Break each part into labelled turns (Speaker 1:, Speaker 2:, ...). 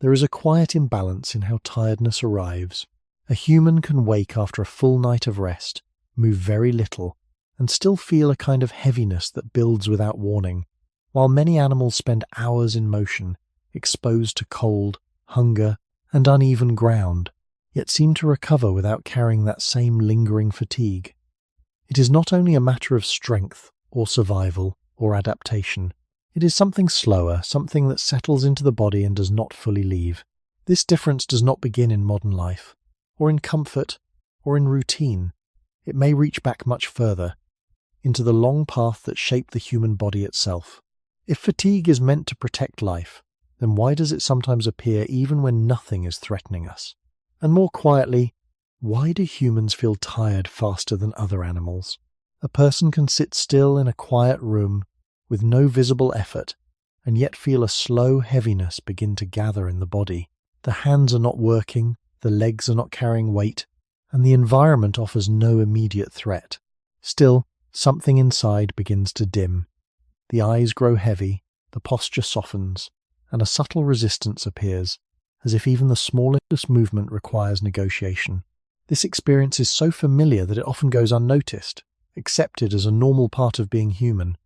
Speaker 1: There is a quiet imbalance in how tiredness arrives. A human can wake after a full night of rest, move very little, and still feel a kind of heaviness that builds without warning, while many animals spend hours in motion, exposed to cold, hunger, and uneven ground, yet seem to recover without carrying that same lingering fatigue. It is not only a matter of strength, or survival, or adaptation. It is something slower, something that settles into the body and does not fully leave. This difference does not begin in modern life, or in comfort, or in routine. It may reach back much further, into the long path that shaped the human body itself. If fatigue is meant to protect life, then why does it sometimes appear even when nothing is threatening us? And more quietly, why do humans feel tired faster than other animals? A person can sit still in a quiet room with no visible effort, and yet feel a slow heaviness begin to gather in the body. The hands are not working, the legs are not carrying weight, and the environment offers no immediate threat. Still, something inside begins to dim. The eyes grow heavy, the posture softens, and a subtle resistance appears, as if even the smallest movement requires negotiation. This experience is so familiar that it often goes unnoticed, accepted as a normal part of being human.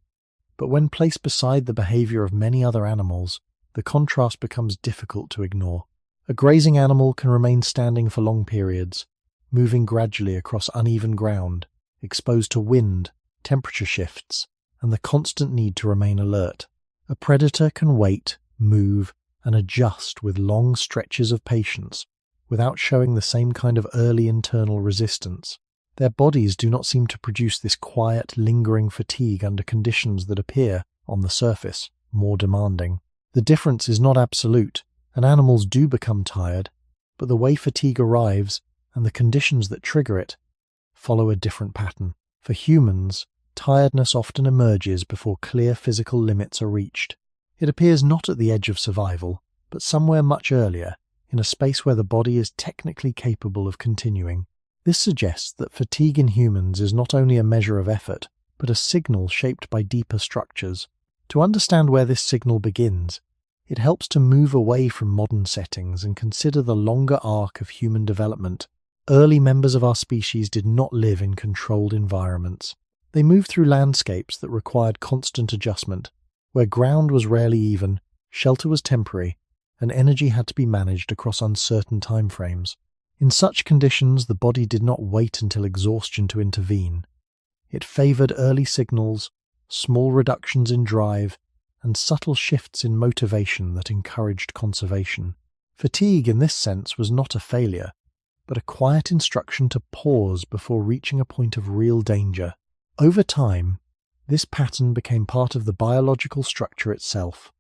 Speaker 1: But when placed beside the behavior of many other animals, the contrast becomes difficult to ignore. A grazing animal can remain standing for long periods, moving gradually across uneven ground, exposed to wind, temperature shifts, and the constant need to remain alert. A predator can wait, move, and adjust with long stretches of patience, without showing the same kind of early internal resistance. Their bodies do not seem to produce this quiet, lingering fatigue under conditions that appear, on the surface, more demanding. The difference is not absolute, and animals do become tired, but the way fatigue arrives, and the conditions that trigger it, follow a different pattern. For humans, tiredness often emerges before clear physical limits are reached. It appears not at the edge of survival, but somewhere much earlier, in a space where the body is technically capable of continuing. This suggests that fatigue in humans is not only a measure of effort, but a signal shaped by deeper structures. To understand where this signal begins, it helps to move away from modern settings and consider the longer arc of human development. Early members of our species did not live in controlled environments. They moved through landscapes that required constant adjustment, where ground was rarely even, shelter was temporary, and energy had to be managed across uncertain timeframes. In such conditions, the body did not wait until exhaustion to intervene. It favored early signals, small reductions in drive, and subtle shifts in motivation that encouraged conservation. Fatigue in this sense was not a failure, but a quiet instruction to pause before reaching a point of real danger. Over time, this pattern became part of the biological structure itself.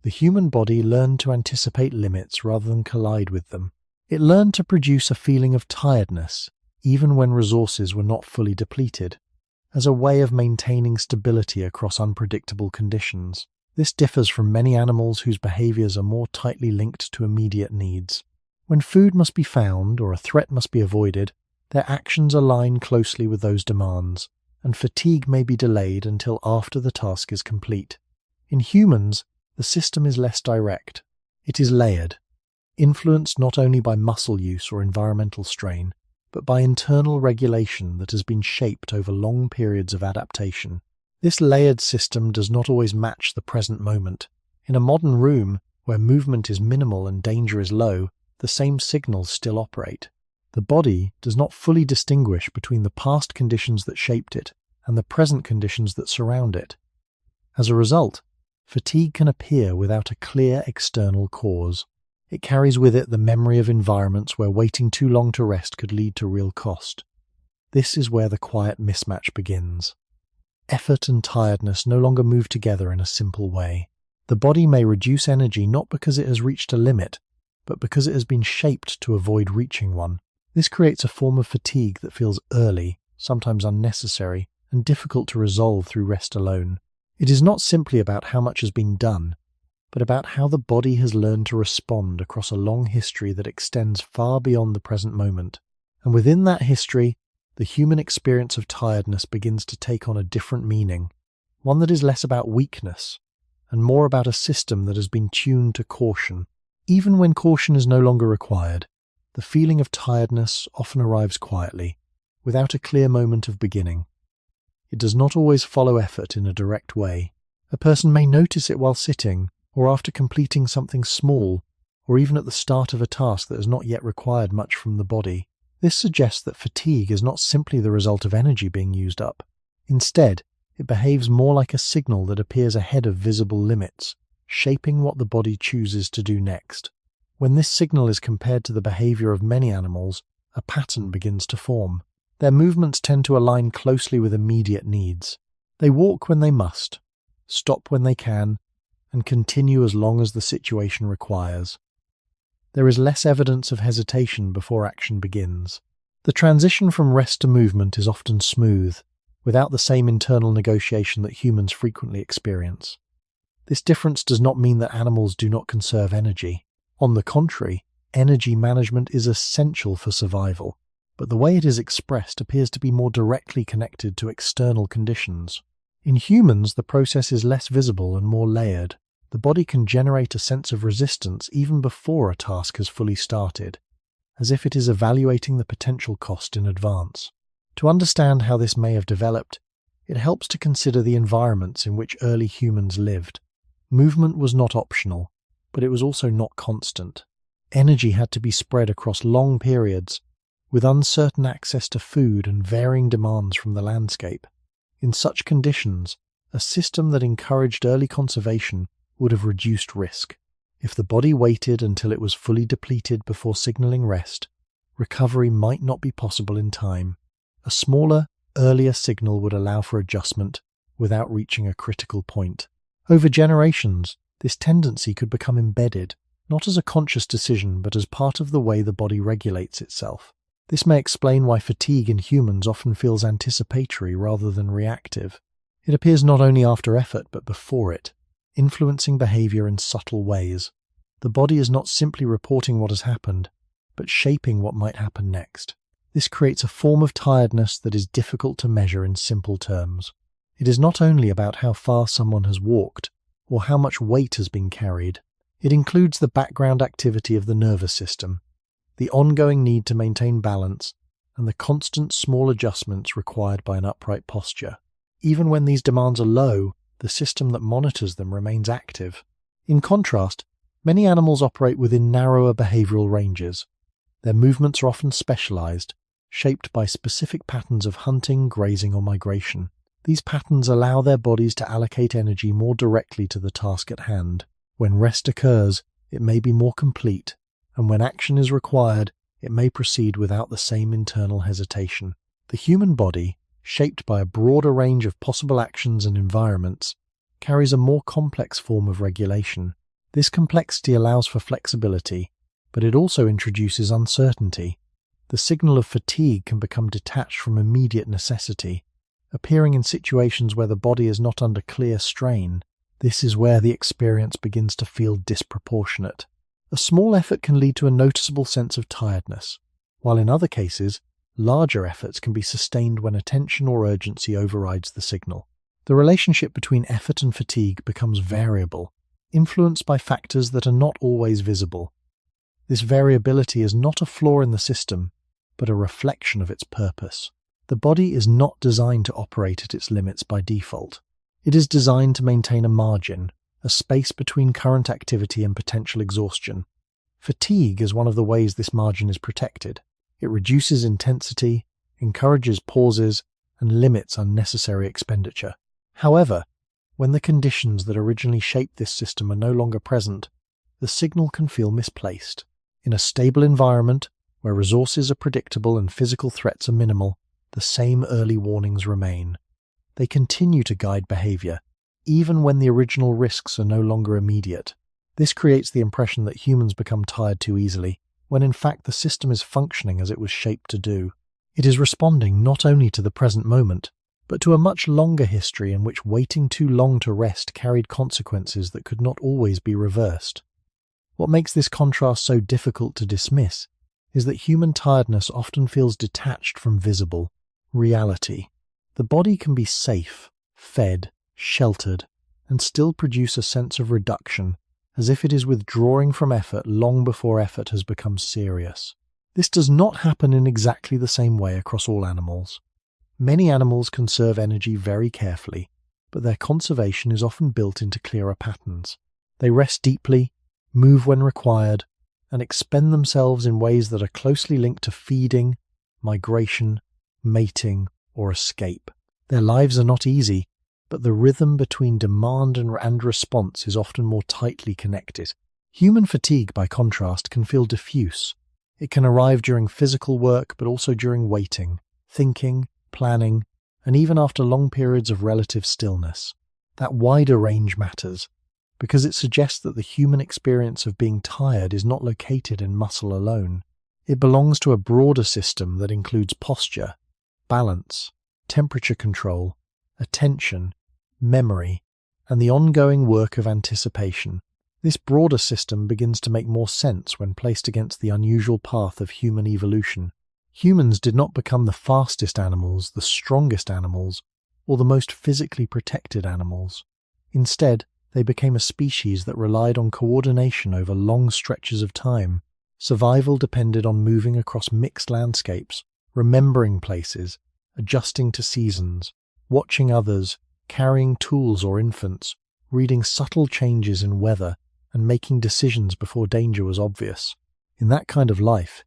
Speaker 1: The human body learned to anticipate limits rather than collide with them. It learned to produce a feeling of tiredness, even when resources were not fully depleted, as a way of maintaining stability across unpredictable conditions. This differs from many animals whose behaviors are more tightly linked to immediate needs. When food must be found or a threat must be avoided, their actions align closely with those demands, and fatigue may be delayed until after the task is complete. In humans, the system is less direct. It is layered, influenced not only by muscle use or environmental strain, but by internal regulation that has been shaped over long periods of adaptation. This layered system does not always match the present moment. In a modern room, where movement is minimal and danger is low, the same signals still operate. The body does not fully distinguish between the past conditions that shaped it and the present conditions that surround it. As a result, fatigue can appear without a clear external cause. It carries with it the memory of environments where waiting too long to rest could lead to real cost. This is where the quiet mismatch begins. Effort and tiredness no longer move together in a simple way. The body may reduce energy not because it has reached a limit, but because it has been shaped to avoid reaching one. This creates a form of fatigue that feels early, sometimes unnecessary, and difficult to resolve through rest alone. It is not simply about how much has been done, but about how the body has learned to respond across a long history that extends far beyond the present moment. And within that history, the human experience of tiredness begins to take on a different meaning, one that is less about weakness and more about a system that has been tuned to caution. Even when caution is no longer required, the feeling of tiredness often arrives quietly, without a clear moment of beginning. It does not always follow effort in a direct way. A person may notice it while sitting, or after completing something small, or even at the start of a task that has not yet required much from the body. This suggests that fatigue is not simply the result of energy being used up. Instead, it behaves more like a signal that appears ahead of visible limits, shaping what the body chooses to do next. When this signal is compared to the behavior of many animals, a pattern begins to form. Their movements tend to align closely with immediate needs. They walk when they must, stop when they can, and continue as long as the situation requires. There is less evidence of hesitation before action begins. The transition from rest to movement is often smooth, without the same internal negotiation that humans frequently experience. This difference does not mean that animals do not conserve energy. On the contrary, energy management is essential for survival, but the way it is expressed appears to be more directly connected to external conditions. In humans, the process is less visible and more layered. The body can generate a sense of resistance even before a task has fully started, as if it is evaluating the potential cost in advance. To understand how this may have developed, it helps to consider the environments in which early humans lived. Movement was not optional, but it was also not constant. Energy had to be spread across long periods, with uncertain access to food and varying demands from the landscape. In such conditions, a system that encouraged early conservation would have reduced risk. If the body waited until it was fully depleted before signaling rest, recovery might not be possible in time. A smaller, earlier signal would allow for adjustment without reaching a critical point. Over generations, this tendency could become embedded, not as a conscious decision but as part of the way the body regulates itself. This may explain why fatigue in humans often feels anticipatory rather than reactive. It appears not only after effort but before it, influencing behavior in subtle ways. The body is not simply reporting what has happened, but shaping what might happen next. This creates a form of tiredness that is difficult to measure in simple terms. It is not only about how far someone has walked, or how much weight has been carried. It includes the background activity of the nervous system, the ongoing need to maintain balance, and the constant small adjustments required by an upright posture. Even when these demands are low, the system that monitors them remains active. In contrast, many animals operate within narrower behavioral ranges. Their movements are often specialized, shaped by specific patterns of hunting, grazing, or migration. These patterns allow their bodies to allocate energy more directly to the task at hand. When rest occurs, it may be more complete, and when action is required, it may proceed without the same internal hesitation. The human body, shaped by a broader range of possible actions and environments, carries a more complex form of regulation. This complexity allows for flexibility, but it also introduces uncertainty. The signal of fatigue can become detached from immediate necessity, appearing in situations where the body is not under clear strain. This is where the experience begins to feel disproportionate. A small effort can lead to a noticeable sense of tiredness, while in other cases, larger efforts can be sustained when attention or urgency overrides the signal. The relationship between effort and fatigue becomes variable, influenced by factors that are not always visible. This variability is not a flaw in the system, but a reflection of its purpose. The body is not designed to operate at its limits by default. It is designed to maintain a margin, a space between current activity and potential exhaustion. Fatigue is one of the ways this margin is protected. It reduces intensity, encourages pauses, and limits unnecessary expenditure. However, when the conditions that originally shaped this system are no longer present, the signal can feel misplaced. In a stable environment, where resources are predictable and physical threats are minimal, the same early warnings remain. They continue to guide behavior, even when the original risks are no longer immediate. This creates the impression that humans become tired too easily, when in fact the system is functioning as it was shaped to do. It is responding not only to the present moment, but to a much longer history in which waiting too long to rest carried consequences that could not always be reversed. What makes this contrast so difficult to dismiss is that human tiredness often feels detached from visible reality. The body can be safe, fed, sheltered, and still produce a sense of reduction, as if it is withdrawing from effort long before effort has become serious. This does not happen in exactly the same way across all animals. Many animals conserve energy very carefully, but their conservation is often built into clearer patterns. They rest deeply, move when required, and expend themselves in ways that are closely linked to feeding, migration, mating, or escape. Their lives are not easy, but the rhythm between demand and response is often more tightly connected. Human fatigue, by contrast, can feel diffuse. It can arrive during physical work, but also during waiting, thinking, planning, and even after long periods of relative stillness. That wider range matters, because it suggests that the human experience of being tired is not located in muscle alone. It belongs to a broader system that includes posture, balance, temperature control, attention, memory, and the ongoing work of anticipation. This broader system begins to make more sense when placed against the unusual path of human evolution. Humans did not become the fastest animals, the strongest animals, or the most physically protected animals. Instead, they became a species that relied on coordination over long stretches of time. Survival depended on moving across mixed landscapes, remembering places, adjusting to seasons, watching others, carrying tools or infants, reading subtle changes in weather, and making decisions before danger was obvious. In that kind of life,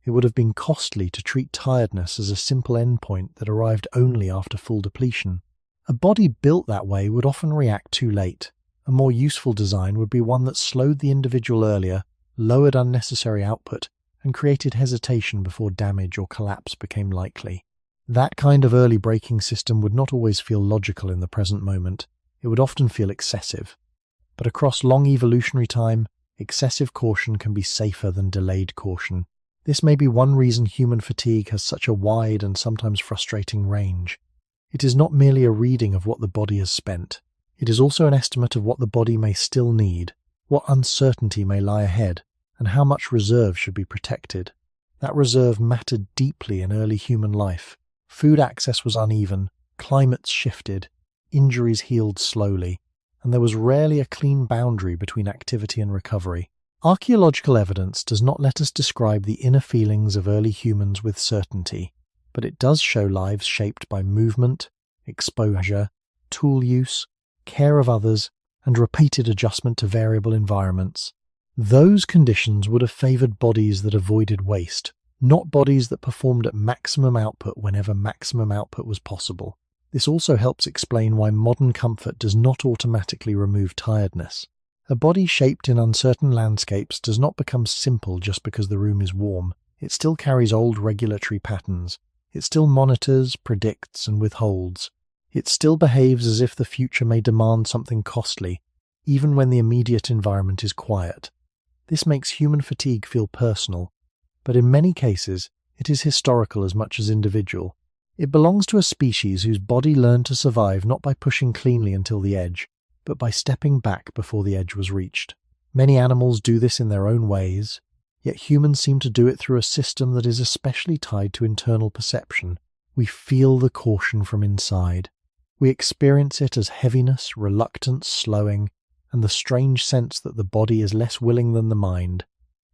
Speaker 1: it would have been costly to treat tiredness as a simple endpoint that arrived only after full depletion. A body built that way would often react too late. A more useful design would be one that slowed the individual earlier, lowered unnecessary output, and created hesitation before damage or collapse became likely. That kind of early braking system would not always feel logical in the present moment. It would often feel excessive. But across long evolutionary time, excessive caution can be safer than delayed caution. This may be one reason human fatigue has such a wide and sometimes frustrating range. It is not merely a reading of what the body has spent. It is also an estimate of what the body may still need, what uncertainty may lie ahead, and how much reserve should be protected. That reserve mattered deeply in early human life. Food access was uneven, climates shifted, injuries healed slowly, and there was rarely a clean boundary between activity and recovery. Archaeological evidence does not let us describe the inner feelings of early humans with certainty, but it does show lives shaped by movement, exposure, tool use, care of others, and repeated adjustment to variable environments. Those conditions would have favored bodies that avoided waste, not bodies that performed at maximum output whenever maximum output was possible. This also helps explain why modern comfort does not automatically remove tiredness. A body shaped in uncertain landscapes does not become simple just because the room is warm. It still carries old regulatory patterns. It still monitors, predicts, and withholds. It still behaves as if the future may demand something costly, even when the immediate environment is quiet. This makes human fatigue feel personal, but in many cases, it is historical as much as individual. It belongs to a species whose body learned to survive not by pushing cleanly until the edge, but by stepping back before the edge was reached. Many animals do this in their own ways, yet humans seem to do it through a system that is especially tied to internal perception. We feel the caution from inside. We experience it as heaviness, reluctance, slowing, and the strange sense that the body is less willing than the mind.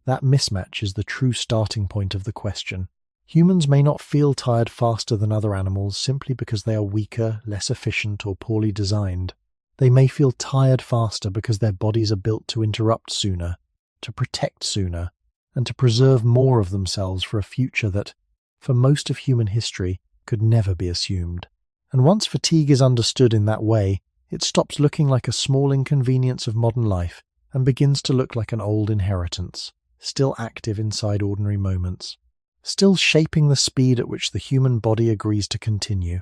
Speaker 1: That mismatch is the true starting point of the question. Humans may not feel tired faster than other animals simply because they are weaker, less efficient, or poorly designed. They may feel tired faster because their bodies are built to interrupt sooner, to protect sooner, and to preserve more of themselves for a future that, for most of human history, could never be assumed. And once fatigue is understood in that way, it stops looking like a small inconvenience of modern life and begins to look like an old inheritance, still active inside ordinary moments, still shaping the speed at which the human body agrees to continue.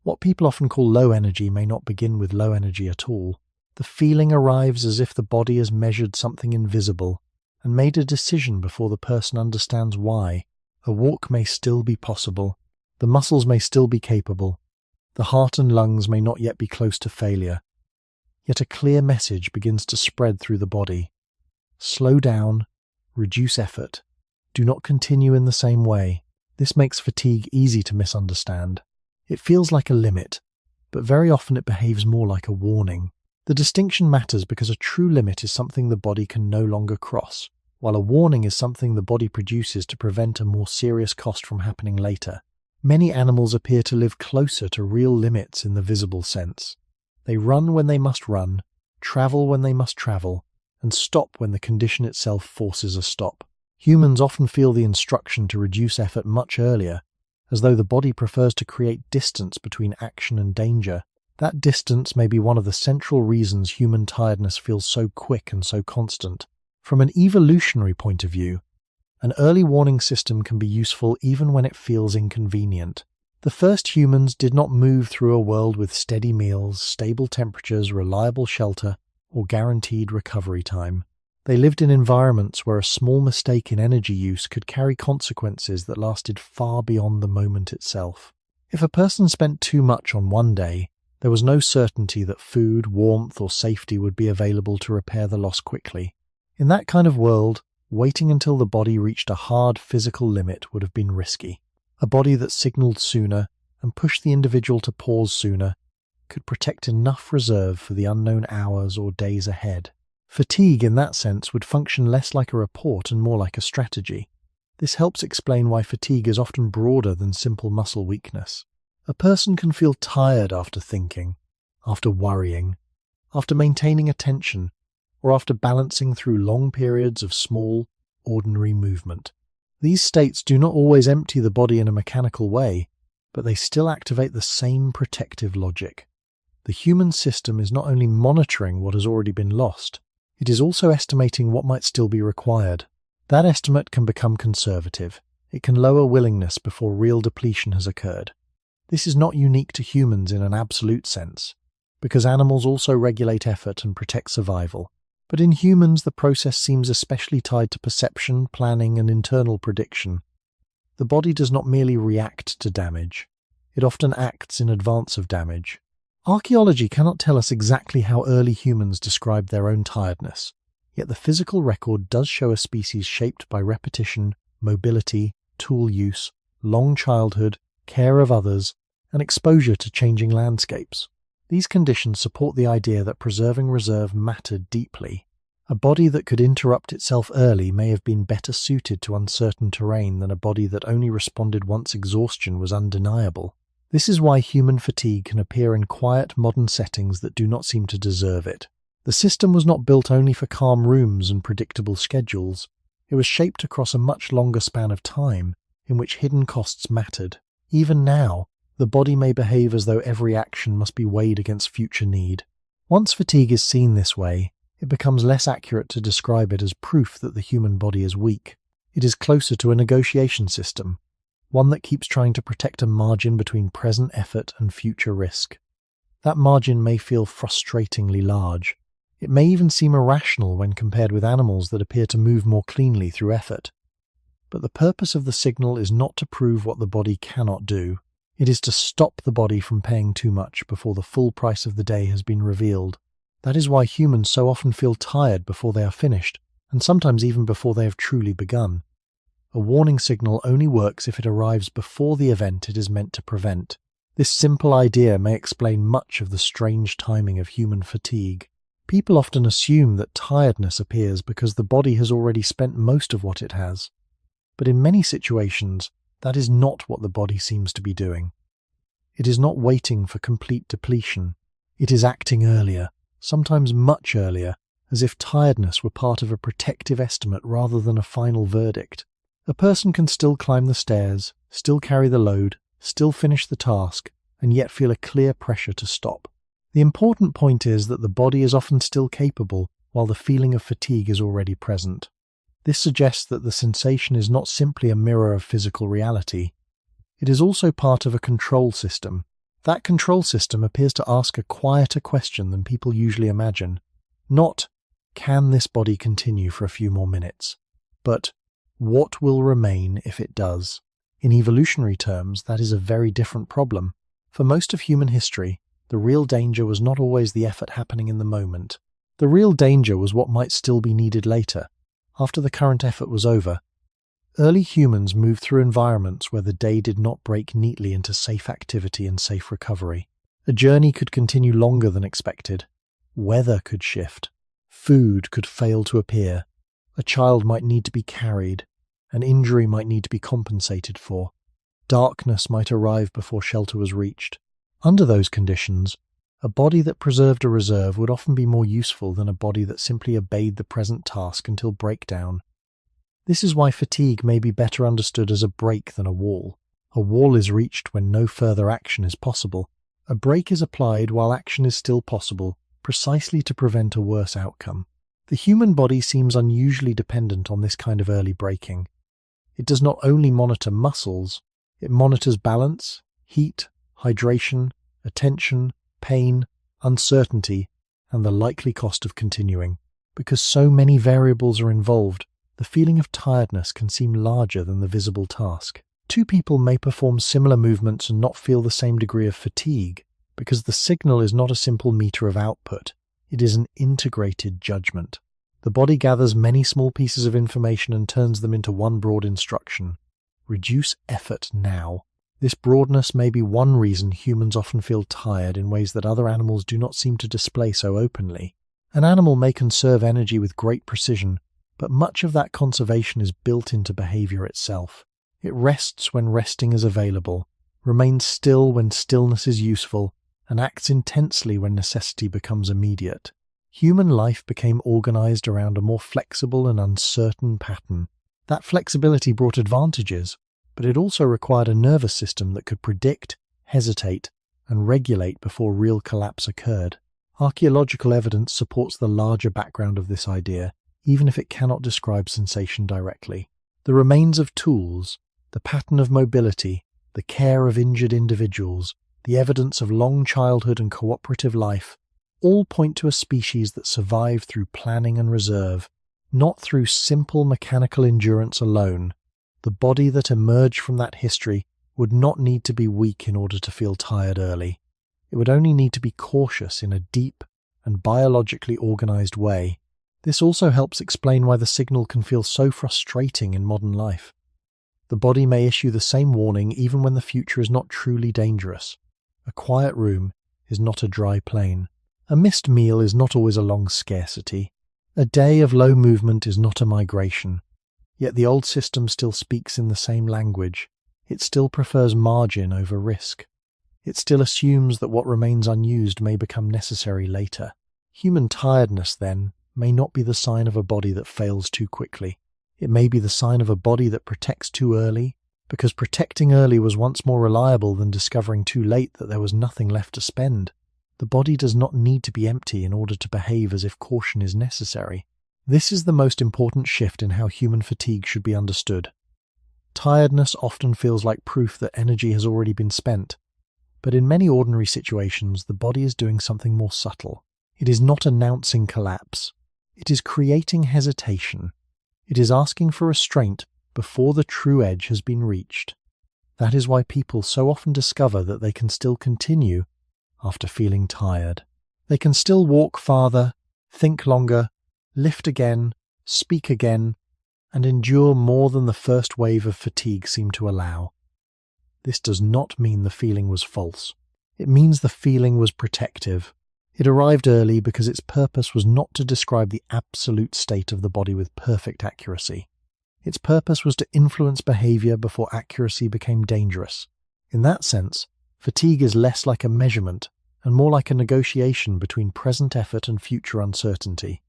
Speaker 1: What people often call low energy may not begin with low energy at all. The feeling arrives as if the body has measured something invisible and made a decision before the person understands why. A walk may still be possible, the muscles may still be capable, the heart and lungs may not yet be close to failure. Yet a clear message begins to spread through the body. Slow down, reduce effort, do not continue in the same way. This makes fatigue easy to misunderstand. It feels like a limit, but very often it behaves more like a warning. The distinction matters because a true limit is something the body can no longer cross, while a warning is something the body produces to prevent a more serious cost from happening later. Many animals appear to live closer to real limits in the visible sense. They run when they must run, travel when they must travel, and stop when the condition itself forces a stop. Humans often feel the instruction to reduce effort much earlier, as though the body prefers to create distance between action and danger. That distance may be one of the central reasons human tiredness feels so quick and so constant. From an evolutionary point of view, an early warning system can be useful even when it feels inconvenient. The first humans did not move through a world with steady meals, stable temperatures, reliable shelter, or guaranteed recovery time. They lived in environments where a small mistake in energy use could carry consequences that lasted far beyond the moment itself. If a person spent too much on one day, there was no certainty that food, warmth, or safety would be available to repair the loss quickly. In that kind of world, waiting until the body reached a hard physical limit would have been risky. A body that signaled sooner and pushed the individual to pause sooner could protect enough reserve for the unknown hours or days ahead. Fatigue, in that sense, would function less like a report and more like a strategy. This helps explain why fatigue is often broader than simple muscle weakness. A person can feel tired after thinking, after worrying, after maintaining attention, or after balancing through long periods of small, ordinary movement. These states do not always empty the body in a mechanical way, but they still activate the same protective logic. The human system is not only monitoring what has already been lost, it is also estimating what might still be required. That estimate can become conservative. It can lower willingness before real depletion has occurred. This is not unique to humans in an absolute sense, because animals also regulate effort and protect survival. But in humans, the process seems especially tied to perception, planning, and internal prediction. The body does not merely react to damage. It often acts in advance of damage. Archaeology cannot tell us exactly how early humans described their own tiredness, yet the physical record does show a species shaped by repetition, mobility, tool use, long childhood, care of others, and exposure to changing landscapes. These conditions support the idea that preserving reserve mattered deeply. A body that could interrupt itself early may have been better suited to uncertain terrain than a body that only responded once exhaustion was undeniable. This is why human fatigue can appear in quiet modern settings that do not seem to deserve it. The system was not built only for calm rooms and predictable schedules. It was shaped across a much longer span of time, in which hidden costs mattered. Even now, the body may behave as though every action must be weighed against future need. Once fatigue is seen this way, it becomes less accurate to describe it as proof that the human body is weak. It is closer to a negotiation system, one that keeps trying to protect a margin between present effort and future risk. That margin may feel frustratingly large. It may even seem irrational when compared with animals that appear to move more cleanly through effort. But the purpose of the signal is not to prove what the body cannot do. It is to stop the body from paying too much before the full price of the day has been revealed. That is why humans so often feel tired before they are finished, and sometimes even before they have truly begun. A warning signal only works if it arrives before the event it is meant to prevent. This simple idea may explain much of the strange timing of human fatigue. People often assume that tiredness appears because the body has already spent most of what it has. But in many situations, that is not what the body seems to be doing. It is not waiting for complete depletion. It is acting earlier, sometimes much earlier, as if tiredness were part of a protective estimate rather than a final verdict. A person can still climb the stairs, still carry the load, still finish the task, and yet feel a clear pressure to stop. The important point is that the body is often still capable, while the feeling of fatigue is already present. This suggests that the sensation is not simply a mirror of physical reality. It is also part of a control system. That control system appears to ask a quieter question than people usually imagine. Not, can this body continue for a few more minutes? But, what will remain if it does? In evolutionary terms, that is a very different problem. For most of human history, the real danger was not always the effort happening in the moment. The real danger was what might still be needed later, after the current effort was over. Early humans moved through environments where the day did not break neatly into safe activity and safe recovery. A journey could continue longer than expected, Weather could shift. Food could fail to appear. A child might need to be carried. An injury might need to be compensated for. Darkness might arrive before shelter was reached. Under those conditions, a body that preserved a reserve would often be more useful than a body that simply obeyed the present task until breakdown. This is why fatigue may be better understood as a break than a wall. A wall is reached when no further action is possible. A break is applied while action is still possible, precisely to prevent a worse outcome. The human body seems unusually dependent on this kind of early breaking. It does not only monitor muscles, it monitors balance, heat, hydration, attention, pain, uncertainty, and the likely cost of continuing. Because so many variables are involved, the feeling of tiredness can seem larger than the visible task. Two people may perform similar movements and not feel the same degree of fatigue, because the signal is not a simple meter of output, it is an integrated judgment. The body gathers many small pieces of information and turns them into one broad instruction. Reduce effort now. This broadness may be one reason humans often feel tired in ways that other animals do not seem to display so openly. An animal may conserve energy with great precision, but much of that conservation is built into behavior itself. It rests when resting is available, remains still when stillness is useful, and acts intensely when necessity becomes immediate. Human life became organized around a more flexible and uncertain pattern. That flexibility brought advantages, but it also required a nervous system that could predict, hesitate, and regulate before real collapse occurred. Archaeological evidence supports the larger background of this idea, even if it cannot describe sensation directly. The remains of tools, the pattern of mobility, the care of injured individuals, the evidence of long childhood and cooperative life, all point to a species that survived through planning and reserve, not through simple mechanical endurance alone. The body that emerged from that history would not need to be weak in order to feel tired early. It would only need to be cautious in a deep and biologically organized way. This also helps explain why the signal can feel so frustrating in modern life. The body may issue the same warning even when the future is not truly dangerous. A quiet room is not a dry plain. A missed meal is not always a long scarcity. A day of low movement is not a migration. Yet the old system still speaks in the same language. It still prefers margin over risk. It still assumes that what remains unused may become necessary later. Human tiredness, then, may not be the sign of a body that fails too quickly. It may be the sign of a body that protects too early, because protecting early was once more reliable than discovering too late that there was nothing left to spend. The body does not need to be empty in order to behave as if caution is necessary. This is the most important shift in how human fatigue should be understood. Tiredness often feels like proof that energy has already been spent, but in many ordinary situations the body is doing something more subtle. It is not announcing collapse. It is creating hesitation. It is asking for restraint before the true edge has been reached. That is why people so often discover that they can still continue after feeling tired. They can still walk farther, think longer, lift again, speak again, and endure more than the first wave of fatigue seemed to allow. This does not mean the feeling was false. It means the feeling was protective. It arrived early because its purpose was not to describe the absolute state of the body with perfect accuracy. Its purpose was to influence behavior before accuracy became dangerous. In that sense, fatigue is less like a measurement and more like a negotiation between present effort and future uncertainty.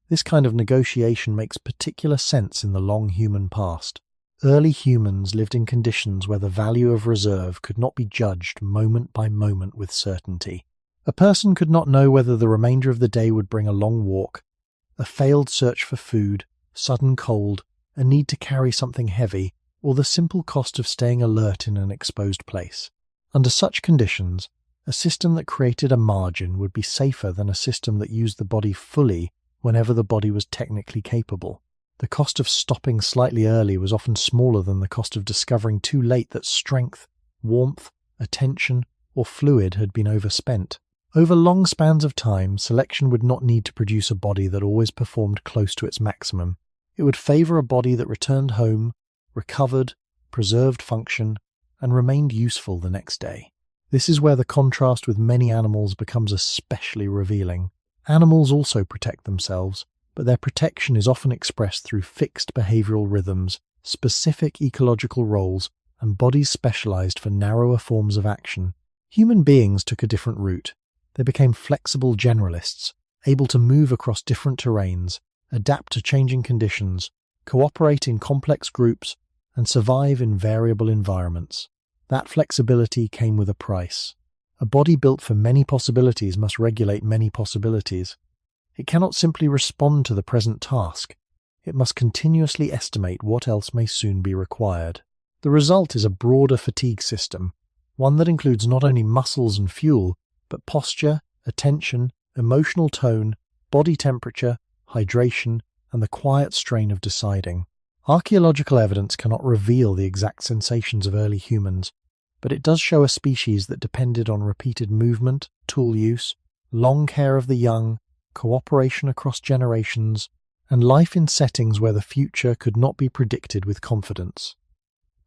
Speaker 1: This kind of negotiation makes particular sense in the long human past. Early humans lived in conditions where the value of reserve could not be judged moment by moment with certainty. A person could not know whether the remainder of the day would bring a long walk, a failed search for food, sudden cold, a need to carry something heavy, or the simple cost of staying alert in an exposed place. Under such conditions, a system that created a margin would be safer than a system that used the body fully whenever the body was technically capable. The cost of stopping slightly early was often smaller than the cost of discovering too late that strength, warmth, attention, or fluid had been overspent. Over long spans of time, selection would not need to produce a body that always performed close to its maximum. It would favor a body that returned home, recovered, preserved function, and remained useful the next day. This is where the contrast with many animals becomes especially revealing. Animals also protect themselves, but their protection is often expressed through fixed behavioral rhythms, specific ecological roles, and bodies specialized for narrower forms of action. Human beings took a different route. They became flexible generalists, able to move across different terrains, adapt to changing conditions, cooperate in complex groups, and survive in variable environments. That flexibility came with a price. A body built for many possibilities must regulate many possibilities. It cannot simply respond to the present task. It must continuously estimate what else may soon be required. The result is a broader fatigue system, one that includes not only muscles and fuel, but posture, attention, emotional tone, body temperature, hydration, and the quiet strain of deciding. Archaeological evidence cannot reveal the exact sensations of early humans, but it does show a species that depended on repeated movement, tool use, long care of the young, cooperation across generations, and life in settings where the future could not be predicted with confidence.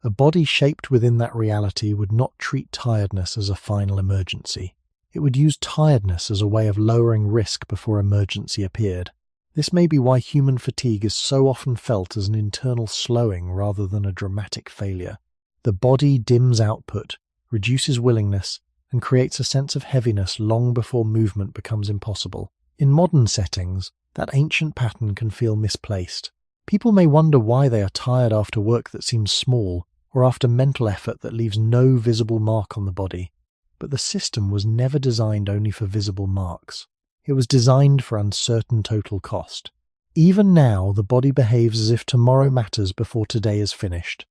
Speaker 1: A body shaped within that reality would not treat tiredness as a final emergency. It would use tiredness as a way of lowering risk before emergency appeared. This may be why human fatigue is so often felt as an internal slowing rather than a dramatic failure. The body dims output, reduces willingness, and creates a sense of heaviness long before movement becomes impossible. In modern settings, that ancient pattern can feel misplaced. People may wonder why they are tired after work that seems small, or after mental effort that leaves no visible mark on the body. But the system was never designed only for visible marks. It was designed for uncertain total cost. Even now, the body behaves as if tomorrow matters before today is finished.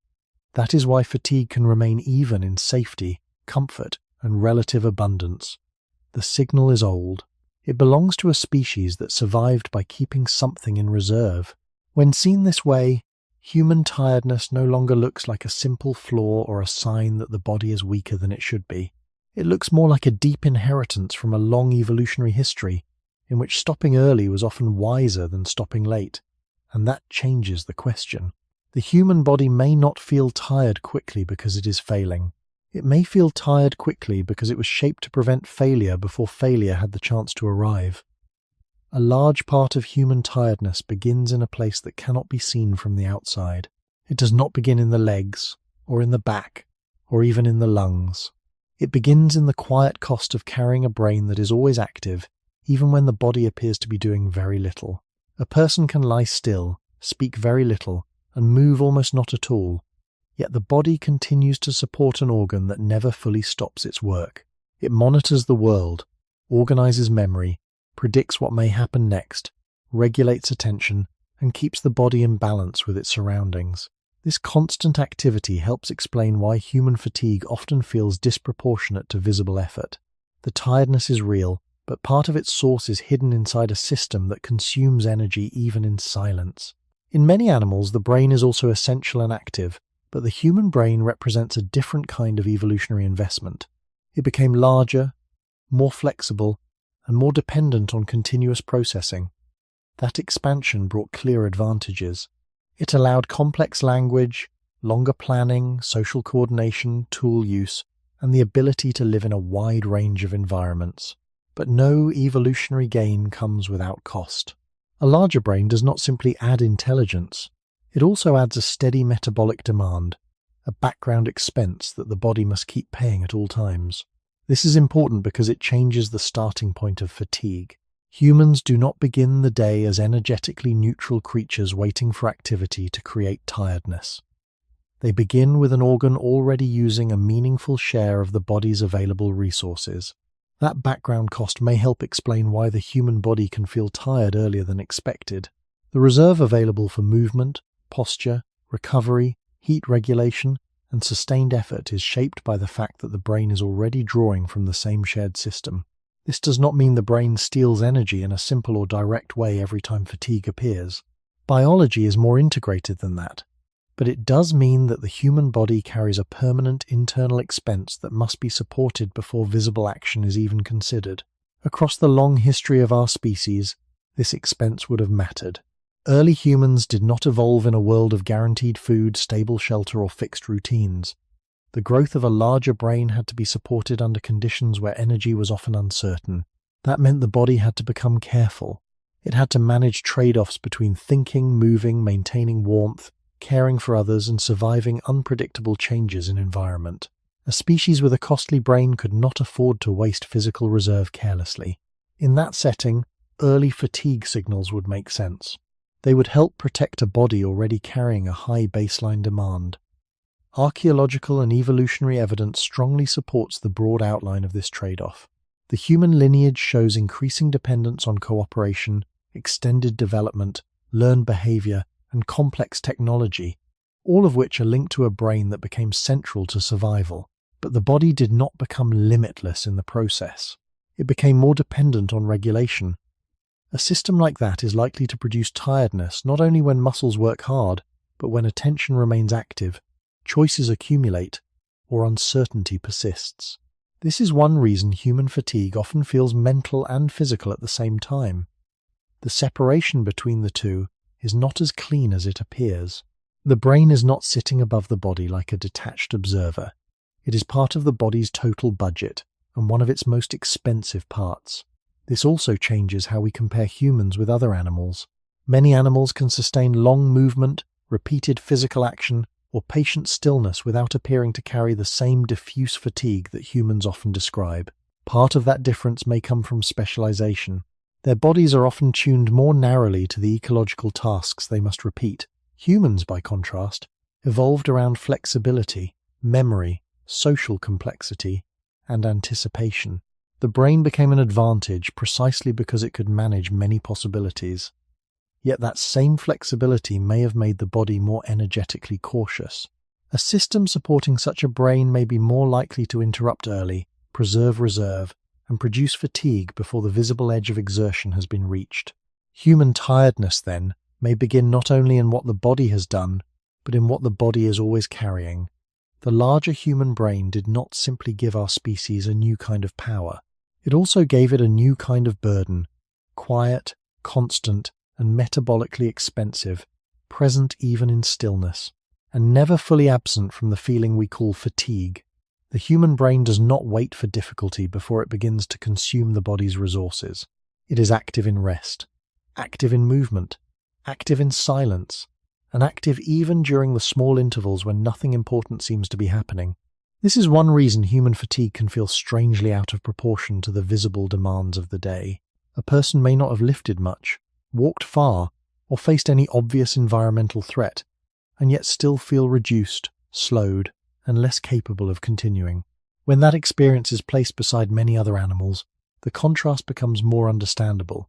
Speaker 1: That is why fatigue can remain even in safety, comfort, and relative abundance. The signal is old. It belongs to a species that survived by keeping something in reserve. When seen this way, human tiredness no longer looks like a simple flaw or a sign that the body is weaker than it should be. It looks more like a deep inheritance from a long evolutionary history, in which stopping early was often wiser than stopping late. And that changes the question. The human body may not feel tired quickly because it is failing. It may feel tired quickly because it was shaped to prevent failure before failure had the chance to arrive. A large part of human tiredness begins in a place that cannot be seen from the outside. It does not begin in the legs, or in the back, or even in the lungs. It begins in the quiet cost of carrying a brain that is always active, even when the body appears to be doing very little. A person can lie still, speak very little, and move almost not at all, yet the body continues to support an organ that never fully stops its work. It monitors the world, organizes memory, predicts what may happen next, regulates attention, and keeps the body in balance with its surroundings. This constant activity helps explain why human fatigue often feels disproportionate to visible effort. The tiredness is real, but part of its source is hidden inside a system that consumes energy even in silence. In many animals, the brain is also essential and active, but the human brain represents a different kind of evolutionary investment. It became larger, more flexible, and more dependent on continuous processing. That expansion brought clear advantages. It allowed complex language, longer planning, social coordination, tool use, and the ability to live in a wide range of environments. But no evolutionary gain comes without cost. A larger brain does not simply add intelligence. It also adds a steady metabolic demand, a background expense that the body must keep paying at all times. This is important because it changes the starting point of fatigue. Humans do not begin the day as energetically neutral creatures waiting for activity to create tiredness. They begin with an organ already using a meaningful share of the body's available resources. That background cost may help explain why the human body can feel tired earlier than expected. The reserve available for movement, posture, recovery, heat regulation, and sustained effort is shaped by the fact that the brain is already drawing from the same shared system. This does not mean the brain steals energy in a simple or direct way every time fatigue appears. Biology is more integrated than that, but it does mean that the human body carries a permanent internal expense that must be supported before visible action is even considered. Across the long history of our species, this expense would have mattered. Early humans did not evolve in a world of guaranteed food, stable shelter, or fixed routines. The growth of a larger brain had to be supported under conditions where energy was often uncertain. That meant the body had to become careful. It had to manage trade-offs between thinking, moving, maintaining warmth, caring for others, and surviving unpredictable changes in environment. A species with a costly brain could not afford to waste physical reserve carelessly. In that setting, early fatigue signals would make sense. They would help protect a body already carrying a high baseline demand. Archaeological and evolutionary evidence strongly supports the broad outline of this trade-off. The human lineage shows increasing dependence on cooperation, extended development, learned behavior, and complex technology, all of which are linked to a brain that became central to survival. But the body did not become limitless in the process. It became more dependent on regulation. A system like that is likely to produce tiredness not only when muscles work hard, but when attention remains active, choices accumulate, or uncertainty persists. This is one reason human fatigue often feels mental and physical at the same time. The separation between the two is not as clean as it appears. The brain is not sitting above the body like a detached observer. It is part of the body's total budget and one of its most expensive parts. This also changes how we compare humans with other animals. Many animals can sustain long movement, repeated physical action, or patient stillness without appearing to carry the same diffuse fatigue that humans often describe. Part of that difference may come from specialization. Their bodies are often tuned more narrowly to the ecological tasks they must repeat. Humans, by contrast, evolved around flexibility, memory, social complexity, and anticipation. The brain became an advantage precisely because it could manage many possibilities. Yet that same flexibility may have made the body more energetically cautious. A system supporting such a brain may be more likely to interrupt early, preserve reserve, and produce fatigue before the visible edge of exertion has been reached. Human tiredness, then, may begin not only in what the body has done, but in what the body is always carrying. The larger human brain did not simply give our species a new kind of power. It also gave it a new kind of burden, quiet, constant, and metabolically expensive, present even in stillness, and never fully absent from the feeling we call fatigue. The human brain does not wait for difficulty before it begins to consume the body's resources. It is active in rest, active in movement, active in silence, and active even during the small intervals when nothing important seems to be happening. This is one reason human fatigue can feel strangely out of proportion to the visible demands of the day. A person may not have lifted much, walked far, or faced any obvious environmental threat, and yet still feel reduced, slowed, and less capable of continuing. When that experience is placed beside many other animals, the contrast becomes more understandable.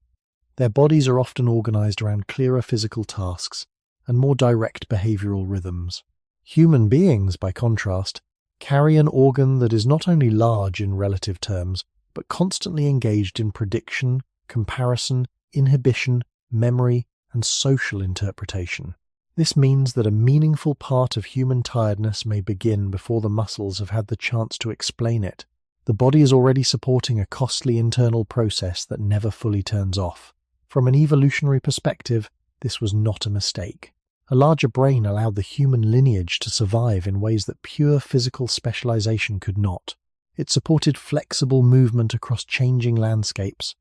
Speaker 1: Their bodies are often organized around clearer physical tasks and more direct behavioral rhythms. Human beings, by contrast, carry an organ that is not only large in relative terms, but constantly engaged in prediction, comparison, inhibition, memory, and social interpretation. This means that a meaningful part of human tiredness may begin before the muscles have had the chance to explain it. The body is already supporting a costly internal process that never fully turns off. From an evolutionary perspective, this was not a mistake. A larger brain allowed the human lineage to survive in ways that pure physical specialization could not. It supported flexible movement across changing landscapes,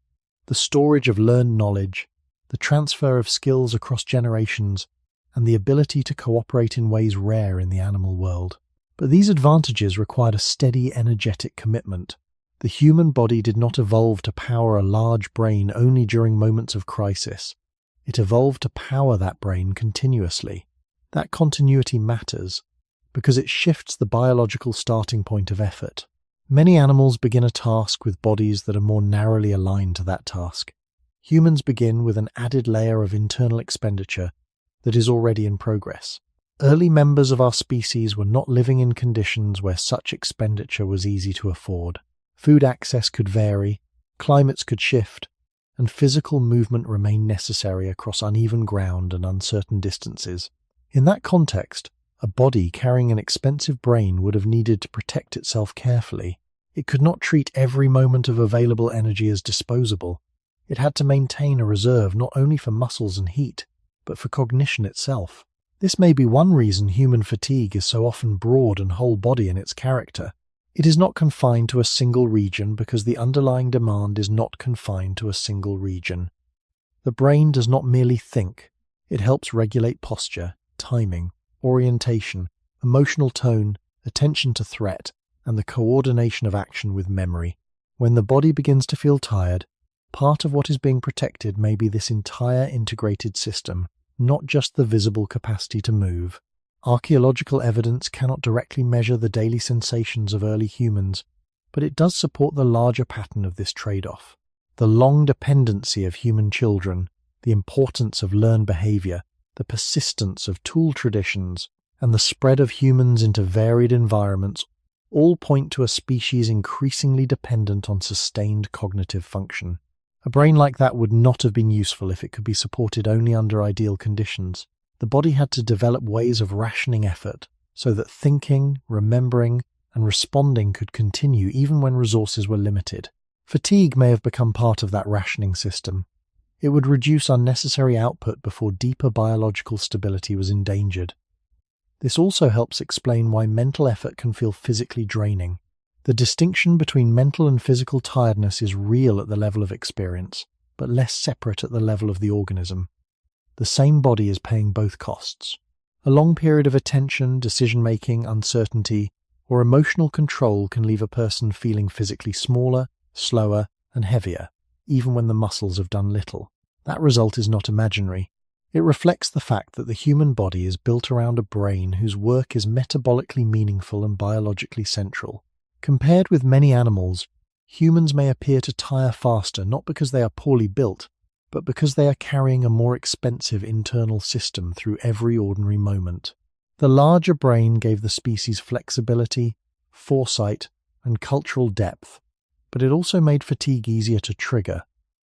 Speaker 1: the storage of learned knowledge, the transfer of skills across generations, and the ability to cooperate in ways rare in the animal world. But these advantages required a steady, energetic commitment. The human body did not evolve to power a large brain only during moments of crisis. It evolved to power that brain continuously. That continuity matters, because it shifts the biological starting point of effort. Many animals begin a task with bodies that are more narrowly aligned to that task. Humans begin with an added layer of internal expenditure that is already in progress. Early members of our species were not living in conditions where such expenditure was easy to afford. Food access could vary, climates could shift, and physical movement remained necessary across uneven ground and uncertain distances. In that context, a body carrying an expensive brain would have needed to protect itself carefully. It could not treat every moment of available energy as disposable. It had to maintain a reserve not only for muscles and heat, but for cognition itself. This may be one reason human fatigue is so often broad and whole body in its character. It is not confined to a single region because the underlying demand is not confined to a single region. The brain does not merely think, it helps regulate posture, timing, orientation, emotional tone, attention to threat, and the coordination of action with memory. When the body begins to feel tired, part of what is being protected may be this entire integrated system, not just the visible capacity to move. Archaeological evidence cannot directly measure the daily sensations of early humans, but it does support the larger pattern of this trade-off. The long dependency of human children, the importance of learned behavior, the persistence of tool traditions, and the spread of humans into varied environments all point to a species increasingly dependent on sustained cognitive function. A brain like that would not have been useful if it could be supported only under ideal conditions. The body had to develop ways of rationing effort so that thinking, remembering, and responding could continue even when resources were limited. Fatigue may have become part of that rationing system. It would reduce unnecessary output before deeper biological stability was endangered. This also helps explain why mental effort can feel physically draining. The distinction between mental and physical tiredness is real at the level of experience, but less separate at the level of the organism. The same body is paying both costs. A long period of attention, decision-making, uncertainty, or emotional control can leave a person feeling physically smaller, slower, and heavier, even when the muscles have done little. That result is not imaginary. It reflects the fact that the human body is built around a brain whose work is metabolically meaningful and biologically central. Compared with many animals, humans may appear to tire faster not because they are poorly built, but because they are carrying a more expensive internal system through every ordinary moment. The larger brain gave the species flexibility, foresight, and cultural depth, but it also made fatigue easier to trigger,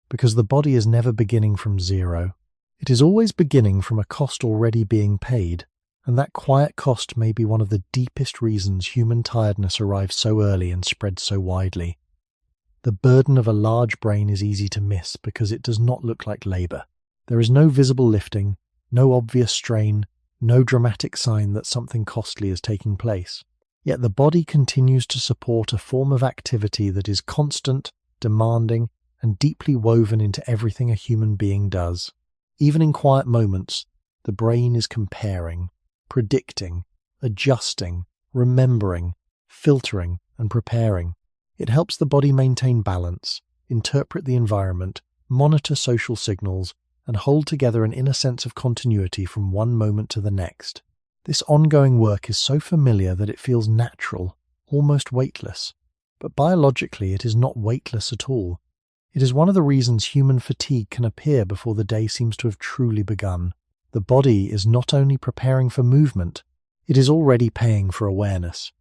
Speaker 1: because the body is never beginning from zero. It is always beginning from a cost already being paid, and that quiet cost may be one of the deepest reasons human tiredness arrives so early and spreads so widely. The burden of a large brain is easy to miss because it does not look like labor. There is no visible lifting, no obvious strain, no dramatic sign that something costly is taking place. Yet the body continues to support a form of activity that is constant, demanding, and deeply woven into everything a human being does. Even in quiet moments, the brain is comparing, predicting, adjusting, remembering, filtering, and preparing. It helps the body maintain balance, interpret the environment, monitor social signals, and hold together an inner sense of continuity from one moment to the next. This ongoing work is so familiar that it feels natural, almost weightless. But biologically, it is not weightless at all. It is one of the reasons human fatigue can appear before the day seems to have truly begun. The body is not only preparing for movement, it is already paying for awareness.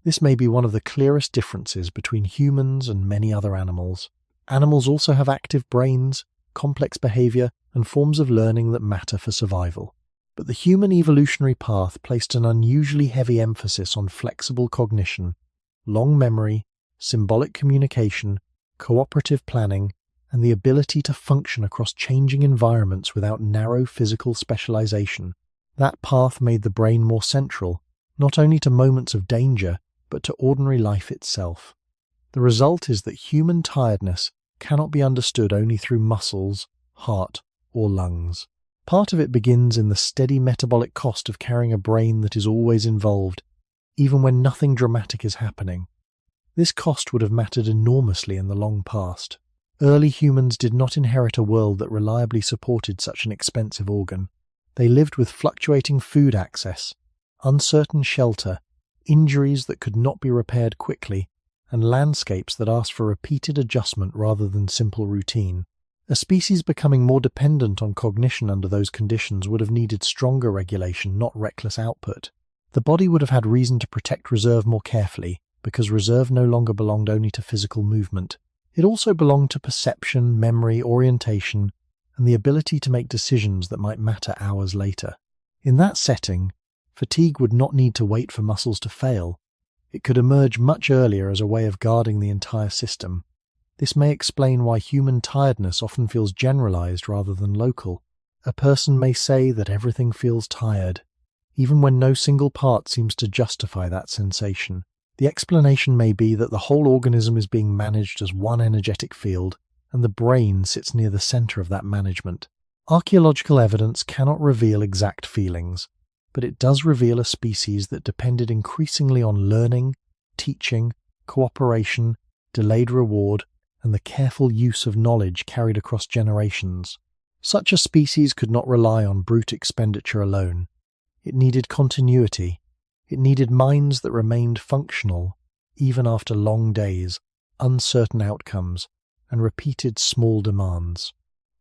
Speaker 1: This may be one of the clearest differences between humans and many other animals. Animals also have active brains, complex behavior, and forms of learning that matter for survival. But the human evolutionary path placed an unusually heavy emphasis on flexible cognition, long memory, symbolic communication, cooperative planning, and the ability to function across changing environments without narrow physical specialization. That path made the brain more central, not only to moments of danger, but to ordinary life itself. The result is that human tiredness cannot be understood only through muscles, heart, or lungs. Part of it begins in the steady metabolic cost of carrying a brain that is always involved, even when nothing dramatic is happening. This cost would have mattered enormously in the long past. Early humans did not inherit a world that reliably supported such an expensive organ. They lived with fluctuating food access, uncertain shelter, injuries that could not be repaired quickly, and landscapes that asked for repeated adjustment rather than simple routine. A species becoming more dependent on cognition under those conditions would have needed stronger regulation, not reckless output. The body would have had reason to protect reserve more carefully, because reserve no longer belonged only to physical movement. It also belonged to perception, memory, orientation, and the ability to make decisions that might matter hours later. In that setting, fatigue would not need to wait for muscles to fail. It could emerge much earlier as a way of guarding the entire system. This may explain why human tiredness often feels generalized rather than local. A person may say that everything feels tired, even when no single part seems to justify that sensation. The explanation may be that the whole organism is being managed as one energetic field, and the brain sits near the center of that management. Archaeological evidence cannot reveal exact feelings, but it does reveal a species that depended increasingly on learning, teaching, cooperation, delayed reward, and the careful use of knowledge carried across generations. Such a species could not rely on brute expenditure alone. It needed continuity. It needed minds that remained functional, even after long days, uncertain outcomes, and repeated small demands.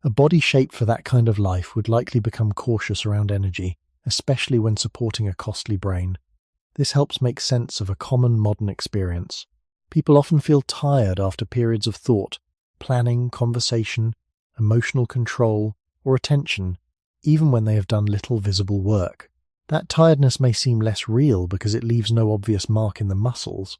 Speaker 1: A body shaped for that kind of life would likely become cautious around energy, especially when supporting a costly brain. This helps make sense of a common modern experience. People often feel tired after periods of thought, planning, conversation, emotional control, or attention, even when they have done little visible work. That tiredness may seem less real because it leaves no obvious mark in the muscles,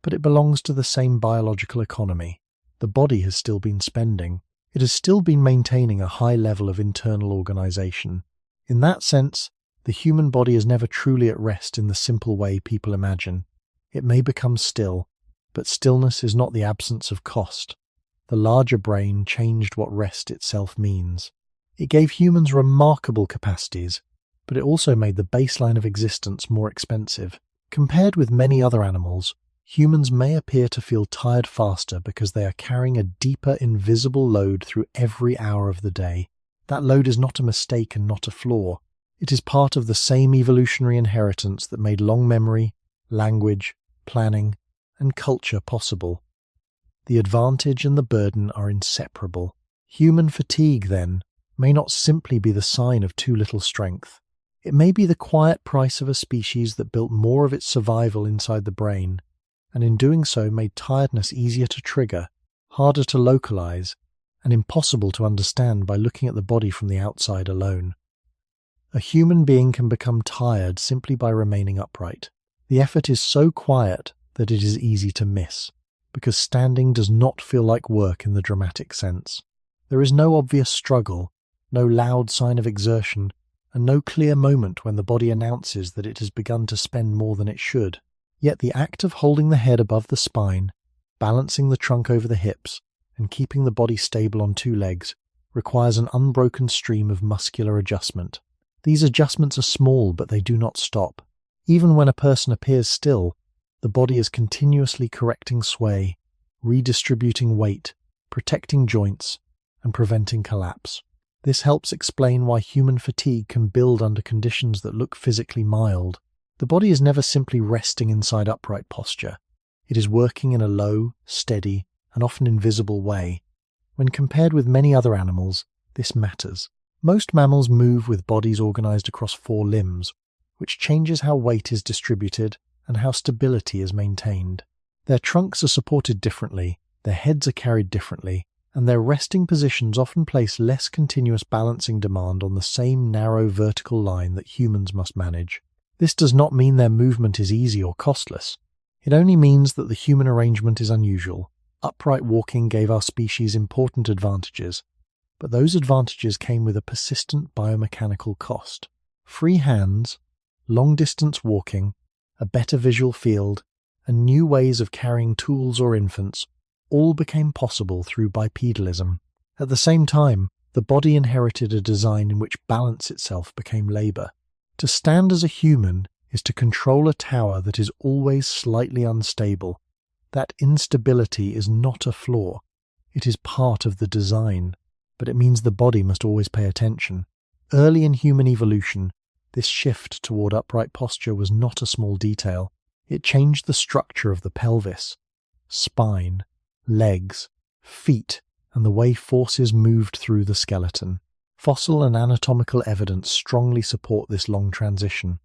Speaker 1: but it belongs to the same biological economy. The body has still been spending. It has still been maintaining a high level of internal organization. In that sense, the human body is never truly at rest in the simple way people imagine. It may become still, but stillness is not the absence of cost. The larger brain changed what rest itself means. It gave humans remarkable capacities, but it also made the baseline of existence more expensive. Compared with many other animals, humans may appear to feel tired faster because they are carrying a deeper invisible load through every hour of the day. That load is not a mistake and not a flaw. It is part of the same evolutionary inheritance that made long memory, language, planning, and culture possible. The advantage and the burden are inseparable. Human fatigue, then, may not simply be the sign of too little strength. It may be the quiet price of a species that built more of its survival inside the brain, and in doing so made tiredness easier to trigger, harder to localize, and impossible to understand by looking at the body from the outside alone. A human being can become tired simply by remaining upright. The effort is so quiet that it is easy to miss, because standing does not feel like work in the dramatic sense. There is no obvious struggle, no loud sign of exertion, and no clear moment when the body announces that it has begun to spend more than it should. Yet the act of holding the head above the spine, balancing the trunk over the hips, and keeping the body stable on two legs requires an unbroken stream of muscular adjustment. These adjustments are small, but they do not stop. Even when a person appears still, the body is continuously correcting sway, redistributing weight, protecting joints, and preventing collapse. This helps explain why human fatigue can build under conditions that look physically mild. The body is never simply resting inside upright posture. It is working in a low, steady, and often invisible way. When compared with many other animals, this matters. Most mammals move with bodies organized across 4 limbs, which changes how weight is distributed and how stability is maintained. Their trunks are supported differently, their heads are carried differently, and their resting positions often place less continuous balancing demand on the same narrow vertical line that humans must manage. This does not mean their movement is easy or costless. It only means that the human arrangement is unusual. Upright walking gave our species important advantages, but those advantages came with a persistent biomechanical cost. Free hands, long-distance walking, a better visual field, and new ways of carrying tools or infants all became possible through bipedalism. At the same time, the body inherited a design in which balance itself became labor. To stand as a human is to control a tower that is always slightly unstable. That instability is not a flaw. It is part of the design, but it means the body must always pay attention. Early in human evolution, this shift toward upright posture was not a small detail. It changed the structure of the pelvis, spine, legs, feet, and the way forces moved through the skeleton. Fossil and anatomical evidence strongly support this long transition.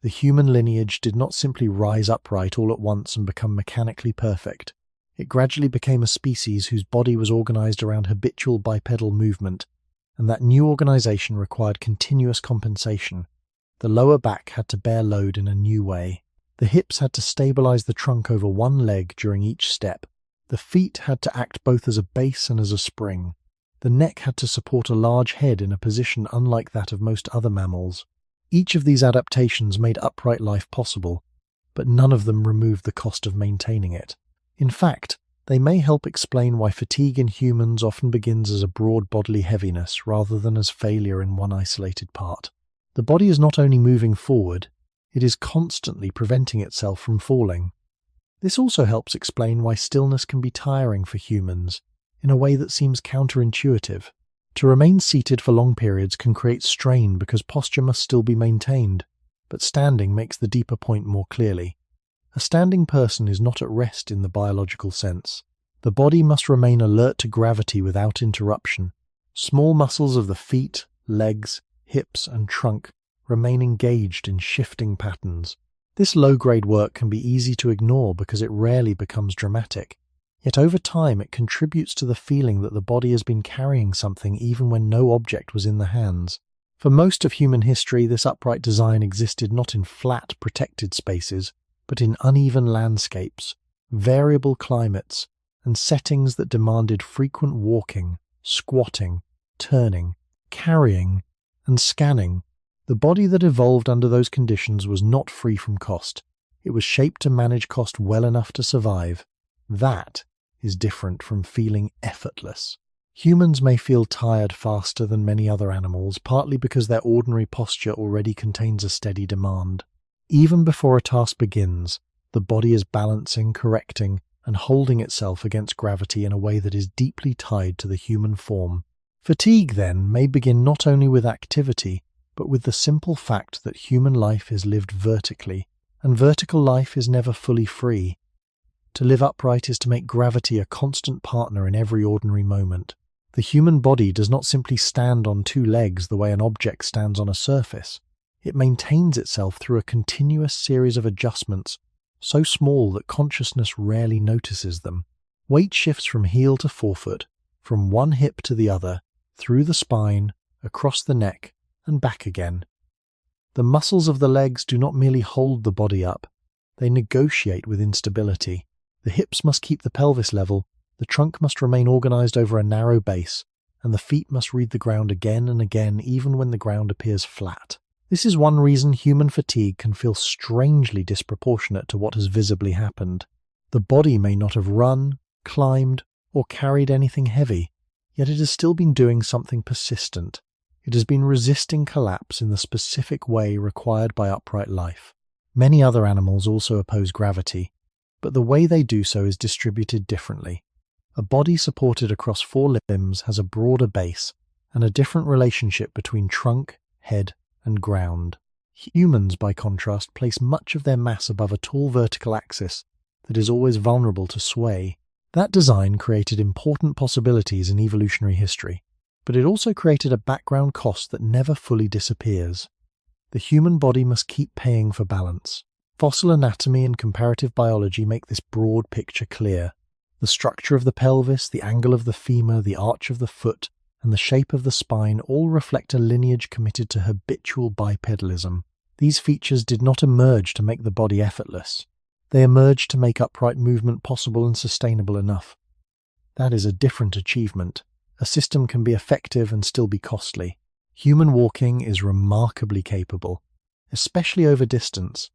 Speaker 1: The human lineage did not simply rise upright all at once and become mechanically perfect. It gradually became a species whose body was organized around habitual bipedal movement, and that new organization required continuous compensation. The lower back had to bear load in a new way. The hips had to stabilize the trunk over one leg during each step. The feet had to act both as a base and as a spring. The neck had to support a large head in a position unlike that of most other mammals. Each of these adaptations made upright life possible, but none of them remove the cost of maintaining it. In fact, they may help explain why fatigue in humans often begins as a broad bodily heaviness rather than as failure in one isolated part. The body is not only moving forward, it is constantly preventing itself from falling. This also helps explain why stillness can be tiring for humans in a way that seems counterintuitive. To remain seated for long periods can create strain because posture must still be maintained, but standing makes the deeper point more clearly. A standing person is not at rest in the biological sense. The body must remain alert to gravity without interruption. Small muscles of the feet, legs, hips, and trunk remain engaged in shifting patterns. This low-grade work can be easy to ignore because it rarely becomes dramatic. Yet over time it contributes to the feeling that the body has been carrying something even when no object was in the hands. For most of human history, this upright design existed not in flat, protected spaces, but in uneven landscapes, variable climates, and settings that demanded frequent walking, squatting, turning, carrying, and scanning. The body that evolved under those conditions was not free from cost. It was shaped to manage cost well enough to survive. That is different from feeling effortless. Humans may feel tired faster than many other animals, partly because their ordinary posture already contains a steady demand. Even before a task begins, the body is balancing, correcting, and holding itself against gravity in a way that is deeply tied to the human form. Fatigue, then, may begin not only with activity, but with the simple fact that human life is lived vertically, and vertical life is never fully free. To live upright is to make gravity a constant partner in every ordinary moment. The human body does not simply stand on two legs the way an object stands on a surface. It maintains itself through a continuous series of adjustments, so small that consciousness rarely notices them. Weight shifts from heel to forefoot, from one hip to the other, through the spine, across the neck, and back again. The muscles of the legs do not merely hold the body up, they negotiate with instability. The hips must keep the pelvis level, the trunk must remain organized over a narrow base, and the feet must read the ground again and again even when the ground appears flat. This is one reason human fatigue can feel strangely disproportionate to what has visibly happened. The body may not have run, climbed, or carried anything heavy, yet it has still been doing something persistent. It has been resisting collapse in the specific way required by upright life. Many other animals also oppose gravity, but the way they do so is distributed differently. A body supported across four limbs has a broader base and a different relationship between trunk, head, and ground. Humans, by contrast, place much of their mass above a tall vertical axis that is always vulnerable to sway. That design created important possibilities in evolutionary history, but it also created a background cost that never fully disappears. The human body must keep paying for balance. Fossil anatomy and comparative biology make this broad picture clear. The structure of the pelvis, the angle of the femur, the arch of the foot, and the shape of the spine all reflect a lineage committed to habitual bipedalism. These features did not emerge to make the body effortless. They emerged to make upright movement possible and sustainable enough. That is a different achievement. A system can be effective and still be costly. Human walking is remarkably capable, especially over distance,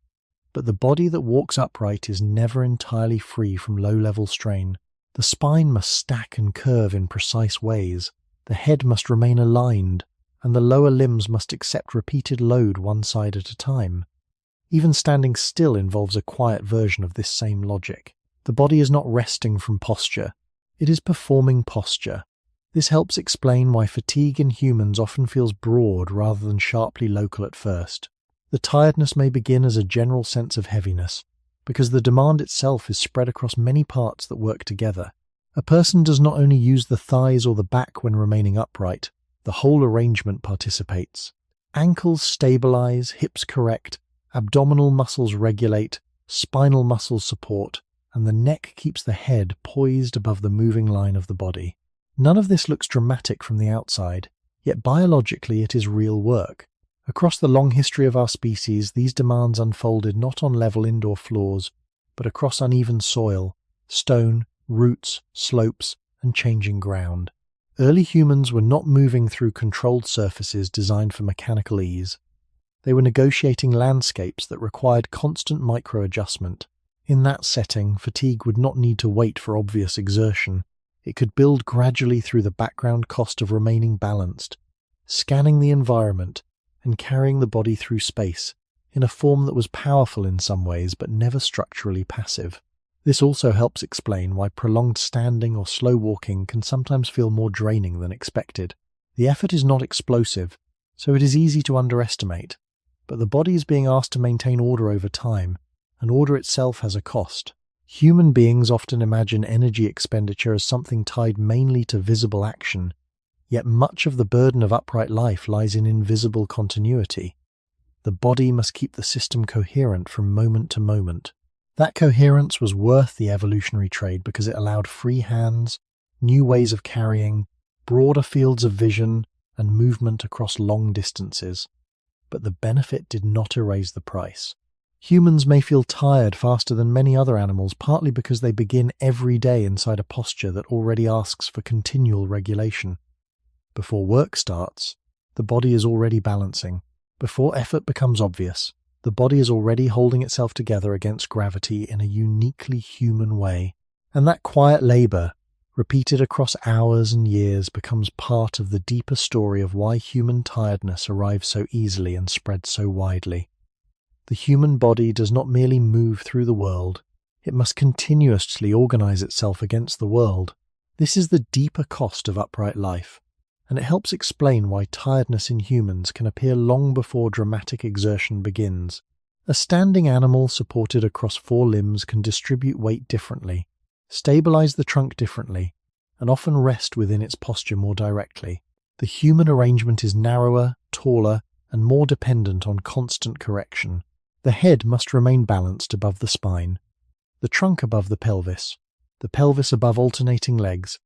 Speaker 1: but the body that walks upright is never entirely free from low-level strain. The spine must stack and curve in precise ways. The head must remain aligned, and the lower limbs must accept repeated load one side at a time. Even standing still involves a quiet version of this same logic. The body is not resting from posture, it is performing posture. This helps explain why fatigue in humans often feels broad rather than sharply local at first. The tiredness may begin as a general sense of heaviness, because the demand itself is spread across many parts that work together. A person does not only use the thighs or the back when remaining upright, the whole arrangement participates. Ankles stabilize, hips correct, abdominal muscles regulate, spinal muscles support, and the neck keeps the head poised above the moving line of the body. None of this looks dramatic from the outside, yet biologically it is real work. Across the long history of our species, these demands unfolded not on level indoor floors, but across uneven soil, stone, roots, slopes, and changing ground. Early humans were not moving through controlled surfaces designed for mechanical ease. They were negotiating landscapes that required constant micro-adjustment. In that setting, fatigue would not need to wait for obvious exertion. It could build gradually through the background cost of remaining balanced, scanning the environment and carrying the body through space in a form that was powerful in some ways but never structurally passive. This also helps explain why prolonged standing or slow walking can sometimes feel more draining than expected. The effort is not explosive, so it is easy to underestimate, but the body is being asked to maintain order over time, and order itself has a cost. Human beings often imagine energy expenditure as something tied mainly to visible action, yet much of the burden of upright life lies in invisible continuity. The body must keep the system coherent from moment to moment. That coherence was worth the evolutionary trade because it allowed free hands, new ways of carrying, broader fields of vision, and movement across long distances. But the benefit did not erase the price. Humans may feel tired faster than many other animals, partly because they begin every day inside a posture that already asks for continual regulation. Before work starts, the body is already balancing. Before effort becomes obvious, the body is already holding itself together against gravity in a uniquely human way. And that quiet labor, repeated across hours and years, becomes part of the deeper story of why human tiredness arrives so easily and spreads so widely. The human body does not merely move through the world, it must continuously organize itself against the world. This is the deeper cost of upright life, and it helps explain why tiredness in humans can appear long before dramatic exertion begins. A standing animal supported across 4 limbs can distribute weight differently, stabilize the trunk differently, and often rest within its posture more directly. The human arrangement is narrower, taller, and more dependent on constant correction. The head must remain balanced above the spine, the trunk above the pelvis above alternating legs,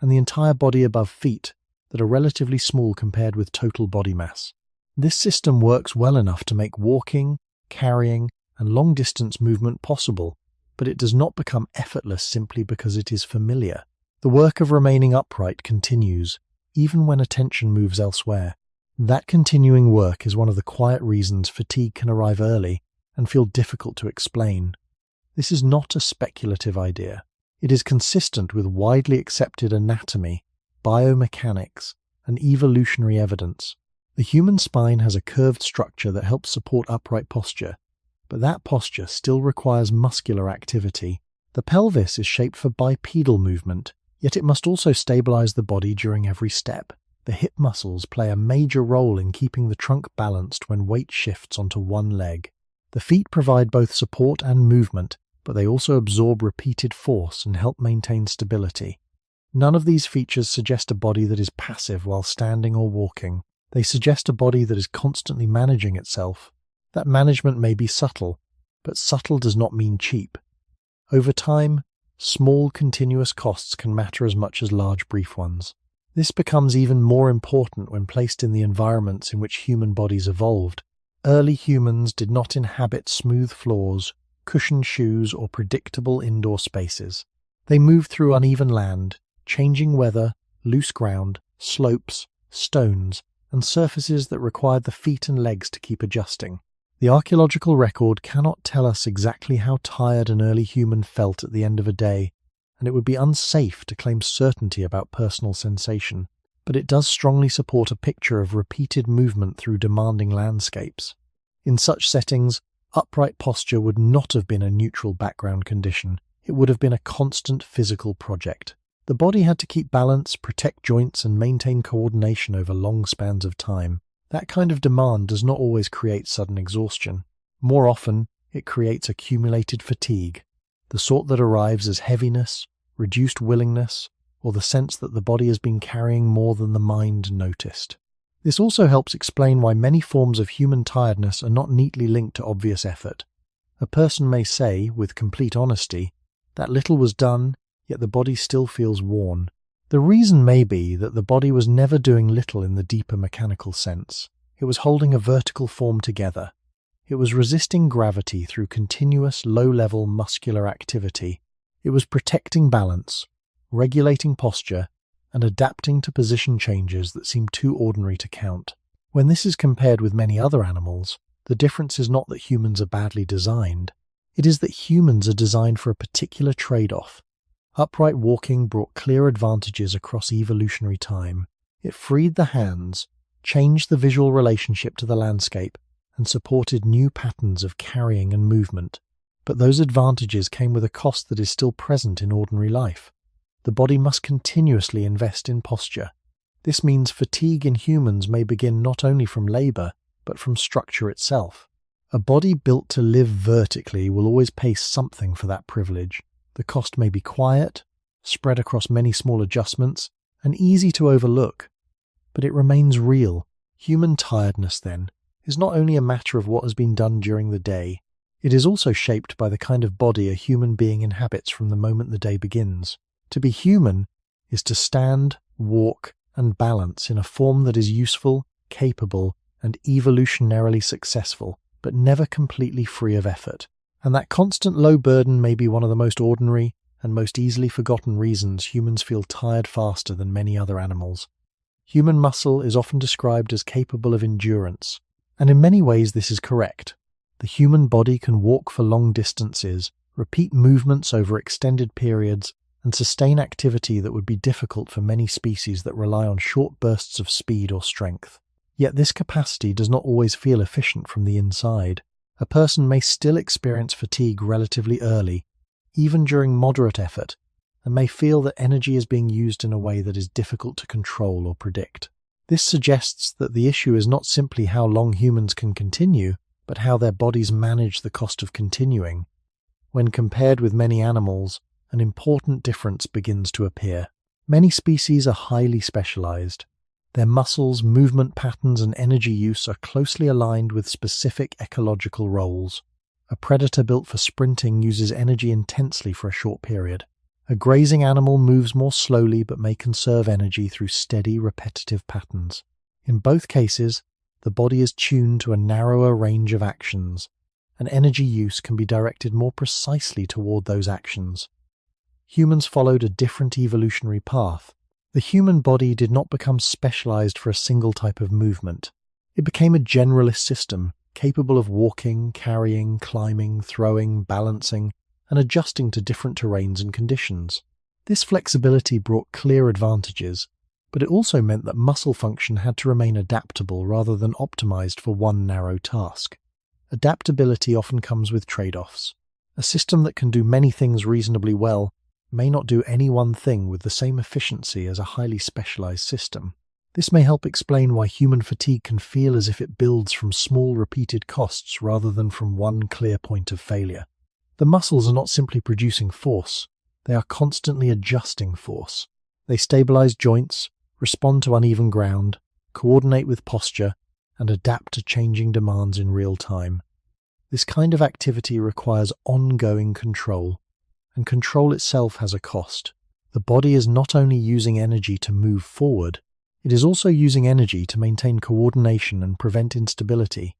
Speaker 1: and the entire body above feet that are relatively small compared with total body mass. This system works well enough to make walking, carrying, and long-distance movement possible, but it does not become effortless simply because it is familiar. The work of remaining upright continues, even when attention moves elsewhere. That continuing work is one of the quiet reasons fatigue can arrive early and feel difficult to explain. This is not a speculative idea. It is consistent with widely accepted anatomy, biomechanics, and evolutionary evidence. The human spine has a curved structure that helps support upright posture, but that posture still requires muscular activity. The pelvis is shaped for bipedal movement, yet it must also stabilize the body during every step. The hip muscles play a major role in keeping the trunk balanced when weight shifts onto one leg. The feet provide both support and movement, but they also absorb repeated force and help maintain stability. None of these features suggest a body that is passive while standing or walking. They suggest a body that is constantly managing itself. That management may be subtle, but subtle does not mean cheap. Over time, small continuous costs can matter as much as large brief ones. This becomes even more important when placed in the environments in which human bodies evolved. Early humans did not inhabit smooth floors, cushioned shoes, or predictable indoor spaces. They moved through uneven land, changing weather, loose ground, slopes, stones, and surfaces that required the feet and legs to keep adjusting. The archaeological record cannot tell us exactly how tired an early human felt at the end of a day, and it would be unsafe to claim certainty about personal sensation, but it does strongly support a picture of repeated movement through demanding landscapes. In such settings, upright posture would not have been a neutral background condition, it would have been a constant physical project. The body had to keep balance, protect joints, and maintain coordination over long spans of time. That kind of demand does not always create sudden exhaustion. More often, it creates accumulated fatigue, the sort that arrives as heaviness, reduced willingness, or the sense that the body has been carrying more than the mind noticed. This also helps explain why many forms of human tiredness are not neatly linked to obvious effort. A person may say, with complete honesty, that little was done, yet the body still feels worn. The reason may be that the body was never doing little in the deeper mechanical sense. It was holding a vertical form together. It was resisting gravity through continuous low-level muscular activity. It was protecting balance, regulating posture, and adapting to position changes that seem too ordinary to count. When this is compared with many other animals, The difference is not that humans are badly designed. It is that humans are designed for a particular trade-off. Upright walking brought clear advantages across evolutionary time. It freed the hands, changed the visual relationship to the landscape, and supported new patterns of carrying and movement. But those advantages came with a cost that is still present in ordinary life. The body must continuously invest in posture. This means fatigue in humans may begin not only from labor, but from structure itself. A body built to live vertically will always pay something for that privilege. The cost may be quiet, spread across many small adjustments, and easy to overlook. But it remains real. Human tiredness, then, is not only a matter of what has been done during the day, it is also shaped by the kind of body a human being inhabits from the moment the day begins. To be human is to stand, walk, and balance in a form that is useful, capable, and evolutionarily successful, but never completely free of effort. And that constant low burden may be one of the most ordinary and most easily forgotten reasons humans feel tired faster than many other animals. Human muscle is often described as capable of endurance, and in many ways this is correct. The human body can walk for long distances, repeat movements over extended periods, and sustain activity that would be difficult for many species that rely on short bursts of speed or strength. Yet this capacity does not always feel efficient from the inside. A person may still experience fatigue relatively early, even during moderate effort, and may feel that energy is being used in a way that is difficult to control or predict. This suggests that the issue is not simply how long humans can continue, but how their bodies manage the cost of continuing. When compared with many animals, an important difference begins to appear. Many species are highly specialized. Their muscles, movement patterns, and energy use are closely aligned with specific ecological roles. A predator built for sprinting uses energy intensely for a short period. A grazing animal moves more slowly but may conserve energy through steady, repetitive patterns. In both cases, the body is tuned to a narrower range of actions, and energy use can be directed more precisely toward those actions. Humans followed a different evolutionary path. The human body did not become specialized for a single type of movement. It became a generalist system, capable of walking, carrying, climbing, throwing, balancing, and adjusting to different terrains and conditions. This flexibility brought clear advantages, but it also meant that muscle function had to remain adaptable rather than optimized for one narrow task. Adaptability often comes with trade-offs. A system that can do many things reasonably well may not do any one thing with the same efficiency as a highly specialized system. This may help explain why human fatigue can feel as if it builds from small repeated costs rather than from one clear point of failure. The muscles are not simply producing force, they are constantly adjusting force. They stabilize joints, respond to uneven ground, coordinate with posture, and adapt to changing demands in real time. This kind of activity requires ongoing control, and control itself has a cost. The body is not only using energy to move forward, it is also using energy to maintain coordination and prevent instability.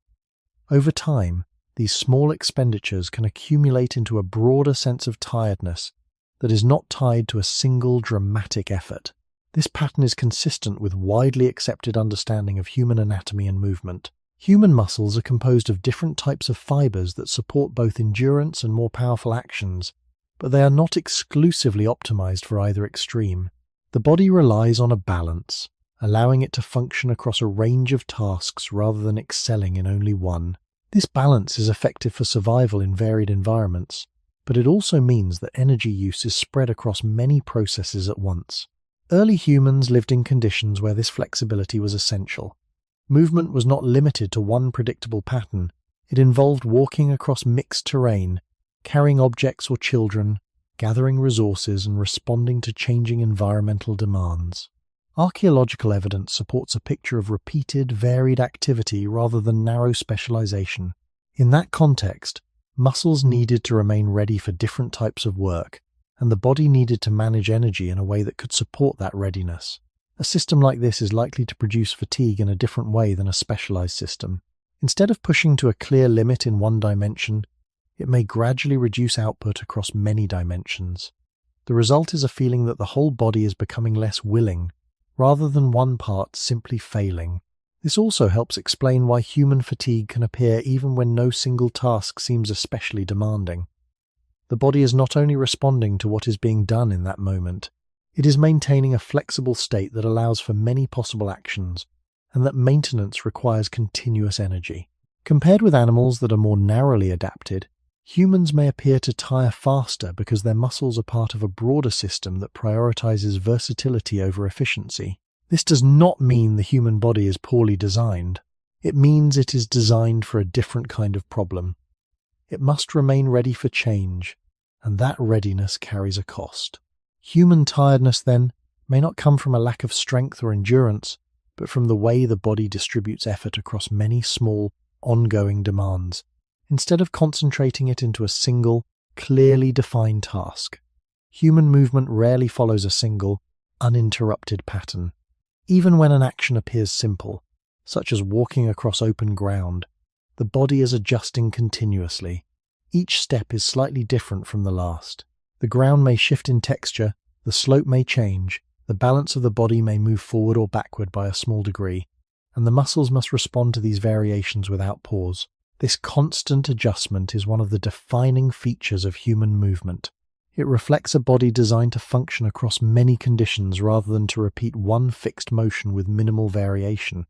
Speaker 1: Over time, these small expenditures can accumulate into a broader sense of tiredness that is not tied to a single dramatic effort. This pattern is consistent with widely accepted understanding of human anatomy and movement. Human muscles are composed of different types of fibers that support both endurance and more powerful actions, but they are not exclusively optimized for either extreme. The body relies on a balance, allowing it to function across a range of tasks rather than excelling in only one. This balance is effective for survival in varied environments, but it also means that energy use is spread across many processes at once. Early humans lived in conditions where this flexibility was essential. Movement was not limited to one predictable pattern. It involved walking across mixed terrain, carrying objects or children, gathering resources, and responding to changing environmental demands. Archaeological evidence supports a picture of repeated, varied activity rather than narrow specialization. In that context, muscles needed to remain ready for different types of work, and the body needed to manage energy in a way that could support that readiness. A system like this is likely to produce fatigue in a different way than a specialized system. Instead of pushing to a clear limit in one dimension, it may gradually reduce output across many dimensions. The result is a feeling that the whole body is becoming less willing, rather than one part simply failing. This also helps explain why human fatigue can appear even when no single task seems especially demanding. The body is not only responding to what is being done in that moment, it is maintaining a flexible state that allows for many possible actions, and that maintenance requires continuous energy. Compared with animals that are more narrowly adapted, humans may appear to tire faster because their muscles are part of a broader system that prioritizes versatility over efficiency. This does not mean the human body is poorly designed. It means it is designed for a different kind of problem. It must remain ready for change, and that readiness carries a cost. Human tiredness, then, may not come from a lack of strength or endurance, but from the way the body distributes effort across many small, ongoing demands, instead of concentrating it into a single, clearly defined task. Human movement rarely follows a single, uninterrupted pattern. Even when an action appears simple, such as walking across open ground, the body is adjusting continuously. Each step is slightly different from the last. The ground may shift in texture, the slope may change, the balance of the body may move forward or backward by a small degree, and the muscles must respond to these variations without pause. This constant adjustment is one of the defining features of human movement. It reflects a body designed to function across many conditions rather than to repeat one fixed motion with minimal variation.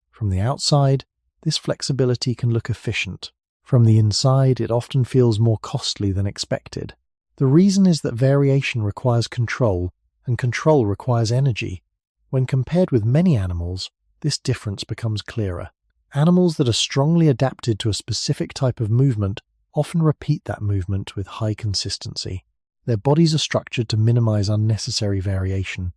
Speaker 1: From the outside, this flexibility can look efficient. From the inside, it often feels more costly than expected. The reason is that variation requires control, and control requires energy. When compared with many animals, this difference becomes clearer. Animals that are strongly adapted to a specific type of movement often repeat that movement with high consistency. Their bodies are structured to minimize unnecessary variation.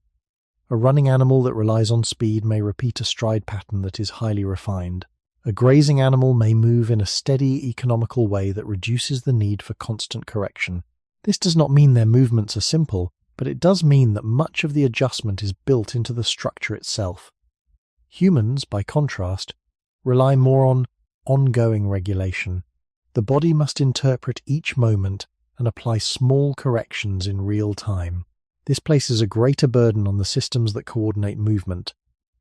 Speaker 1: A running animal that relies on speed may repeat a stride pattern that is highly refined. A grazing animal may move in a steady, economical way that reduces the need for constant correction. This does not mean their movements are simple, but it does mean that much of the adjustment is built into the structure itself. Humans, by contrast, rely more on ongoing regulation. The body must interpret each moment and apply small corrections in real time. This places a greater burden on the systems that coordinate movement.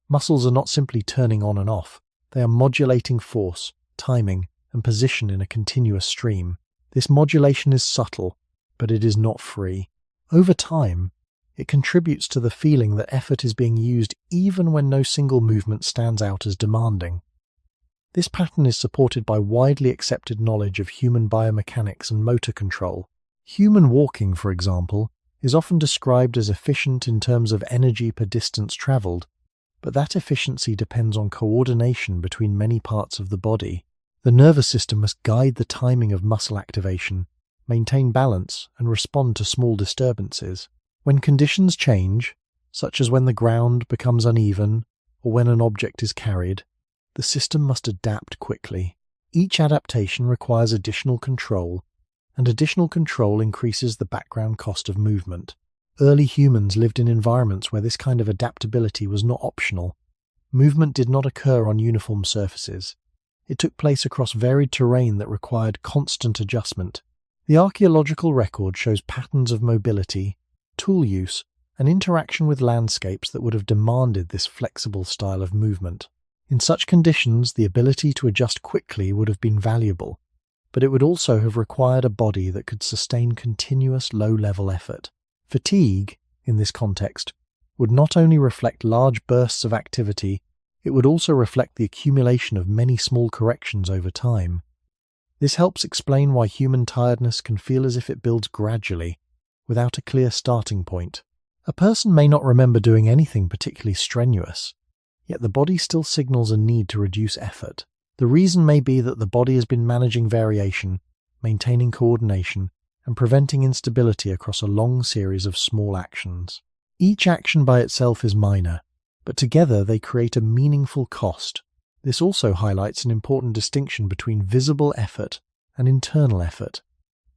Speaker 1: Muscles are not simply turning on and off. They are modulating force, timing, and position in a continuous stream. This modulation is subtle, but it is not free. Over time, it contributes to the feeling that effort is being used even when no single movement stands out as demanding. This pattern is supported by widely accepted knowledge of human biomechanics and motor control. Human walking, for example, is often described as efficient in terms of energy per distance traveled, but that efficiency depends on coordination between many parts of the body. The nervous system must guide the timing of muscle activation, maintain balance, and respond to small disturbances. When conditions change, such as when the ground becomes uneven or when an object is carried, the system must adapt quickly. Each adaptation requires additional control, and additional control increases the background cost of movement. Early humans lived in environments where this kind of adaptability was not optional. Movement did not occur on uniform surfaces. It took place across varied terrain that required constant adjustment. The archaeological record shows patterns of mobility, tool use, and interaction with landscapes that would have demanded this flexible style of movement. In such conditions, the ability to adjust quickly would have been valuable, but it would also have required a body that could sustain continuous low-level effort. Fatigue, in this context, would not only reflect large bursts of activity, it would also reflect the accumulation of many small corrections over time. This helps explain why human tiredness can feel as if it builds gradually, without a clear starting point. A person may not remember doing anything particularly strenuous, yet the body still signals a need to reduce effort. The reason may be that the body has been managing variation, maintaining coordination, and preventing instability across a long series of small actions. Each action by itself is minor, but together they create a meaningful cost. This also highlights an important distinction between visible effort and internal effort.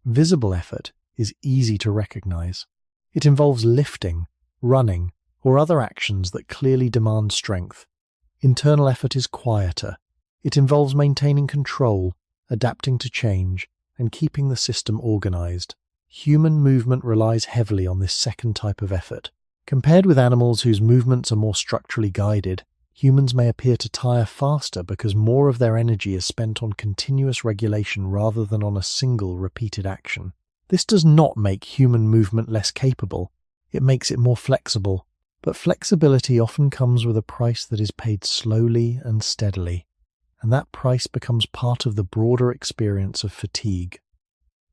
Speaker 1: Visible effort is easy to recognize. It involves lifting, running, or other actions that clearly demand strength. Internal effort is quieter. It involves maintaining control, adapting to change, and keeping the system organized. Human movement relies heavily on this second type of effort. Compared with animals whose movements are more structurally guided, Humans may appear to tire faster because more of their energy is spent on continuous regulation rather than on a single repeated action. This does not make human movement less capable. It makes it more flexible. But flexibility often comes with a price that is paid slowly and steadily, and that price becomes part of the broader experience of fatigue.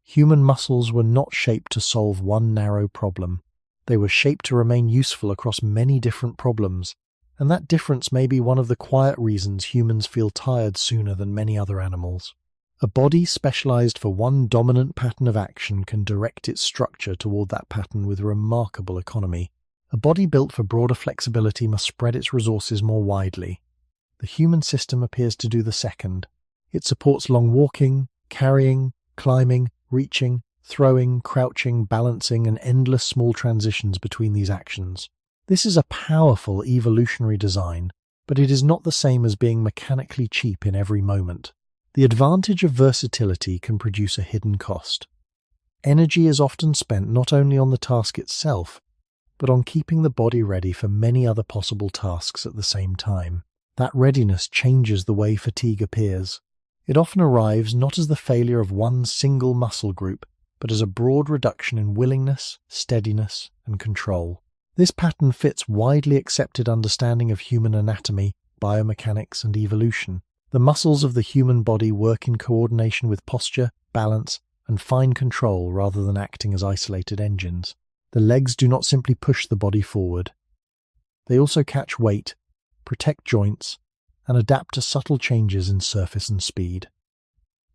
Speaker 1: Human muscles were not shaped to solve one narrow problem. They were shaped to remain useful across many different problems, and that difference may be one of the quiet reasons humans feel tired sooner than many other animals. A body specialized for one dominant pattern of action can direct its structure toward that pattern with remarkable economy. A body built for broader flexibility must spread its resources more widely. The human system appears to do the second. It supports long walking, carrying, climbing, reaching, throwing, crouching, balancing, and endless small transitions between these actions. This is a powerful evolutionary design, but it is not the same as being mechanically cheap in every moment. The advantage of versatility can produce a hidden cost. Energy is often spent not only on the task itself, but on keeping the body ready for many other possible tasks at the same time. That readiness changes the way fatigue appears. It often arrives not as the failure of one single muscle group, but as a broad reduction in willingness, steadiness, and control. This pattern fits widely accepted understanding of human anatomy, biomechanics, and evolution. The muscles of the human body work in coordination with posture, balance, and fine control rather than acting as isolated engines. The legs do not simply push the body forward. They also catch weight, protect joints, and adapt to subtle changes in surface and speed.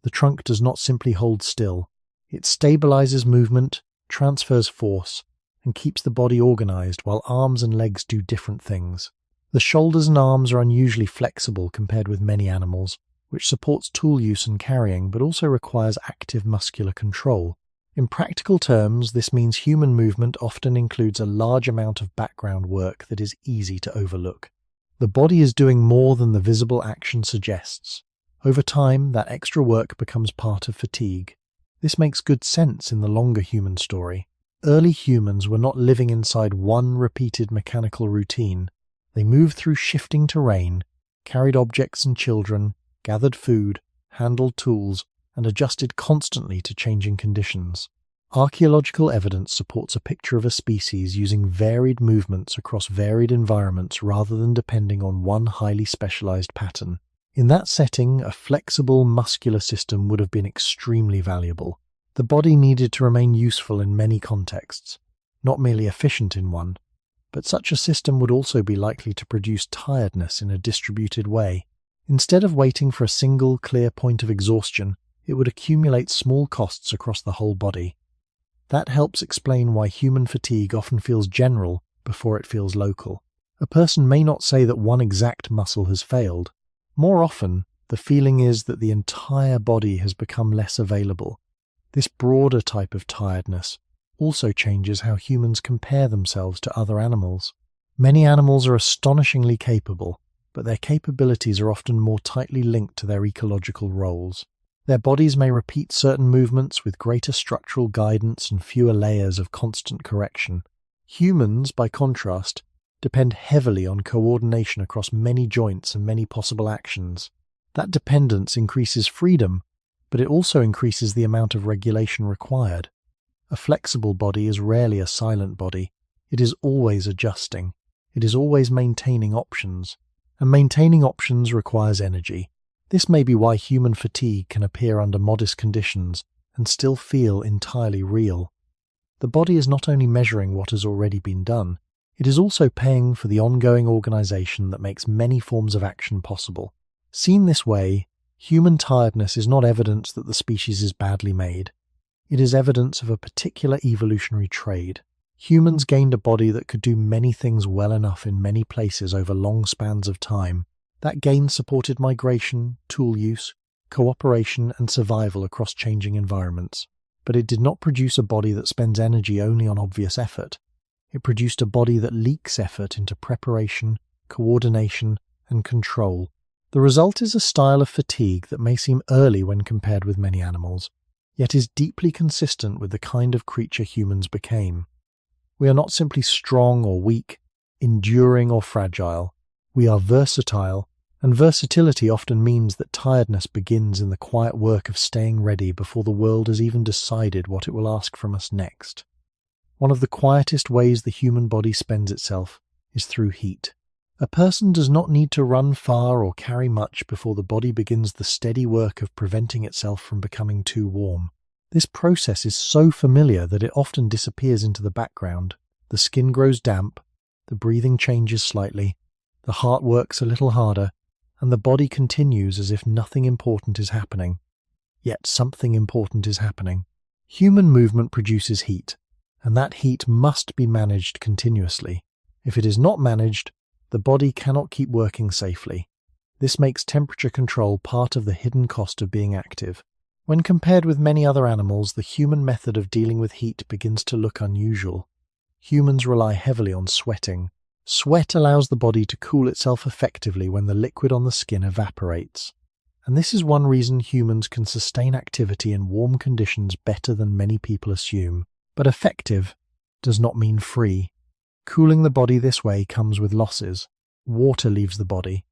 Speaker 1: The trunk does not simply hold still. It stabilizes movement, transfers force, and keeps the body organized while arms and legs do different things. The shoulders and arms are unusually flexible compared with many animals, which supports tool use and carrying but also requires active muscular control. In practical terms, this means human movement often includes a large amount of background work that is easy to overlook. The body is doing more than the visible action suggests. Over time, that extra work becomes part of fatigue. This makes good sense in the longer human story. Early humans were not living inside one repeated mechanical routine. They moved through shifting terrain, carried objects and children, gathered food, handled tools, and adjusted constantly to changing conditions. Archaeological evidence supports a picture of a species using varied movements across varied environments rather than depending on one highly specialized pattern. In that setting, a flexible, muscular system would have been extremely valuable. The body needed to remain useful in many contexts, not merely efficient in one, but such a system would also be likely to produce tiredness in a distributed way. Instead of waiting for a single, clear point of exhaustion, it would accumulate small costs across the whole body. That helps explain why human fatigue often feels general before it feels local. A person may not say that one exact muscle has failed. More often, the feeling is that the entire body has become less available. This broader type of tiredness also changes how humans compare themselves to other animals. Many animals are astonishingly capable, but their capabilities are often more tightly linked to their ecological roles. Their bodies may repeat certain movements with greater structural guidance and fewer layers of constant correction. Humans, by contrast, depend heavily on coordination across many joints and many possible actions. That dependence increases freedom, but it also increases the amount of regulation required. A flexible body is rarely a silent body. It is always adjusting. It is always maintaining options. And maintaining options requires energy. This may be why human fatigue can appear under modest conditions and still feel entirely real. The body is not only measuring what has already been done, it is also paying for the ongoing organization that makes many forms of action possible. Seen this way, human tiredness is not evidence that the species is badly made. It is evidence of a particular evolutionary trait. Humans gained a body that could do many things well enough in many places over long spans of time. That gain supported migration, tool use, cooperation, and survival across changing environments. But it did not produce a body that spends energy only on obvious effort. It produced a body that leaks effort into preparation, coordination, and control. The result is a style of fatigue that may seem early when compared with many animals, yet is deeply consistent with the kind of creature humans became. We are not simply strong or weak, enduring or fragile. We are versatile, and versatility often means that tiredness begins in the quiet work of staying ready before the world has even decided what it will ask from us next. One of the quietest ways the human body spends itself is through heat. A person does not need to run far or carry much before the body begins the steady work of preventing itself from becoming too warm. This process is so familiar that it often disappears into the background. The skin grows damp, the breathing changes slightly, the heart works a little harder, and the body continues as if nothing important is happening. Yet something important is happening. Human movement produces heat, and that heat must be managed continuously. If it is not managed, the body cannot keep working safely. This makes temperature control part of the hidden cost of being active. When compared with many other animals, the human method of dealing with heat begins to look unusual. Humans rely heavily on sweating. Sweat allows the body to cool itself effectively when the liquid on the skin evaporates. And this is one reason humans can sustain activity in warm conditions better than many people assume. But effective does not mean free. Cooling the body this way comes with losses. Water leaves the body.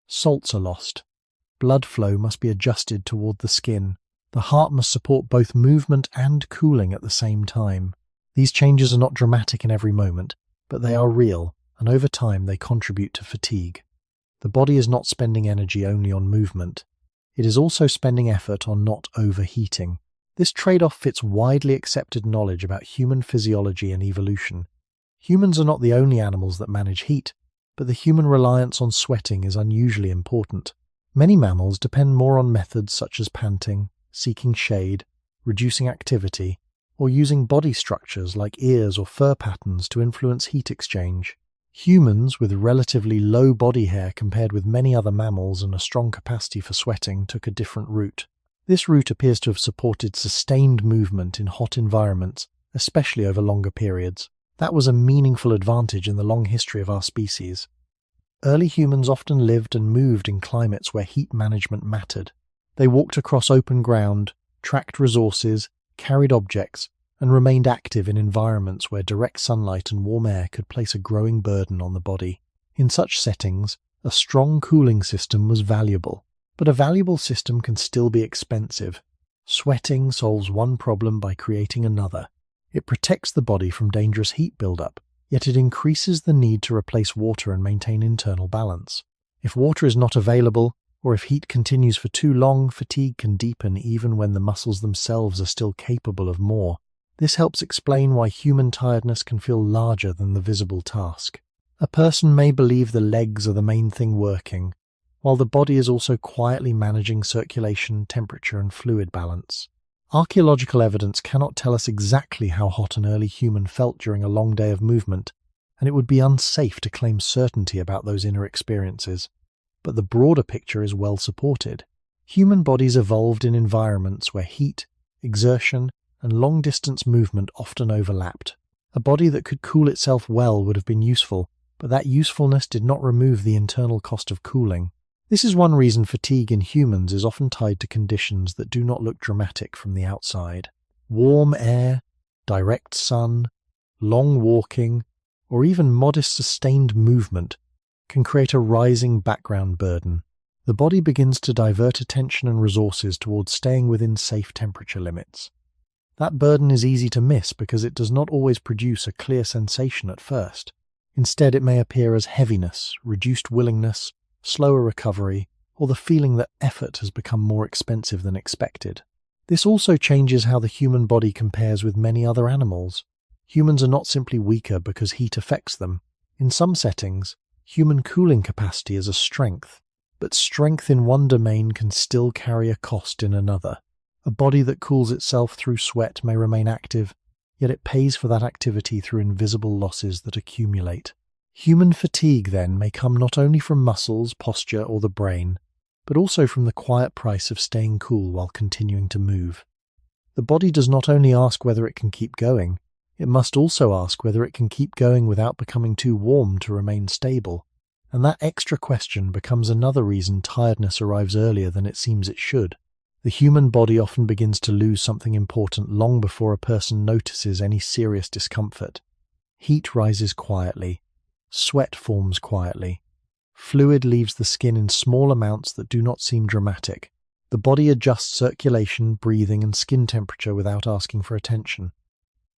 Speaker 1: Salts are lost. Blood flow must be adjusted toward the skin. The heart must support both movement and cooling at the same time. These changes are not dramatic in every moment, but they are real, and over time they contribute to fatigue. The body is not spending energy only on movement. It is also spending effort on not overheating. This trade-off fits widely accepted knowledge about human physiology and evolution. Humans are not the only animals that manage heat, but the human reliance on sweating is unusually important. Many mammals depend more on methods such as panting, seeking shade, reducing activity, or using body structures like ears or fur patterns to influence heat exchange. Humans, with relatively low body hair compared with many other mammals and a strong capacity for sweating, took a different route. This route appears to have supported sustained movement in hot environments, especially over longer periods. That was a meaningful advantage in the long history of our species. Early humans often lived and moved in climates where heat management mattered. They walked across open ground, tracked resources, carried objects, and remained active in environments where direct sunlight and warm air could place a growing burden on the body. In such settings, a strong cooling system was valuable. But a valuable system can still be expensive. Sweating solves one problem by creating another. It protects the body from dangerous heat buildup, yet it increases the need to replace water and maintain internal balance. If water is not available, or if heat continues for too long, fatigue can deepen even when the muscles themselves are still capable of more. This helps explain why human tiredness can feel larger than the visible task. A person may believe the legs are the main thing working, while the body is also quietly managing circulation, temperature, and fluid balance. Archaeological evidence cannot tell us exactly how hot an early human felt during a long day of movement, and it would be unsafe to claim certainty about those inner experiences. But the broader picture is well supported. Human bodies evolved in environments where heat, exertion, and long-distance movement often overlapped. A body that could cool itself well would have been useful, but that usefulness did not remove the internal cost of cooling. This is one reason fatigue in humans is often tied to conditions that do not look dramatic from the outside. Warm air, direct sun, long walking, or even modest sustained movement can create a rising background burden. The body begins to divert attention and resources towards staying within safe temperature limits. That burden is easy to miss because it does not always produce a clear sensation at first. Instead, it may appear as heaviness, reduced willingness, slower recovery, or the feeling that effort has become more expensive than expected. This also changes how the human body compares with many other animals. Humans are not simply weaker because heat affects them. In some settings, human cooling capacity is a strength, but strength in one domain can still carry a cost in another. A body that cools itself through sweat may remain active, yet it pays for that activity through invisible losses that accumulate. Human fatigue, then, may come not only from muscles, posture, or the brain, but also from the quiet price of staying cool while continuing to move. The body does not only ask whether it can keep going, it must also ask whether it can keep going without becoming too warm to remain stable. And that extra question becomes another reason tiredness arrives earlier than it seems it should. The human body often begins to lose something important long before a person notices any serious discomfort. Heat rises quietly. Sweat forms quietly. Fluid leaves the skin in small amounts that do not seem dramatic. The body adjusts circulation, breathing, and skin temperature without asking for attention.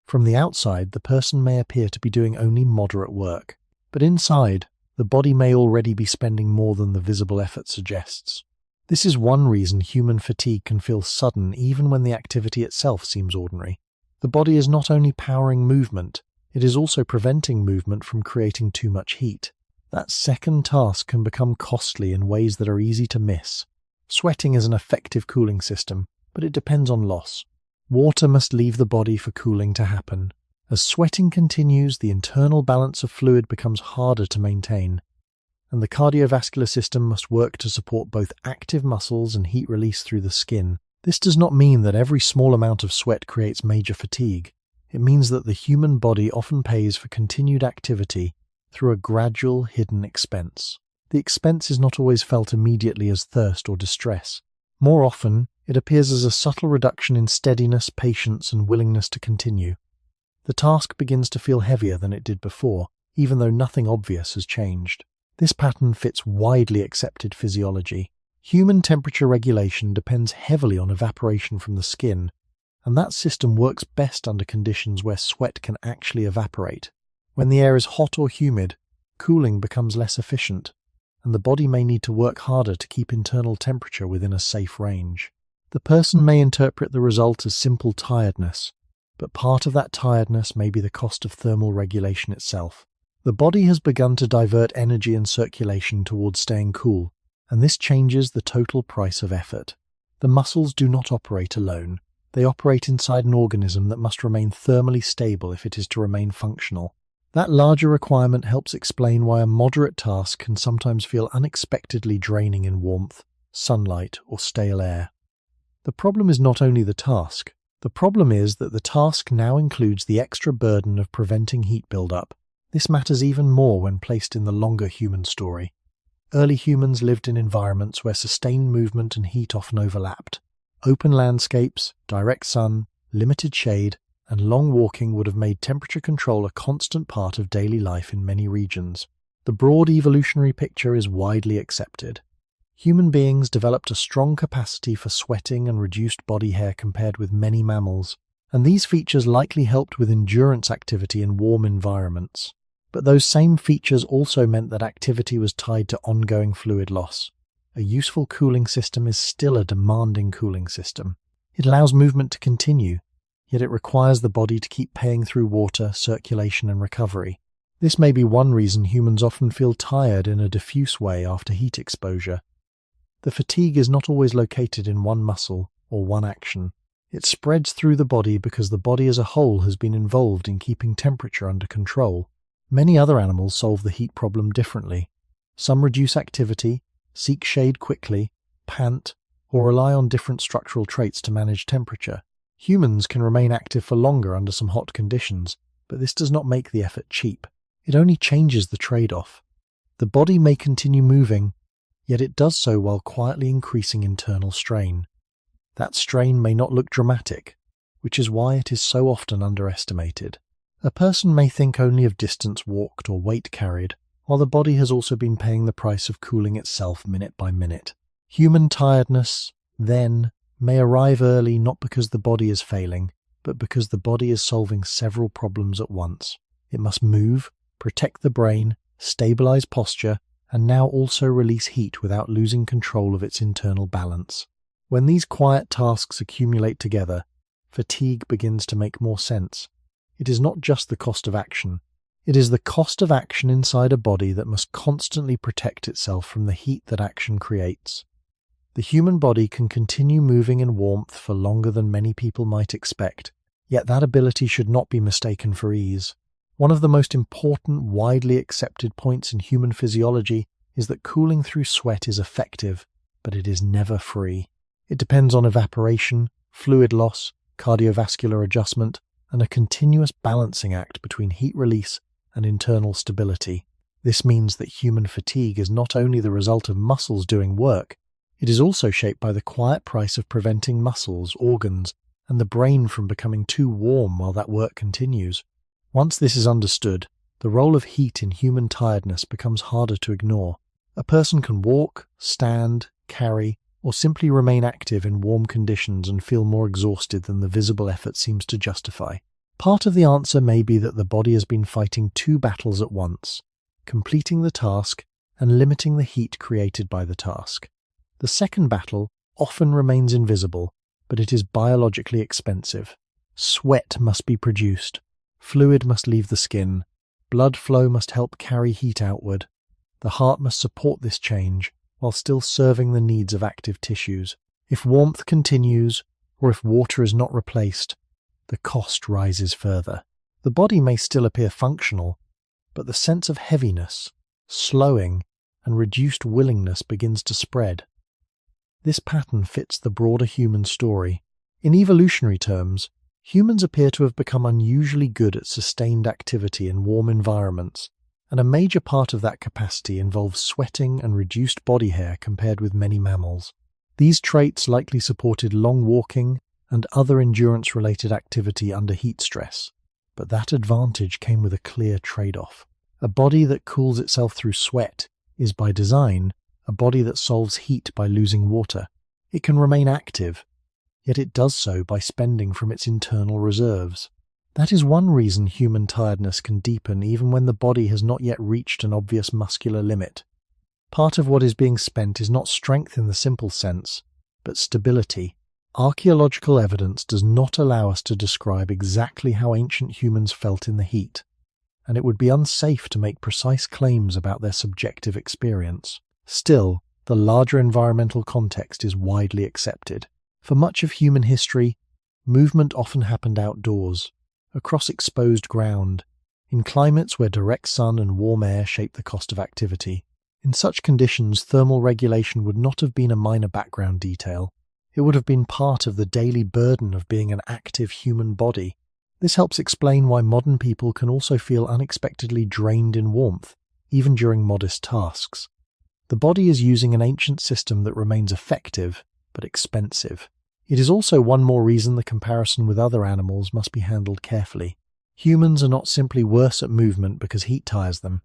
Speaker 1: From the outside, the person may appear to be doing only moderate work, but inside, the body may already be spending more than the visible effort suggests. This is one reason human fatigue can feel sudden even when the activity itself seems ordinary. The body is not only powering movement, it is also preventing movement from creating too much heat. That second task can become costly in ways that are easy to miss. Sweating is an effective cooling system, but it depends on loss. Water must leave the body for cooling to happen. As sweating continues, the internal balance of fluid becomes harder to maintain, and the cardiovascular system must work to support both active muscles and heat release through the skin. This does not mean that every small amount of sweat creates major fatigue. It means that the human body often pays for continued activity through a gradual, hidden expense. The expense is not always felt immediately as thirst or distress. More often, it appears as a subtle reduction in steadiness, patience, and willingness to continue. The task begins to feel heavier than it did before, even though nothing obvious has changed. This pattern fits widely accepted physiology. Human temperature regulation depends heavily on evaporation from the skin, and that system works best under conditions where sweat can actually evaporate. When the air is hot or humid, cooling becomes less efficient, and the body may need to work harder to keep internal temperature within a safe range. The person may interpret the result as simple tiredness, but part of that tiredness may be the cost of thermal regulation itself. The body has begun to divert energy and circulation towards staying cool, and this changes the total price of effort. The muscles do not operate alone. They operate inside an organism that must remain thermally stable if it is to remain functional. That larger requirement helps explain why a moderate task can sometimes feel unexpectedly draining in warmth, sunlight, or stale air. The problem is not only the task. The problem is that the task now includes the extra burden of preventing heat buildup. This matters even more when placed in the longer human story. Early humans lived in environments where sustained movement and heat often overlapped. Open landscapes, direct sun, limited shade, and long walking would have made temperature control a constant part of daily life in many regions. The broad evolutionary picture is widely accepted. Human beings developed a strong capacity for sweating and reduced body hair compared with many mammals, and these features likely helped with endurance activity in warm environments. But those same features also meant that activity was tied to ongoing fluid loss. A useful cooling system is still a demanding cooling system. It allows movement to continue, yet it requires the body to keep paying through water, circulation, and recovery. This may be one reason humans often feel tired in a diffuse way after heat exposure. The fatigue is not always located in one muscle or one action. It spreads through the body because the body as a whole has been involved in keeping temperature under control. Many other animals solve the heat problem differently. Some reduce activity, seek shade quickly, pant, or rely on different structural traits to manage temperature. Humans can remain active for longer under some hot conditions, but this does not make the effort cheap. It only changes the trade-off. The body may continue moving, yet it does so while quietly increasing internal strain. That strain may not look dramatic, which is why it is so often underestimated. A person may think only of distance walked or weight carried, while the body has also been paying the price of cooling itself minute by minute. Human tiredness, then, may arrive early not because the body is failing, but because the body is solving several problems at once. It must move, protect the brain, stabilize posture, and now also release heat without losing control of its internal balance. When these quiet tasks accumulate together, fatigue begins to make more sense. It is not just the cost of action. It is the cost of action inside a body that must constantly protect itself from the heat that action creates. The human body can continue moving in warmth for longer than many people might expect, yet that ability should not be mistaken for ease. One of the most important, widely accepted points in human physiology is that cooling through sweat is effective, but it is never free. It depends on evaporation, fluid loss, cardiovascular adjustment, and a continuous balancing act between heat release and internal stability. This means that human fatigue is not only the result of muscles doing work, it is also shaped by the quiet price of preventing muscles, organs, and the brain from becoming too warm while that work continues. Once this is understood, the role of heat in human tiredness becomes harder to ignore. A person can walk, stand, carry, or simply remain active in warm conditions and feel more exhausted than the visible effort seems to justify. Part of the answer may be that the body has been fighting two battles at once, completing the task and limiting the heat created by the task. The second battle often remains invisible, but it is biologically expensive. Sweat must be produced, fluid must leave the skin, blood flow must help carry heat outward. The heart must support this change while still serving the needs of active tissues. If warmth continues, or if water is not replaced, the cost rises further. The body may still appear functional, but the sense of heaviness, slowing, and reduced willingness begins to spread. This pattern fits the broader human story. In evolutionary terms, humans appear to have become unusually good at sustained activity in warm environments, and a major part of that capacity involves sweating and reduced body hair compared with many mammals. These traits likely supported long walking and other endurance-related activity under heat stress, but that advantage came with a clear trade-off. A body that cools itself through sweat is, by design, a body that solves heat by losing water. It can remain active, yet it does so by spending from its internal reserves. That is one reason human tiredness can deepen even when the body has not yet reached an obvious muscular limit. Part of what is being spent is not strength in the simple sense, but stability. Archaeological evidence does not allow us to describe exactly how ancient humans felt in the heat, and it would be unsafe to make precise claims about their subjective experience. Still, the larger environmental context is widely accepted. For much of human history, movement often happened outdoors, across exposed ground, in climates where direct sun and warm air shape the cost of activity. In such conditions, thermal regulation would not have been a minor background detail. It would have been part of the daily burden of being an active human body. This helps explain why modern people can also feel unexpectedly drained in warmth, even during modest tasks. The body is using an ancient system that remains effective, but expensive. It is also one more reason the comparison with other animals must be handled carefully. Humans are not simply worse at movement because heat tires them.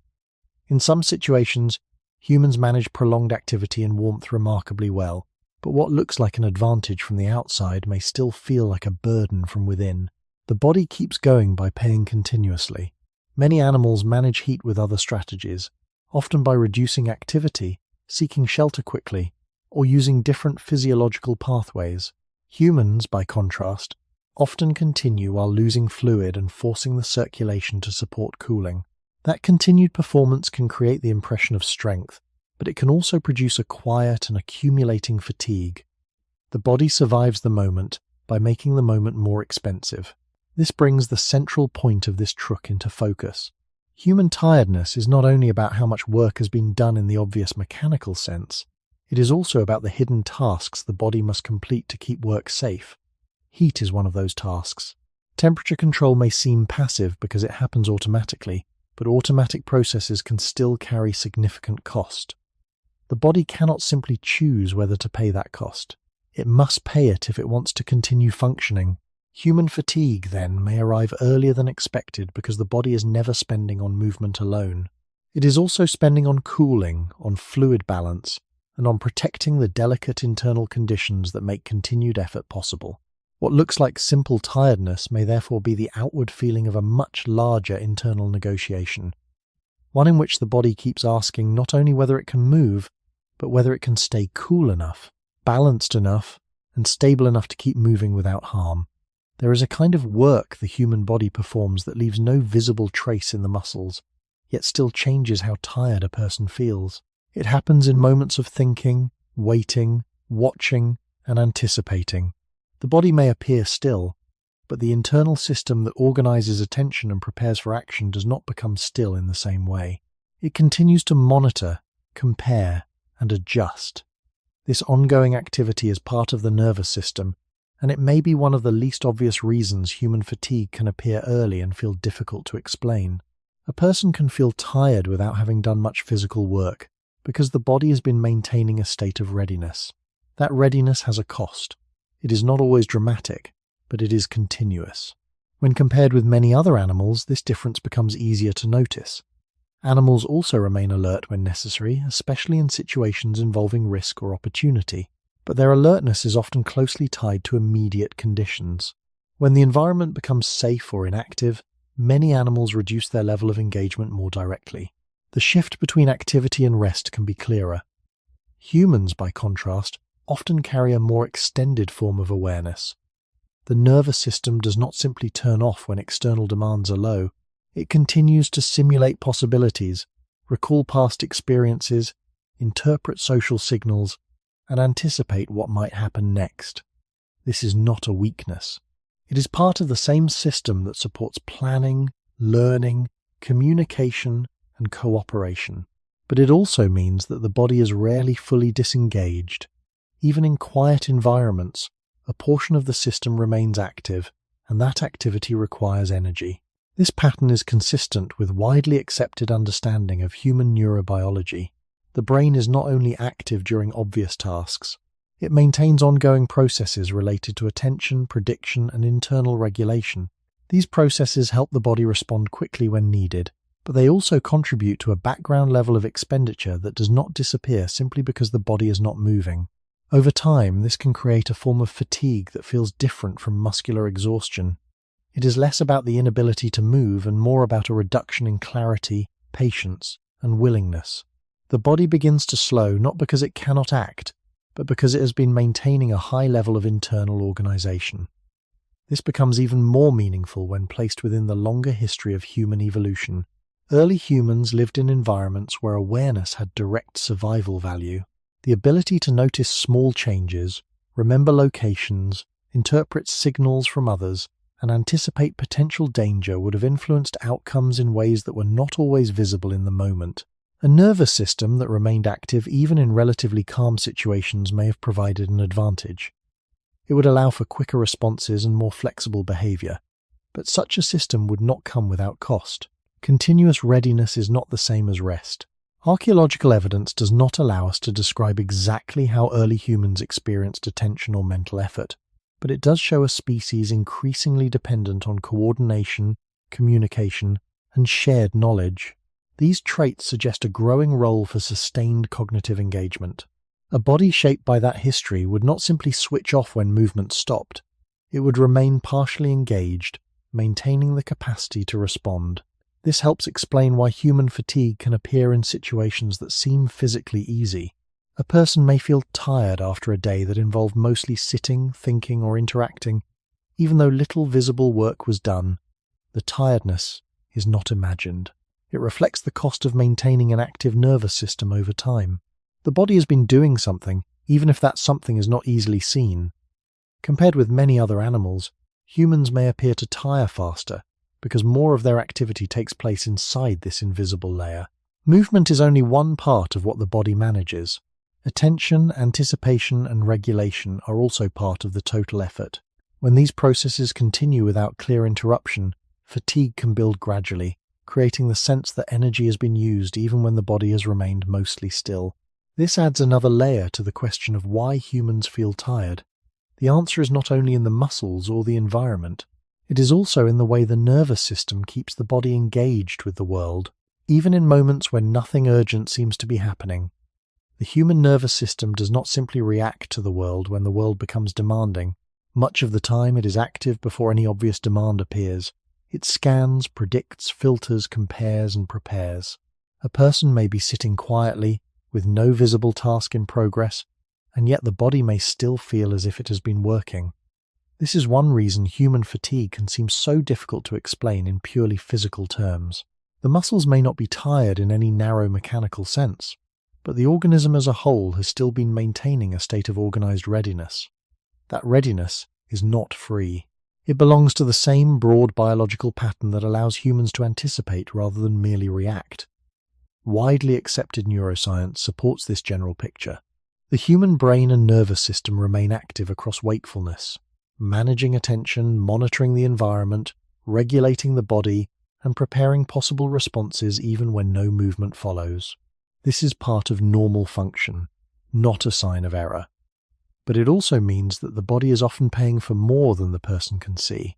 Speaker 1: In some situations, humans manage prolonged activity and warmth remarkably well, but what looks like an advantage from the outside may still feel like a burden from within. The body keeps going by paying continuously. Many animals manage heat with other strategies, often by reducing activity, seeking shelter quickly, or using different physiological pathways. Humans, by contrast, often continue while losing fluid and forcing the circulation to support cooling. That continued performance can create the impression of strength, but it can also produce a quiet and accumulating fatigue. The body survives the moment by making the moment more expensive. This brings the central point of this truck into focus. Human tiredness is not only about how much work has been done in the obvious mechanical sense, it is also about the hidden tasks the body must complete to keep work safe. Heat is one of those tasks. Temperature control may seem passive because it happens automatically, but automatic processes can still carry significant cost. The body cannot simply choose whether to pay that cost. It must pay it if it wants to continue functioning. Human fatigue, then, may arrive earlier than expected because the body is never spending on movement alone. It is also spending on cooling, on fluid balance, and on protecting the delicate internal conditions that make continued effort possible. What looks like simple tiredness may therefore be the outward feeling of a much larger internal negotiation, one in which the body keeps asking not only whether it can move, but whether it can stay cool enough, balanced enough, and stable enough to keep moving without harm. There is a kind of work the human body performs that leaves no visible trace in the muscles, yet still changes how tired a person feels. It happens in moments of thinking, waiting, watching, and anticipating. The body may appear still, but the internal system that organizes attention and prepares for action does not become still in the same way. It continues to monitor, compare, and adjust. This ongoing activity is part of the nervous system, and it may be one of the least obvious reasons human fatigue can appear early and feel difficult to explain. A person can feel tired without having done much physical work, because the body has been maintaining a state of readiness. That readiness has a cost. It is not always dramatic, but it is continuous. When compared with many other animals, this difference becomes easier to notice. Animals also remain alert when necessary, especially in situations involving risk or opportunity. But their alertness is often closely tied to immediate conditions. When the environment becomes safe or inactive, many animals reduce their level of engagement more directly. The shift between activity and rest can be clearer. Humans, by contrast, often carry a more extended form of awareness. The nervous system does not simply turn off when external demands are low. It continues to simulate possibilities, recall past experiences, interpret social signals, and anticipate what might happen next. This is not a weakness. It is part of the same system that supports planning, learning, communication, and cooperation. But it also means that the body is rarely fully disengaged. Even in quiet environments, a portion of the system remains active, and that activity requires energy. This pattern is consistent with widely accepted understanding of human neurobiology. The brain is not only active during obvious tasks, it maintains ongoing processes related to attention, prediction, and internal regulation. These processes help the body respond quickly when needed, but they also contribute to a background level of expenditure that does not disappear simply because the body is not moving. Over time, this can create a form of fatigue that feels different from muscular exhaustion. It is less about the inability to move and more about a reduction in clarity, patience, and willingness. The body begins to slow not because it cannot act, but because it has been maintaining a high level of internal organization. This becomes even more meaningful when placed within the longer history of human evolution. Early humans lived in environments where awareness had direct survival value. The ability to notice small changes, remember locations, interpret signals from others, and anticipate potential danger would have influenced outcomes in ways that were not always visible in the moment. A nervous system that remained active even in relatively calm situations may have provided an advantage. It would allow for quicker responses and more flexible behavior, but such a system would not come without cost. Continuous readiness is not the same as rest. Archaeological evidence does not allow us to describe exactly how early humans experienced attention or mental effort, but it does show a species increasingly dependent on coordination, communication, and shared knowledge. These traits suggest a growing role for sustained cognitive engagement. A body shaped by that history would not simply switch off when movement stopped. It would remain partially engaged, maintaining the capacity to respond. This helps explain why human fatigue can appear in situations that seem physically easy. A person may feel tired after a day that involved mostly sitting, thinking, or interacting. Even though little visible work was done, the tiredness is not imagined. It reflects the cost of maintaining an active nervous system over time. The body has been doing something, even if that something is not easily seen. Compared with many other animals, humans may appear to tire faster, because more of their activity takes place inside this invisible layer. Movement is only one part of what the body manages. Attention, anticipation, and regulation are also part of the total effort. When these processes continue without clear interruption, fatigue can build gradually, creating the sense that energy has been used even when the body has remained mostly still. This adds another layer to the question of why humans feel tired. The answer is not only in the muscles or the environment. It is also in the way the nervous system keeps the body engaged with the world, even in moments when nothing urgent seems to be happening. The human nervous system does not simply react to the world when the world becomes demanding. Much of the time it is active before any obvious demand appears. It scans, predicts, filters, compares, and prepares. A person may be sitting quietly, with no visible task in progress, and yet the body may still feel as if it has been working. This is one reason human fatigue can seem so difficult to explain in purely physical terms. The muscles may not be tired in any narrow mechanical sense, but the organism as a whole has still been maintaining a state of organized readiness. That readiness is not free. It belongs to the same broad biological pattern that allows humans to anticipate rather than merely react. Widely accepted neuroscience supports this general picture. The human brain and nervous system remain active across wakefulness, managing attention, monitoring the environment, regulating the body, and preparing possible responses even when no movement follows. This is part of normal function, not a sign of error. But it also means that the body is often paying for more than the person can see.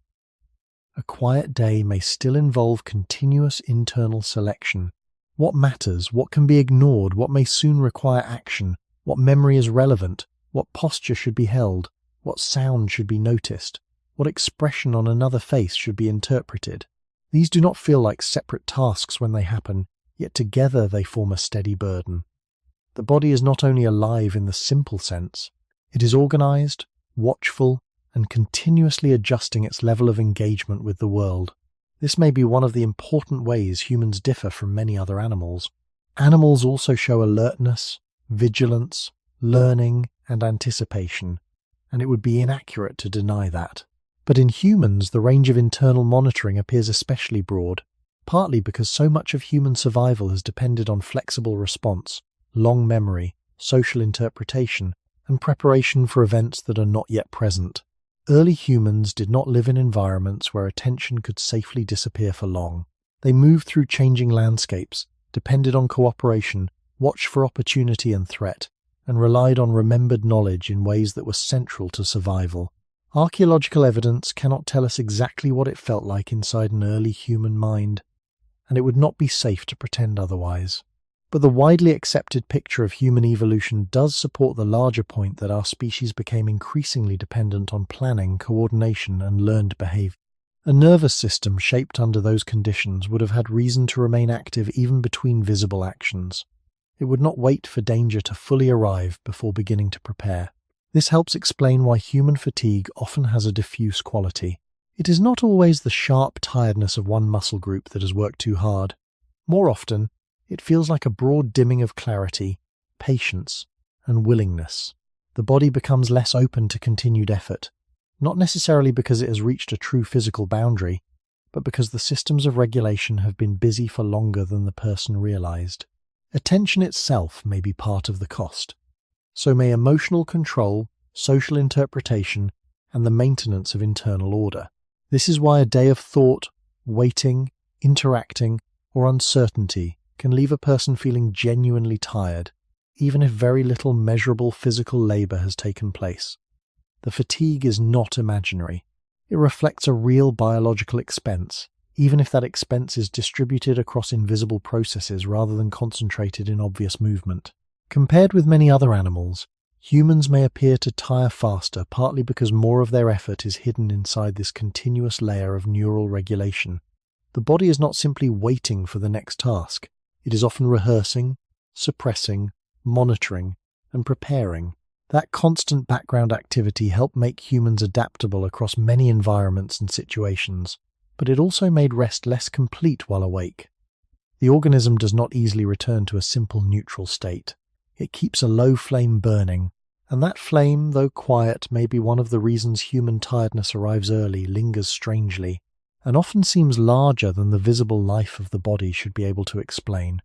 Speaker 1: A quiet day may still involve continuous internal selection, What matters, what can be ignored, what may soon require action, what memory is relevant, what posture should be held, what sound should be noticed, what expression on another face should be interpreted. These do not feel like separate tasks when they happen, yet together they form a steady burden. The body is not only alive in the simple sense, it is organized, watchful, and continuously adjusting its level of engagement with the world. This may be one of the important ways humans differ from many other animals. Animals also show alertness, vigilance, learning, and anticipation, and it would be inaccurate to deny that. But in humans, the range of internal monitoring appears especially broad, partly because so much of human survival has depended on flexible response, long memory, social interpretation, and preparation for events that are not yet present. Early humans did not live in environments where attention could safely disappear for long. They moved through changing landscapes, depended on cooperation, watched for opportunity and threat, and relied on remembered knowledge in ways that were central to survival. Archaeological evidence cannot tell us exactly what it felt like inside an early human mind, and it would not be safe to pretend otherwise. But the widely accepted picture of human evolution does support the larger point that our species became increasingly dependent on planning, coordination, and learned behavior. A nervous system shaped under those conditions would have had reason to remain active even between visible actions. It would not wait for danger to fully arrive before beginning to prepare. This helps explain why human fatigue often has a diffuse quality. It is not always the sharp tiredness of one muscle group that has worked too hard. More often, it feels like a broad dimming of clarity, patience, and willingness. The body becomes less open to continued effort, not necessarily because it has reached a true physical boundary, but because the systems of regulation have been busy for longer than the person realized. Attention itself may be part of the cost. So may emotional control, social interpretation, and the maintenance of internal order. This is why a day of thought, waiting, interacting, or uncertainty can leave a person feeling genuinely tired, even if very little measurable physical labor has taken place. The fatigue is not imaginary. It reflects a real biological expense, even if that expense is distributed across invisible processes rather than concentrated in obvious movement. Compared with many other animals, humans may appear to tire faster partly because more of their effort is hidden inside this continuous layer of neural regulation. The body is not simply waiting for the next task. It is often rehearsing, suppressing, monitoring, and preparing. That constant background activity helped make humans adaptable across many environments and situations, but it also made rest less complete while awake. The organism does not easily return to a simple neutral state. It keeps a low flame burning, and that flame, though quiet, may be one of the reasons human tiredness arrives early, lingers strangely, and often seems larger than the visible life of the body should be able to explain.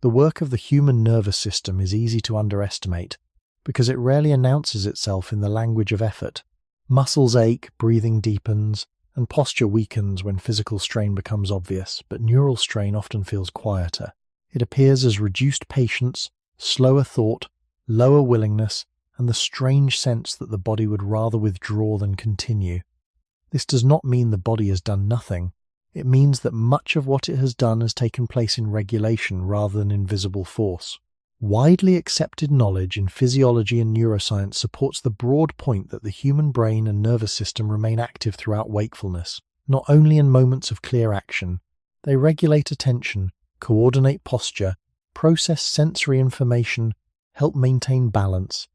Speaker 1: The work of the human nervous system is easy to underestimate, because it rarely announces itself in the language of effort. Muscles ache, breathing deepens, and posture weakens when physical strain becomes obvious, but neural strain often feels quieter. It appears as reduced patience, slower thought, lower willingness, and the strange sense that the body would rather withdraw than continue. This does not mean the body has done nothing. It means that much of what it has done has taken place in regulation rather than in visible force. Widely accepted knowledge in physiology and neuroscience supports the broad point that the human brain and nervous system remain active throughout wakefulness, not only in moments of clear action. They regulate attention, coordinate posture, process sensory information, help maintain balance,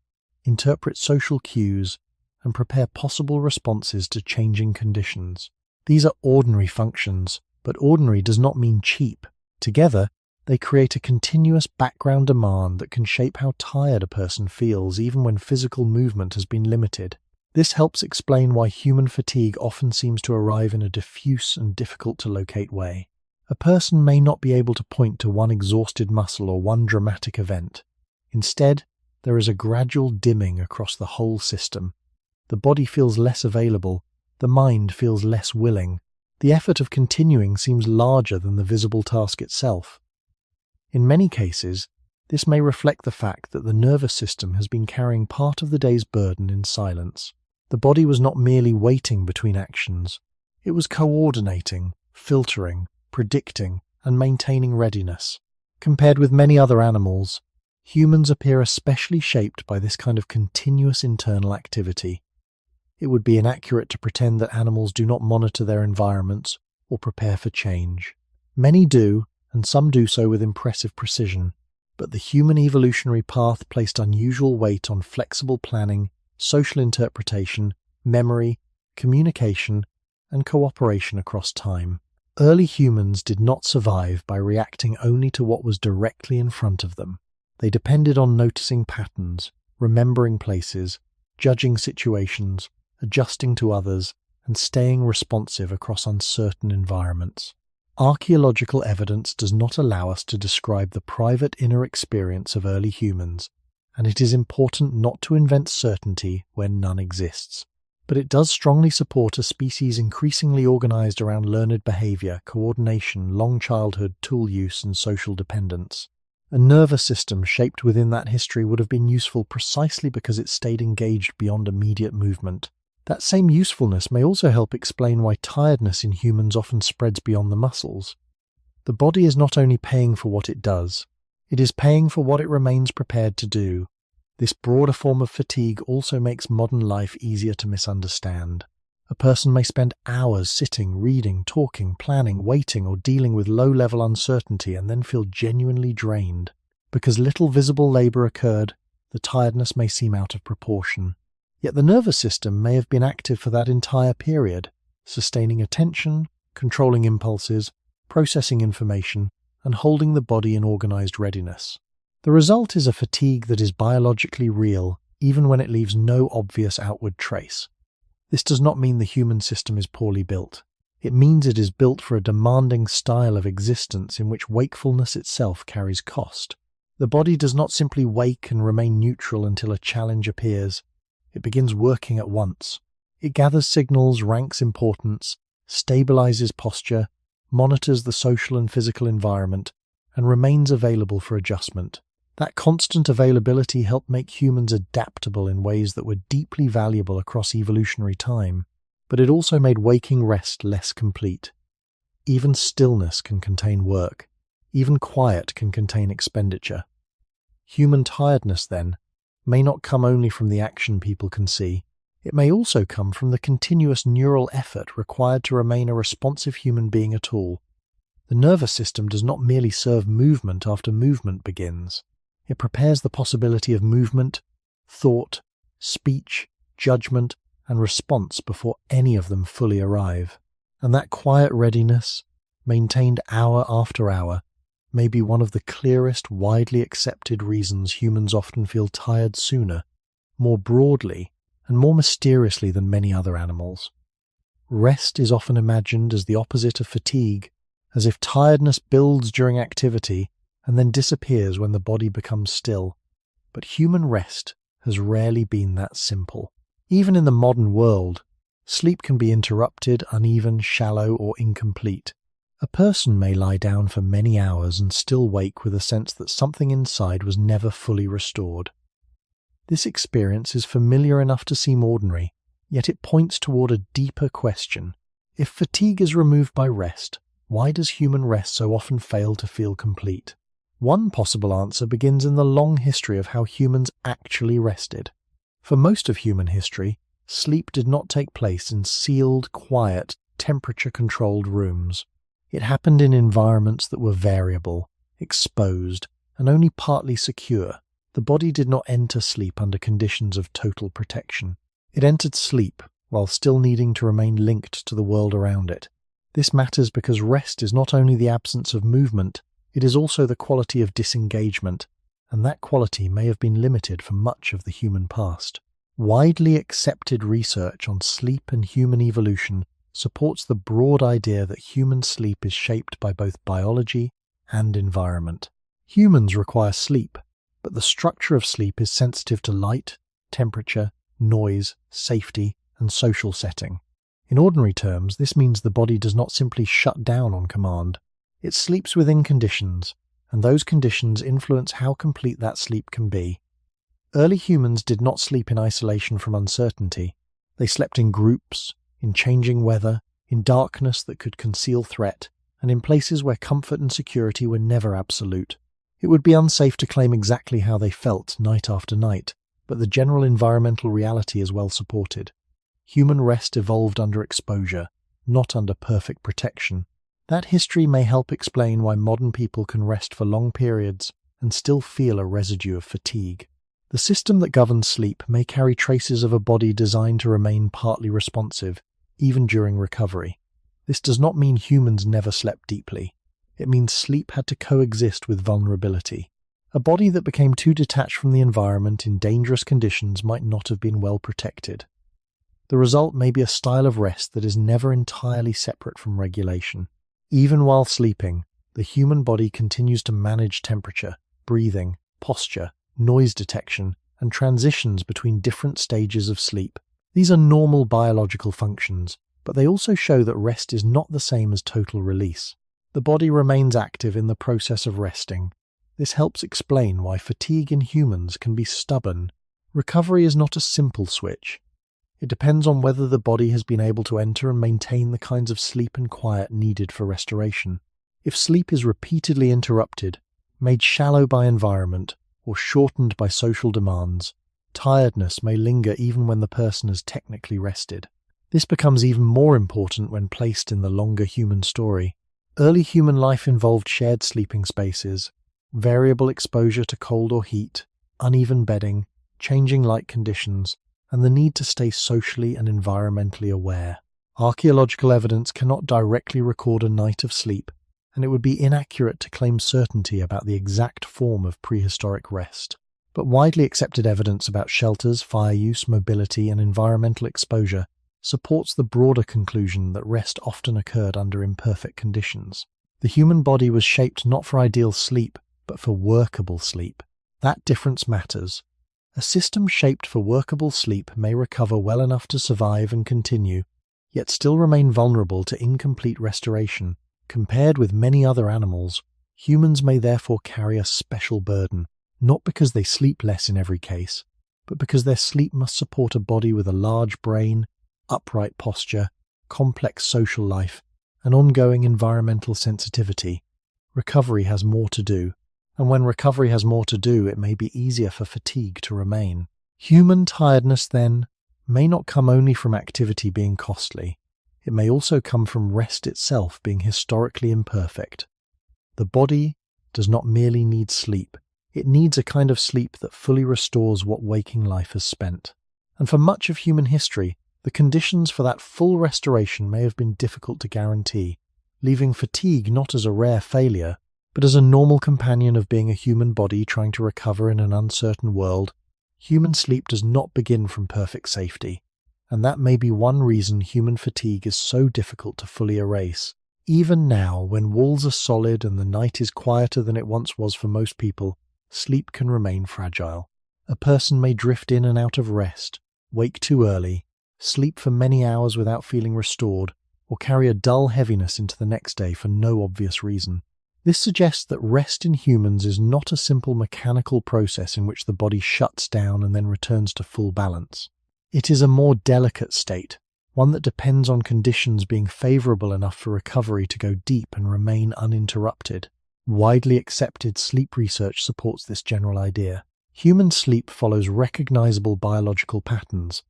Speaker 1: interpret social cues, and prepare possible responses to changing conditions. These are ordinary functions, but ordinary does not mean cheap. Together, they create a continuous background demand that can shape how tired a person feels even when physical movement has been limited. This helps explain why human fatigue often seems to arrive in a diffuse and difficult to locate way. A person may not be able to point to one exhausted muscle or one dramatic event. Instead, there is a gradual dimming across the whole system. The body feels less available, the mind feels less willing. The effort of continuing seems larger than the visible task itself. In many cases, this may reflect the fact that the nervous system has been carrying part of the day's burden in silence. The body was not merely waiting between actions. It was coordinating, filtering, predicting, and maintaining readiness. Compared with many other animals, humans appear especially shaped by this kind of continuous internal activity. It would be inaccurate to pretend that animals do not monitor their environments or prepare for change. Many do, and some do so with impressive precision, but the human evolutionary path placed unusual weight on flexible planning, social interpretation, memory, communication, and cooperation across time. Early humans did not survive by reacting only to what was directly in front of them. They depended on noticing patterns, remembering places, judging situations, adjusting to others, and staying responsive across uncertain environments. Archaeological evidence does not allow us to describe the private inner experience of early humans, and it is important not to invent certainty where none exists. But it does strongly support a species increasingly organized around learned behavior, coordination, long childhood, tool use, and social dependence. A nervous system shaped within that history would have been useful precisely because it stayed engaged beyond immediate movement. That same usefulness may also help explain why tiredness in humans often spreads beyond the muscles. The body is not only paying for what it does, it is paying for what it remains prepared to do. This broader form of fatigue also makes modern life easier to misunderstand. A person may spend hours sitting, reading, talking, planning, waiting, or dealing with low-level uncertainty and then feel genuinely drained. Because little visible labor occurred, the tiredness may seem out of proportion. Yet the nervous system may have been active for that entire period, sustaining attention, controlling impulses, processing information, and holding the body in organized readiness. The result is a fatigue that is biologically real, even when it leaves no obvious outward trace. This does not mean the human system is poorly built. It means it is built for a demanding style of existence in which wakefulness itself carries cost. The body does not simply wake and remain neutral until a challenge appears. It begins working at once. It gathers signals, ranks importance, stabilizes posture, monitors the social and physical environment, and remains available for adjustment. That constant availability helped make humans adaptable in ways that were deeply valuable across evolutionary time, but it also made waking rest less complete. Even stillness can contain work. Even quiet can contain expenditure. Human tiredness, then, may not come only from the action people can see. It may also come from the continuous neural effort required to remain a responsive human being at all. The nervous system does not merely serve movement after movement begins. It prepares the possibility of movement, thought, speech, judgment, and response before any of them fully arrive. And that quiet readiness, maintained hour after hour, may be one of the clearest, widely accepted reasons humans often feel tired sooner, more broadly, and more mysteriously than many other animals. Rest is often imagined as the opposite of fatigue, as if tiredness builds during activity and then disappears when the body becomes still. But human rest has rarely been that simple. Even in the modern world, sleep can be interrupted, uneven, shallow, or incomplete. A person may lie down for many hours and still wake with a sense that something inside was never fully restored. This experience is familiar enough to seem ordinary, yet it points toward a deeper question. If fatigue is removed by rest, why does human rest so often fail to feel complete? One possible answer begins in the long history of how humans actually rested. For most of human history, sleep did not take place in sealed, quiet, temperature-controlled rooms. It happened in environments that were variable, exposed, and only partly secure. The body did not enter sleep under conditions of total protection. It entered sleep while still needing to remain linked to the world around it. This matters because rest is not only the absence of movement, it is also the quality of disengagement, and that quality may have been limited for much of the human past. Widely accepted research on sleep and human evolution supports the broad idea that human sleep is shaped by both biology and environment. Humans require sleep, but the structure of sleep is sensitive to light, temperature, noise, safety, and social setting. In ordinary terms, this means the body does not simply shut down on command. It sleeps within conditions, and those conditions influence how complete that sleep can be. Early humans did not sleep in isolation from uncertainty. They slept in groups, in changing weather, in darkness that could conceal threat, and in places where comfort and security were never absolute. It would be unsafe to claim exactly how they felt night after night, but the general environmental reality is well supported. Human rest evolved under exposure, not under perfect protection. That history may help explain why modern people can rest for long periods and still feel a residue of fatigue. The system that governs sleep may carry traces of a body designed to remain partly responsive, even during recovery. This does not mean humans never slept deeply. It means sleep had to coexist with vulnerability. A body that became too detached from the environment in dangerous conditions might not have been well protected. The result may be a style of rest that is never entirely separate from regulation. Even while sleeping, the human body continues to manage temperature, breathing, posture, noise detection, and transitions between different stages of sleep. These are normal biological functions, but they also show that rest is not the same as total release. The body remains active in the process of resting. This helps explain why fatigue in humans can be stubborn. Recovery is not a simple switch. It depends on whether the body has been able to enter and maintain the kinds of sleep and quiet needed for restoration. If sleep is repeatedly interrupted, made shallow by environment, or shortened by social demands, tiredness may linger even when the person has technically rested. This becomes even more important when placed in the longer human story. Early human life involved shared sleeping spaces, variable exposure to cold or heat, uneven bedding, changing light conditions, and the need to stay socially and environmentally aware. Archaeological evidence cannot directly record a night of sleep, and it would be inaccurate to claim certainty about the exact form of prehistoric rest. But widely accepted evidence about shelters, fire use, mobility, and environmental exposure supports the broader conclusion that rest often occurred under imperfect conditions. The human body was shaped not for ideal sleep, but for workable sleep. That difference matters. A system shaped for workable sleep may recover well enough to survive and continue, yet still remain vulnerable to incomplete restoration. Compared with many other animals, humans may therefore carry a special burden, not because they sleep less in every case, but because their sleep must support a body with a large brain, upright posture, complex social life, and ongoing environmental sensitivity. Recovery has more to do, and when recovery has more to do, it may be easier for fatigue to remain. Human tiredness, then, may not come only from activity being costly. It may also come from rest itself being historically imperfect. The body does not merely need sleep, it needs a kind of sleep that fully restores what waking life has spent. And for much of human history, the conditions for that full restoration may have been difficult to guarantee, leaving fatigue not as a rare failure, but as a normal companion of being a human body trying to recover in an uncertain world. Human sleep does not begin from perfect safety, and that may be one reason human fatigue is so difficult to fully erase. Even now, when walls are solid and the night is quieter than it once was for most people, sleep can remain fragile. A person may drift in and out of rest, wake too early, sleep for many hours without feeling restored, or carry a dull heaviness into the next day for no obvious reason. This suggests that rest in humans is not a simple mechanical process in which the body shuts down and then returns to full balance. It is a more delicate state, one that depends on conditions being favorable enough for recovery to go deep and remain uninterrupted. Widely accepted sleep research supports this general idea. Human sleep follows recognizable biological patterns,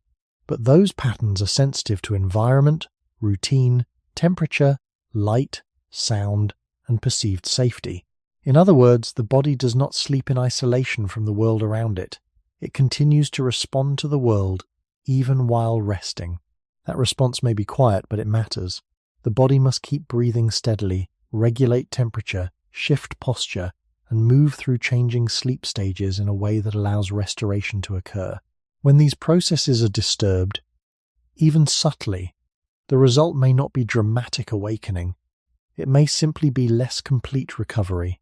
Speaker 1: but those patterns are sensitive to environment, routine, temperature, light, sound, and perceived safety. In other words, the body does not sleep in isolation from the world around it. It continues to respond to the world even while resting. That response may be quiet, but it matters. The body must keep breathing steadily, regulate temperature, shift posture, and move through changing sleep stages in a way that allows restoration to occur. When these processes are disturbed, even subtly, the result may not be dramatic awakening. It may simply be less complete recovery.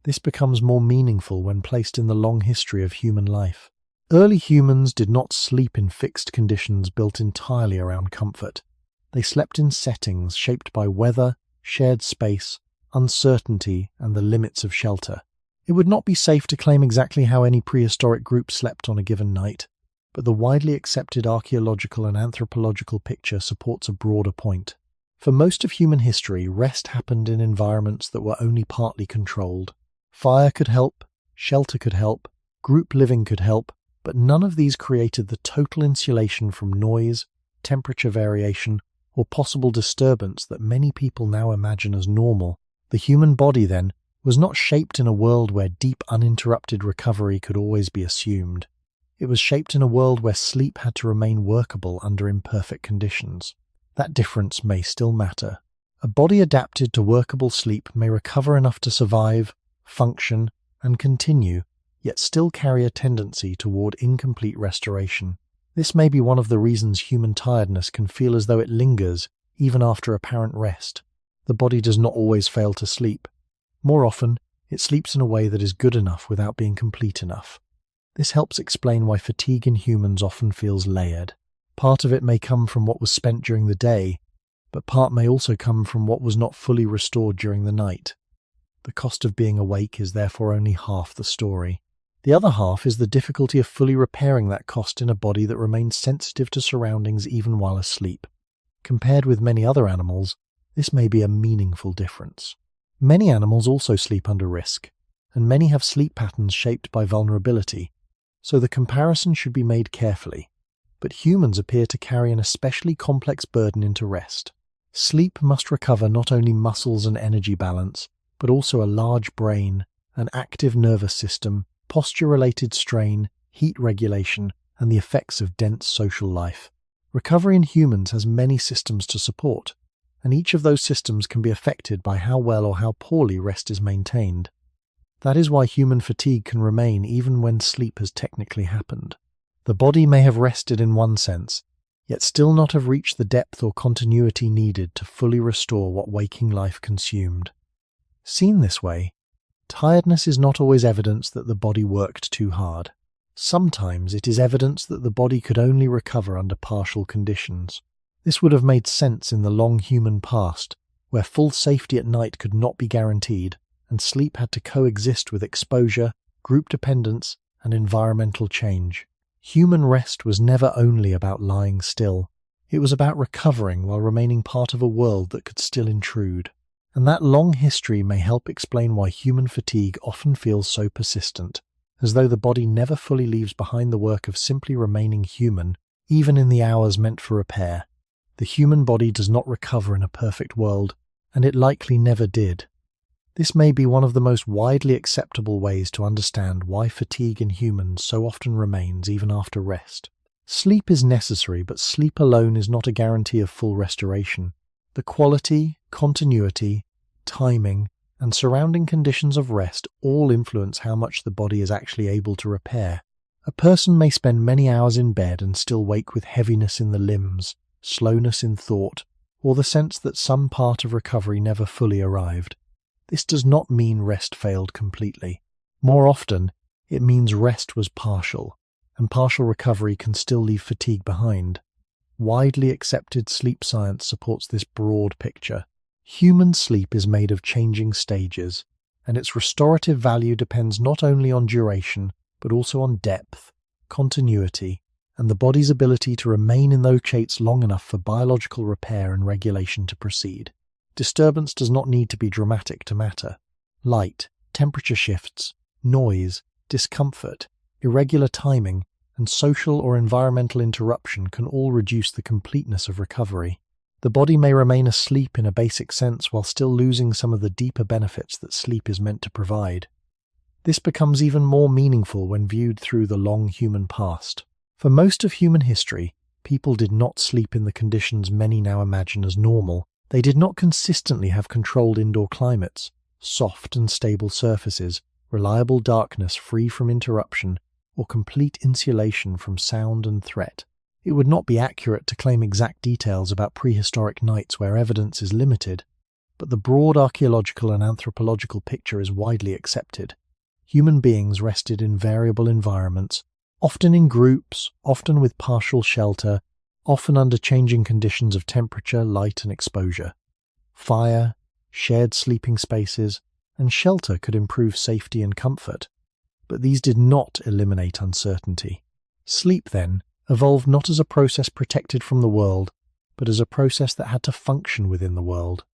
Speaker 1: This becomes more meaningful when placed in the long history of human life. Early humans did not sleep in fixed conditions built entirely around comfort. They slept in settings shaped by weather, shared space, uncertainty, and the limits of shelter. It would not be safe to claim exactly how any prehistoric group slept on a given night, but the widely accepted archaeological and anthropological picture supports a broader point. For most of human history, rest happened in environments that were only partly controlled. Fire could help, shelter could help, group living could help, but none of these created the total insulation from noise, temperature variation, or possible disturbance that many people now imagine as normal. The human body, then, was not shaped in a world where deep, uninterrupted recovery could always be assumed. It was shaped in a world where sleep had to remain workable under imperfect conditions. That difference may still matter. A body adapted to workable sleep may recover enough to survive, function, and continue, yet still carry a tendency toward incomplete restoration. This may be one of the reasons human tiredness can feel as though it lingers even after apparent rest. The body does not always fail to sleep. More often, it sleeps in a way that is good enough without being complete enough. This helps explain why fatigue in humans often feels layered. Part of it may come from what was spent during the day, but part may also come from what was not fully restored during the night. The cost of being awake is therefore only half the story. The other half is the difficulty of fully repairing that cost in a body that remains sensitive to surroundings even while asleep. Compared with many other animals, this may be a meaningful difference. Many animals also sleep under risk, and many have sleep patterns shaped by vulnerability, so the comparison should be made carefully. But humans appear to carry an especially complex burden into rest. Sleep must recover not only muscles and energy balance, but also a large brain, an active nervous system, posture-related strain, heat regulation, and the effects of dense social life. Recovery in humans has many systems to support, and each of those systems can be affected by how well or how poorly rest is maintained. That is why human fatigue can remain even when sleep has technically happened. The body may have rested in one sense, yet still not have reached the depth or continuity needed to fully restore what waking life consumed. Seen this way, tiredness is not always evidence that the body worked too hard. Sometimes it is evidence that the body could only recover under partial conditions. This would have made sense in the long human past, where full safety at night could not be guaranteed, and sleep had to coexist with exposure, group dependence, and environmental change. Human rest was never only about lying still. It was about recovering while remaining part of a world that could still intrude. And that long history may help explain why human fatigue often feels so persistent, as though the body never fully leaves behind the work of simply remaining human, even in the hours meant for repair. The human body does not recover in a perfect world, and it likely never did. This may be one of the most widely acceptable ways to understand why fatigue in humans so often remains even after rest. Sleep is necessary, but sleep alone is not a guarantee of full restoration. The quality, continuity, timing, and surrounding conditions of rest all influence how much the body is actually able to repair. A person may spend many hours in bed and still wake with heaviness in the limbs, slowness in thought, or the sense that some part of recovery never fully arrived. This does not mean rest failed completely. More often, it means rest was partial, and partial recovery can still leave fatigue behind. Widely accepted sleep science supports this broad picture. Human sleep is made of changing stages, and its restorative value depends not only on duration, but also on depth, continuity, and the body's ability to remain in those states long enough for biological repair and regulation to proceed. Disturbance does not need to be dramatic to matter. Light, temperature shifts, noise, discomfort, irregular timing, and social or environmental interruption can all reduce the completeness of recovery. The body may remain asleep in a basic sense while still losing some of the deeper benefits that sleep is meant to provide. This becomes even more meaningful when viewed through the long human past. For most of human history, people did not sleep in the conditions many now imagine as normal. They did not consistently have controlled indoor climates, soft and stable surfaces, reliable darkness free from interruption, or complete insulation from sound and threat. It would not be accurate to claim exact details about prehistoric nights where evidence is limited, but the broad archaeological and anthropological picture is widely accepted. Human beings rested in variable environments, often in groups, often with partial shelter, often under changing conditions of temperature, light, and exposure. Fire, shared sleeping spaces, and shelter could improve safety and comfort, but these did not eliminate uncertainty. Sleep, then, evolved not as a process protected from the world, but as a process that had to function within the world.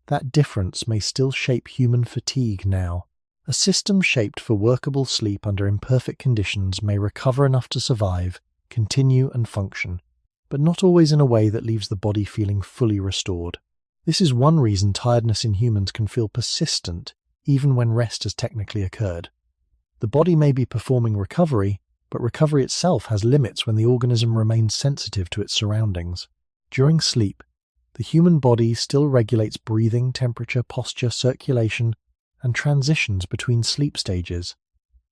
Speaker 1: That difference may still shape human fatigue now. A system shaped for workable sleep under imperfect conditions may recover enough to survive, continue and function, but not always in a way that leaves the body feeling fully restored. This is one reason tiredness in humans can feel persistent even when rest has technically occurred. The body may be performing recovery, but recovery itself has limits when the organism remains sensitive to its surroundings. During sleep, the human body still regulates breathing, temperature, posture, circulation, and transitions between sleep stages.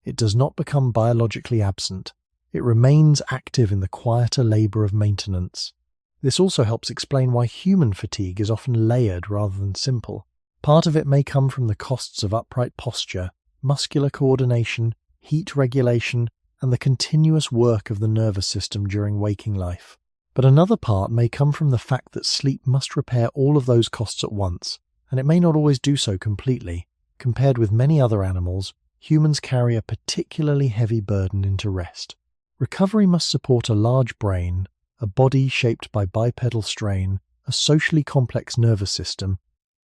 Speaker 1: It does not become biologically absent. It remains active in the quieter labor of maintenance. This also helps explain why human fatigue is often layered rather than simple. Part of it may come from the costs of upright posture, muscular coordination, heat regulation, and the continuous work of the nervous system during waking life. But another part may come from the fact that sleep must repair all of those costs at once, and it may not always do so completely. Compared with many other animals, humans carry a particularly heavy burden into rest. Recovery must support a large brain, a body shaped by bipedal strain, a socially complex nervous system,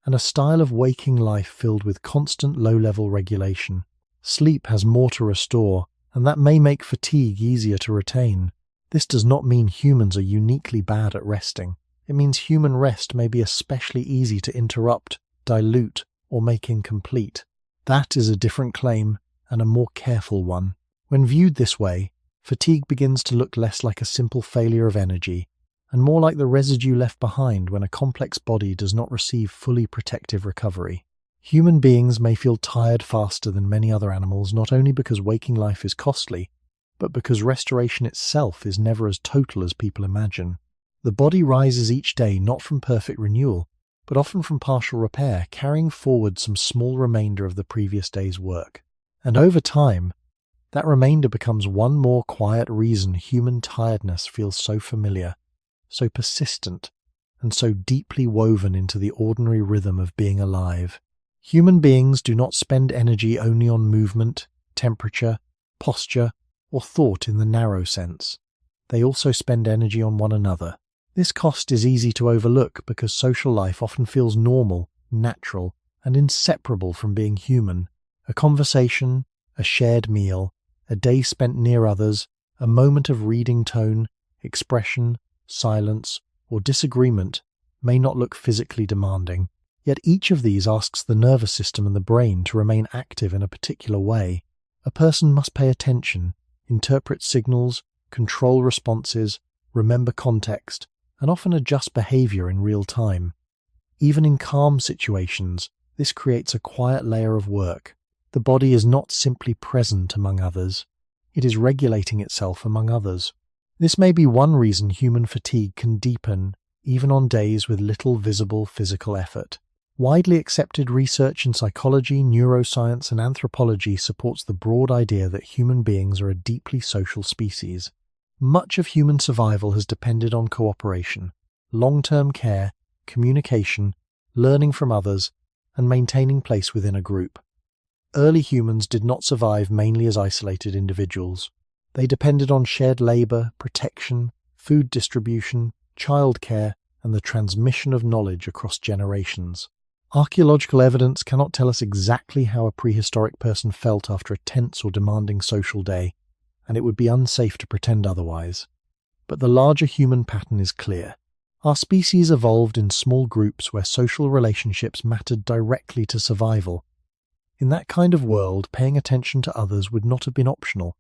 Speaker 1: and a style of waking life filled with constant low-level regulation. Sleep has more to restore, and that may make fatigue easier to retain. This does not mean humans are uniquely bad at resting. It means human rest may be especially easy to interrupt, dilute, or make incomplete. That is a different claim, and a more careful one. When viewed this way, fatigue begins to look less like a simple failure of energy, and more like the residue left behind when a complex body does not receive fully protective recovery. Human beings may feel tired faster than many other animals, not only because waking life is costly, but because restoration itself is never as total as people imagine. The body rises each day not from perfect renewal, but often from partial repair, carrying forward some small remainder of the previous day's work. And over time, that remainder becomes one more quiet reason human tiredness feels so familiar, so persistent, and so deeply woven into the ordinary rhythm of being alive. Human beings do not spend energy only on movement, temperature, posture, or thought in the narrow sense. They also spend energy on one another. This cost is easy to overlook because social life often feels normal, natural, and inseparable from being human. A conversation, a shared meal, a day spent near others, a moment of reading tone, expression, silence, or disagreement may not look physically demanding, yet each of these asks the nervous system and the brain to remain active in a particular way. A person must pay attention, interpret signals, control responses, remember context, and often adjust behavior in real time. Even in calm situations, this creates a quiet layer of work. The body is not simply present among others, it is regulating itself among others. This may be one reason human fatigue can deepen, even on days with little visible physical effort. Widely accepted research in psychology, neuroscience, and anthropology supports the broad idea that human beings are a deeply social species. Much of human survival has depended on cooperation, long-term care, communication, learning from others, and maintaining place within a group. Early humans did not survive mainly as isolated individuals. They depended on shared labor, protection, food distribution, childcare, and the transmission of knowledge across generations. Archaeological evidence cannot tell us exactly how a prehistoric person felt after a tense or demanding social day, and it would be unsafe to pretend otherwise. But the larger human pattern is clear. Our species evolved in small groups where social relationships mattered directly to survival. In that kind of world, paying attention to others would not have been optional.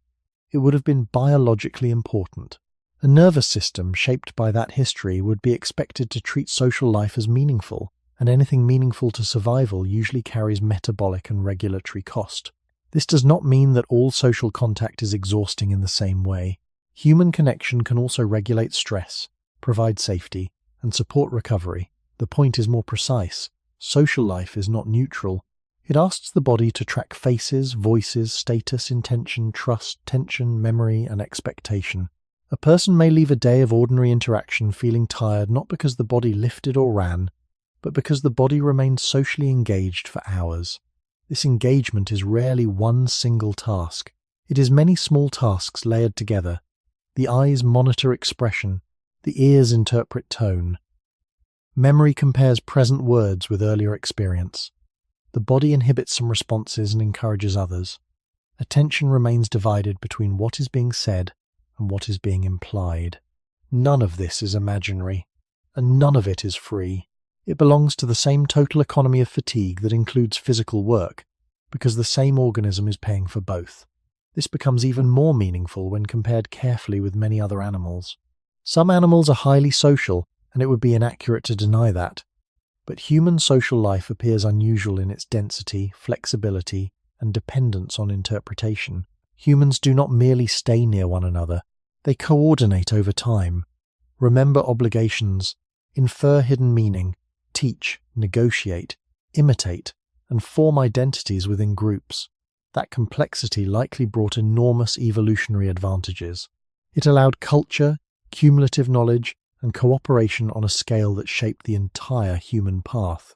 Speaker 1: It would have been biologically important. A nervous system shaped by that history would be expected to treat social life as meaningful, and anything meaningful to survival usually carries metabolic and regulatory cost. This does not mean that all social contact is exhausting in the same way. Human connection can also regulate stress, provide safety, and support recovery. The point is more precise. Social life is not neutral. It asks the body to track faces, voices, status, intention, trust, tension, memory, and expectation. A person may leave a day of ordinary interaction feeling tired not because the body lifted or ran, but because the body remained socially engaged for hours. This engagement is rarely one single task. It is many small tasks layered together. The eyes monitor expression. The ears interpret tone. Memory compares present words with earlier experience. The body inhibits some responses and encourages others. Attention remains divided between what is being said and what is being implied. None of this is imaginary, and none of it is free. It belongs to the same total economy of fatigue that includes physical work, because the same organism is paying for both. This becomes even more meaningful when compared carefully with many other animals. Some animals are highly social, and it would be inaccurate to deny that. But human social life appears unusual in its density, flexibility, and dependence on interpretation. Humans do not merely stay near one another, they coordinate over time, remember obligations, infer hidden meaning, teach, negotiate, imitate, and form identities within groups. That complexity likely brought enormous evolutionary advantages. It allowed culture, cumulative knowledge, and cooperation on a scale that shaped the entire human path.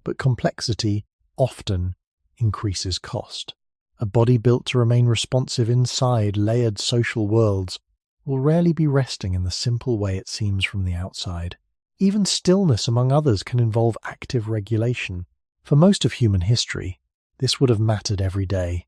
Speaker 1: But complexity often increases cost. A body built to remain responsive inside layered social worlds will rarely be resting in the simple way it seems from the outside. Even stillness, among others, can involve active regulation. For most of human history, this would have mattered every day.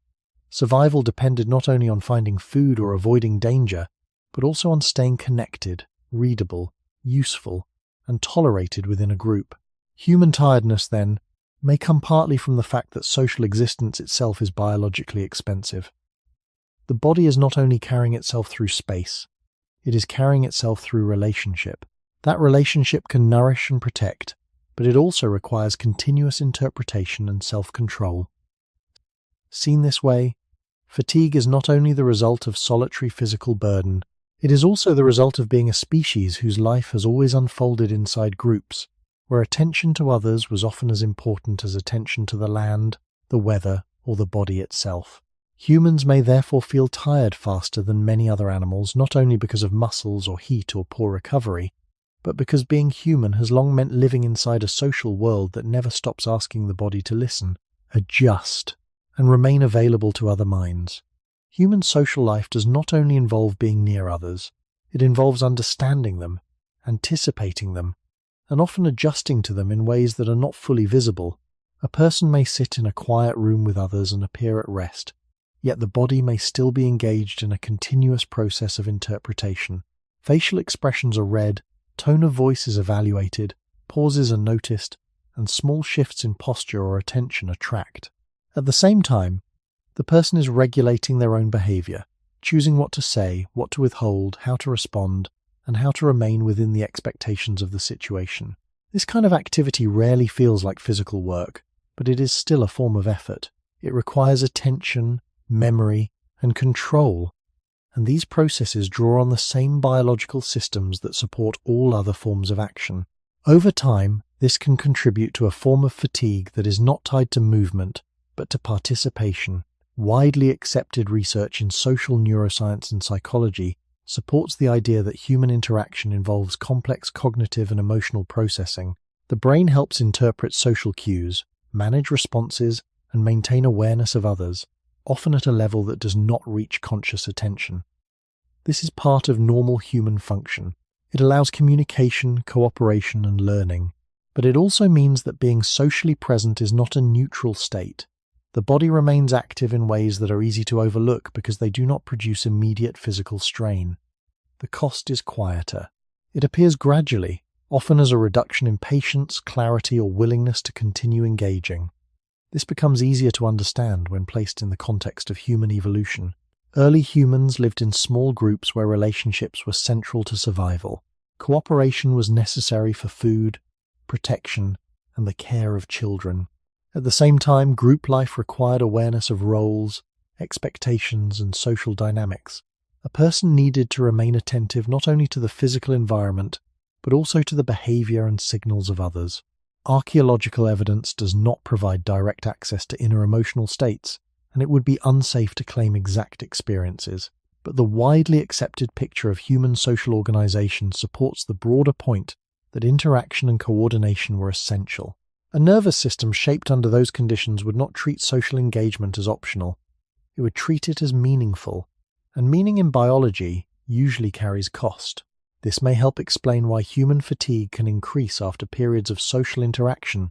Speaker 1: Survival depended not only on finding food or avoiding danger, but also on staying connected, readable, useful, and tolerated within a group. Human tiredness, then, may come partly from the fact that social existence itself is biologically expensive. The body is not only carrying itself through space, it is carrying itself through relationship. That relationship can nourish and protect, but it also requires continuous interpretation and self-control. Seen this way, fatigue is not only the result of solitary physical burden, it is also the result of being a species whose life has always unfolded inside groups, where attention to others was often as important as attention to the land, the weather, or the body itself. Humans may therefore feel tired faster than many other animals, not only because of muscles or heat or poor recovery, but because being human has long meant living inside a social world that never stops asking the body to listen, adjust, and remain available to other minds. Human social life does not only involve being near others, it involves understanding them, anticipating them, and often adjusting to them in ways that are not fully visible. A person may sit in a quiet room with others and appear at rest, yet the body may still be engaged in a continuous process of interpretation. Facial expressions are read, tone of voice is evaluated, pauses are noticed, and small shifts in posture or attention are tracked. At the same time, the person is regulating their own behavior, choosing what to say, what to withhold, how to respond, and how to remain within the expectations of the situation. This kind of activity rarely feels like physical work, but it is still a form of effort. It requires attention, memory, and control, and these processes draw on the same biological systems that support all other forms of action. Over time, this can contribute to a form of fatigue that is not tied to movement, but to participation. Widely accepted research in social neuroscience and psychology supports the idea that human interaction involves complex cognitive and emotional processing. The brain helps interpret social cues, manage responses, and maintain awareness of others, often at a level that does not reach conscious attention. This is part of normal human function. It allows communication, cooperation, and learning. But it also means that being socially present is not a neutral state. The body remains active in ways that are easy to overlook because they do not produce immediate physical strain. The cost is quieter. It appears gradually, often as a reduction in patience, clarity, or willingness to continue engaging. This becomes easier to understand when placed in the context of human evolution. Early humans lived in small groups where relationships were central to survival. Cooperation was necessary for food, protection, and the care of children. At the same time, group life required awareness of roles, expectations, and social dynamics. A person needed to remain attentive not only to the physical environment, but also to the behavior and signals of others. Archaeological evidence does not provide direct access to inner emotional states, and it would be unsafe to claim exact experiences. But the widely accepted picture of human social organization supports the broader point that interaction and coordination were essential. A nervous system shaped under those conditions would not treat social engagement as optional. It would treat it as meaningful, and meaning in biology usually carries cost. This may help explain why human fatigue can increase after periods of social interaction,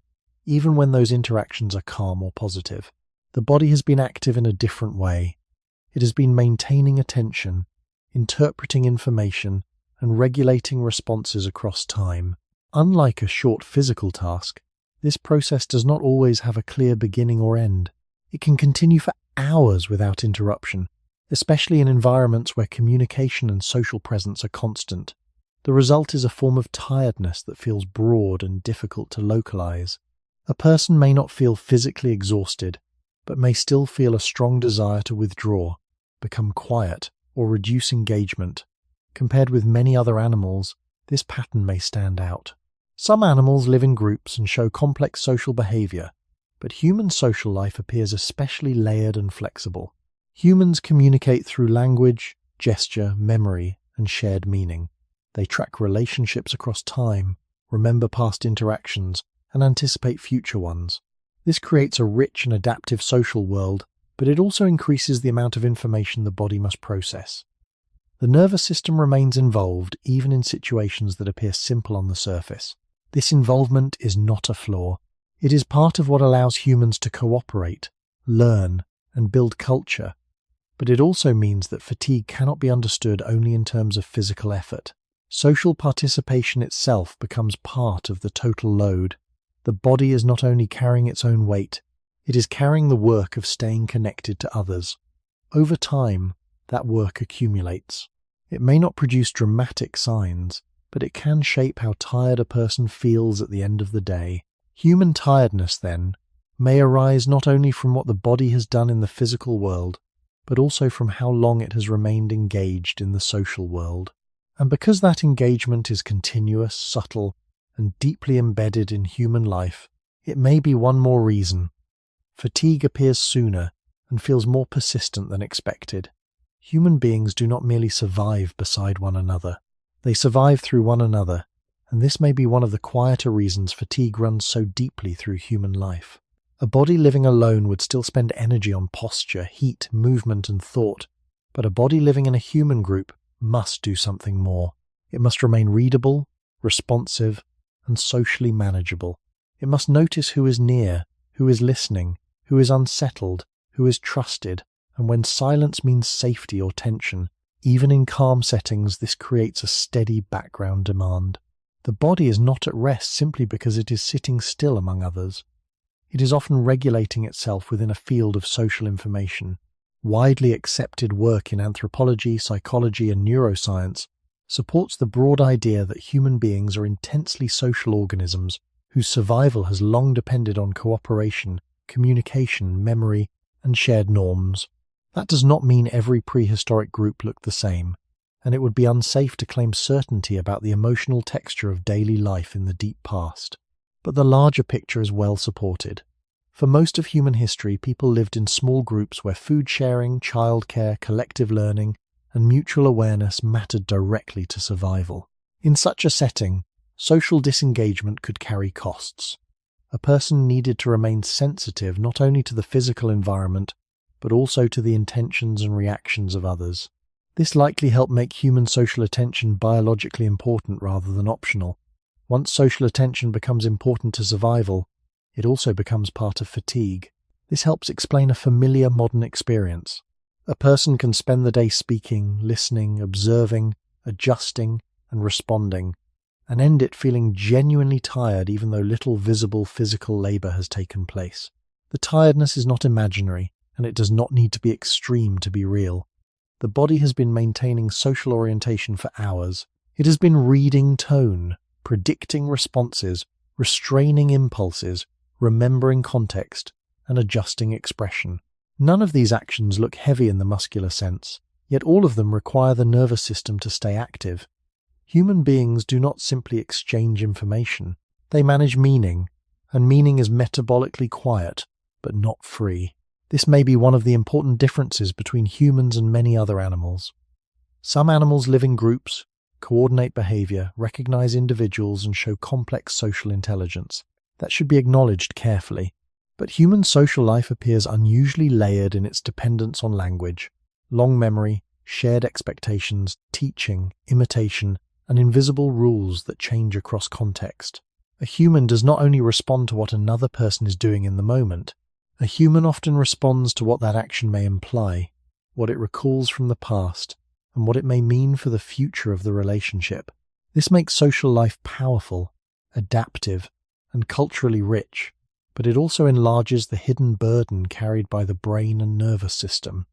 Speaker 1: even when those interactions are calm or positive. The body has been active in a different way. It has been maintaining attention, interpreting information, and regulating responses across time. Unlike a short physical task, this process does not always have a clear beginning or end. It can continue for hours without interruption, especially in environments where communication and social presence are constant. The result is a form of tiredness that feels broad and difficult to localize. A person may not feel physically exhausted, but may still feel a strong desire to withdraw, become quiet, or reduce engagement. Compared with many other animals, this pattern may stand out. Some animals live in groups and show complex social behavior, but human social life appears especially layered and flexible. Humans communicate through language, gesture, memory, and shared meaning. They track relationships across time, remember past interactions, and anticipate future ones. This creates a rich and adaptive social world, but it also increases the amount of information the body must process. The nervous system remains involved even in situations that appear simple on the surface. This involvement is not a flaw. It is part of what allows humans to cooperate, learn, and build culture. But it also means that fatigue cannot be understood only in terms of physical effort. Social participation itself becomes part of the total load. The body is not only carrying its own weight, it is carrying the work of staying connected to others. Over time, that work accumulates. It may not produce dramatic signs, but it can shape how tired a person feels at the end of the day. Human tiredness, then, may arise not only from what the body has done in the physical world, but also from how long it has remained engaged in the social world. And because that engagement is continuous, subtle, and deeply embedded in human life, it may be one more reason. Fatigue appears sooner and feels more persistent than expected. Human beings do not merely survive beside one another. They survive through one another, and this may be one of the quieter reasons fatigue runs so deeply through human life. A body living alone would still spend energy on posture, heat, movement, and thought, but a body living in a human group must do something more. It must remain readable, responsive, and socially manageable. It must notice who is near, who is listening, who is unsettled, who is trusted, and when silence means safety or tension, even in calm settings, this creates a steady background demand. The body is not at rest simply because it is sitting still among others. It is often regulating itself within a field of social information. Widely accepted work in anthropology, psychology, and neuroscience supports the broad idea that human beings are intensely social organisms whose survival has long depended on cooperation, communication, memory, and shared norms. That does not mean every prehistoric group looked the same, and it would be unsafe to claim certainty about the emotional texture of daily life in the deep past. But the larger picture is well supported. For most of human history, people lived in small groups where food sharing, childcare, collective learning, and mutual awareness mattered directly to survival. In such a setting, social disengagement could carry costs. A person needed to remain sensitive not only to the physical environment, but also to the intentions and reactions of others. This likely helped make human social attention biologically important rather than optional. Once social attention becomes important to survival, it also becomes part of fatigue. This helps explain a familiar modern experience. A person can spend the day speaking, listening, observing, adjusting, and responding, and end it feeling genuinely tired even though little visible physical labor has taken place. The tiredness is not imaginary, and it does not need to be extreme to be real. The body has been maintaining social orientation for hours. It has been reading tone, predicting responses, restraining impulses, remembering context, and adjusting expression. None of these actions look heavy in the muscular sense, yet all of them require the nervous system to stay active. Human beings do not simply exchange information. They manage meaning, and meaning is metabolically quiet, but not free. This may be one of the important differences between humans and many other animals. Some animals live in groups, coordinate behavior, recognize individuals, and show complex social intelligence. That should be acknowledged carefully. But human social life appears unusually layered in its dependence on language, long memory, shared expectations, teaching, imitation, and invisible rules that change across context. A human does not only respond to what another person is doing in the moment. A human often responds to what that action may imply, what it recalls from the past, and what it may mean for the future of the relationship. This makes social life powerful, adaptive, and culturally rich, but it also enlarges the hidden burden carried by the brain and nervous system.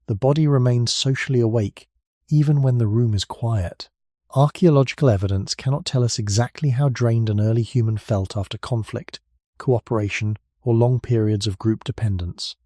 Speaker 1: The body remains socially awake even when the room is quiet. Archaeological evidence cannot tell us exactly how drained an early human felt after conflict, cooperation, or long periods of group dependence.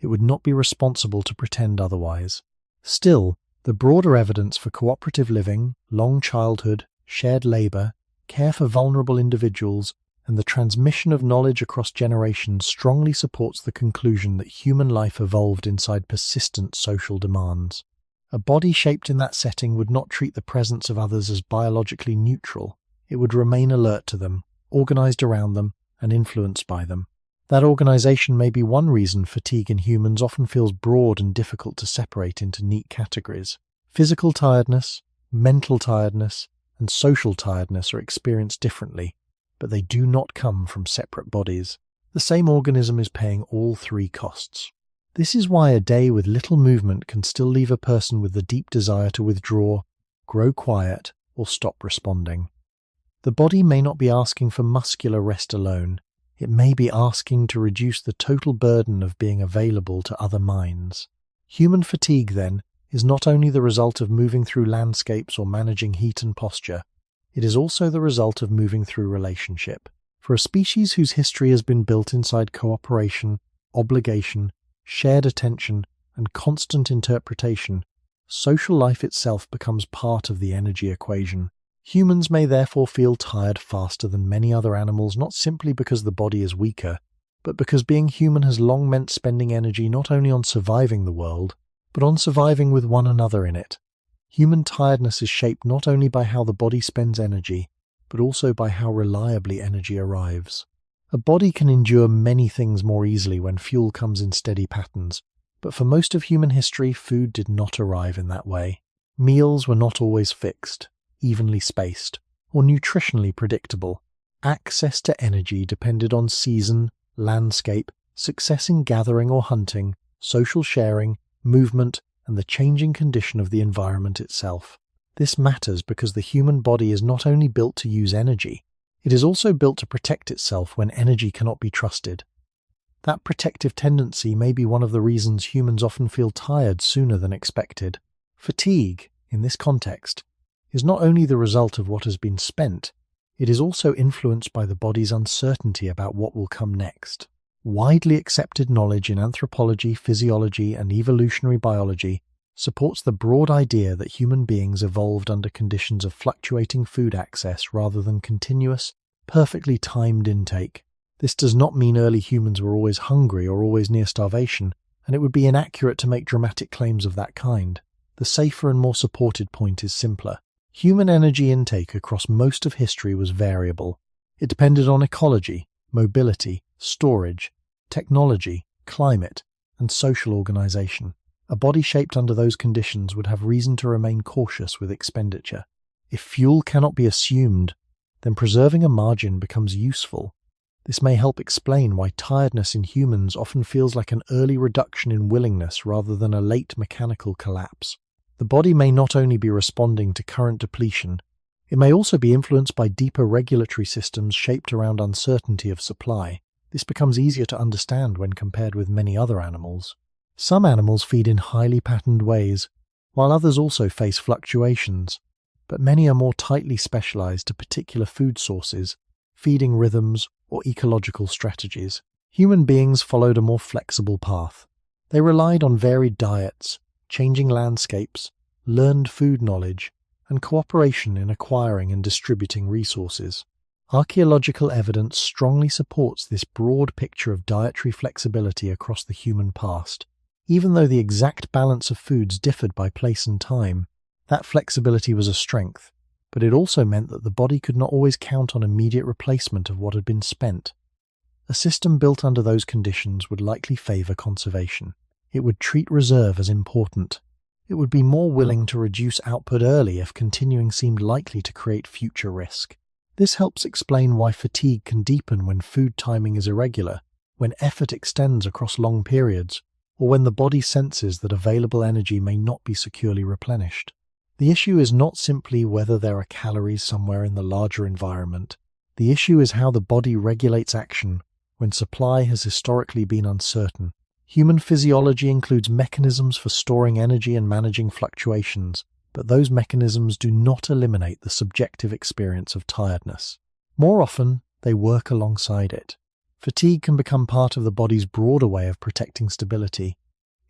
Speaker 1: It would not be responsible to pretend otherwise. Still, the broader evidence for cooperative living, long childhood, shared labor, care for vulnerable individuals, and the transmission of knowledge across generations strongly supports the conclusion that human life evolved inside persistent social demands. A body shaped in that setting would not treat the presence of others as biologically neutral. It would remain alert to them, organized around them, and influenced by them. That organization may be one reason fatigue in humans often feels broad and difficult to separate into neat categories. Physical tiredness, mental tiredness, and social tiredness are experienced differently, but they do not come from separate bodies. The same organism is paying all three costs. This is why a day with little movement can still leave a person with the deep desire to withdraw, grow quiet, or stop responding. The body may not be asking for muscular rest alone. It may be asking to reduce the total burden of being available to other minds. Human fatigue, then, is not only the result of moving through landscapes or managing heat and posture, it is also the result of moving through relationship. For a species whose history has been built inside cooperation, obligation, shared attention, and constant interpretation, social life itself becomes part of the energy equation. Humans may therefore feel tired faster than many other animals, not simply because the body is weaker, but because being human has long meant spending energy not only on surviving the world, but on surviving with one another in it. Human tiredness is shaped not only by how the body spends energy, but also by how reliably energy arrives. A body can endure many things more easily when fuel comes in steady patterns, but for most of human history, food did not arrive in that way. Meals were not always fixed, evenly spaced, or nutritionally predictable. Access to energy depended on season, landscape, success in gathering or hunting, social sharing, movement, and the changing condition of the environment itself. This matters because the human body is not only built to use energy, it is also built to protect itself when energy cannot be trusted. That protective tendency may be one of the reasons humans often feel tired sooner than expected. Fatigue, in this context, is not only the result of what has been spent, it is also influenced by the body's uncertainty about what will come next. Widely accepted knowledge in anthropology, physiology, and evolutionary biology supports the broad idea that human beings evolved under conditions of fluctuating food access rather than continuous, perfectly timed intake. This does not mean early humans were always hungry or always near starvation, and it would be inaccurate to make dramatic claims of that kind. The safer and more supported point is simpler. Human energy intake across most of history was variable. It depended on ecology, mobility, storage, technology, climate, and social organization. A body shaped under those conditions would have reason to remain cautious with expenditure. If fuel cannot be assumed, then preserving a margin becomes useful. This may help explain why tiredness in humans often feels like an early reduction in willingness rather than a late mechanical collapse. The body may not only be responding to current depletion, it may also be influenced by deeper regulatory systems shaped around uncertainty of supply. This becomes easier to understand when compared with many other animals. Some animals feed in highly patterned ways, while others also face fluctuations, but many are more tightly specialized to particular food sources, feeding rhythms, or ecological strategies. Human beings followed a more flexible path. They relied on varied diets, changing landscapes, learned food knowledge, and cooperation in acquiring and distributing resources. Archaeological evidence strongly supports this broad picture of dietary flexibility across the human past. Even though the exact balance of foods differed by place and time, that flexibility was a strength, but it also meant that the body could not always count on immediate replacement of what had been spent. A system built under those conditions would likely favor conservation. It would treat reserve as important. It would be more willing to reduce output early if continuing seemed likely to create future risk. This helps explain why fatigue can deepen when food timing is irregular, when effort extends across long periods, or when the body senses that available energy may not be securely replenished. The issue is not simply whether there are calories somewhere in the larger environment. The issue is how the body regulates action when supply has historically been uncertain. Human physiology includes mechanisms for storing energy and managing fluctuations, but those mechanisms do not eliminate the subjective experience of tiredness. More often, they work alongside it. Fatigue can become part of the body's broader way of protecting stability,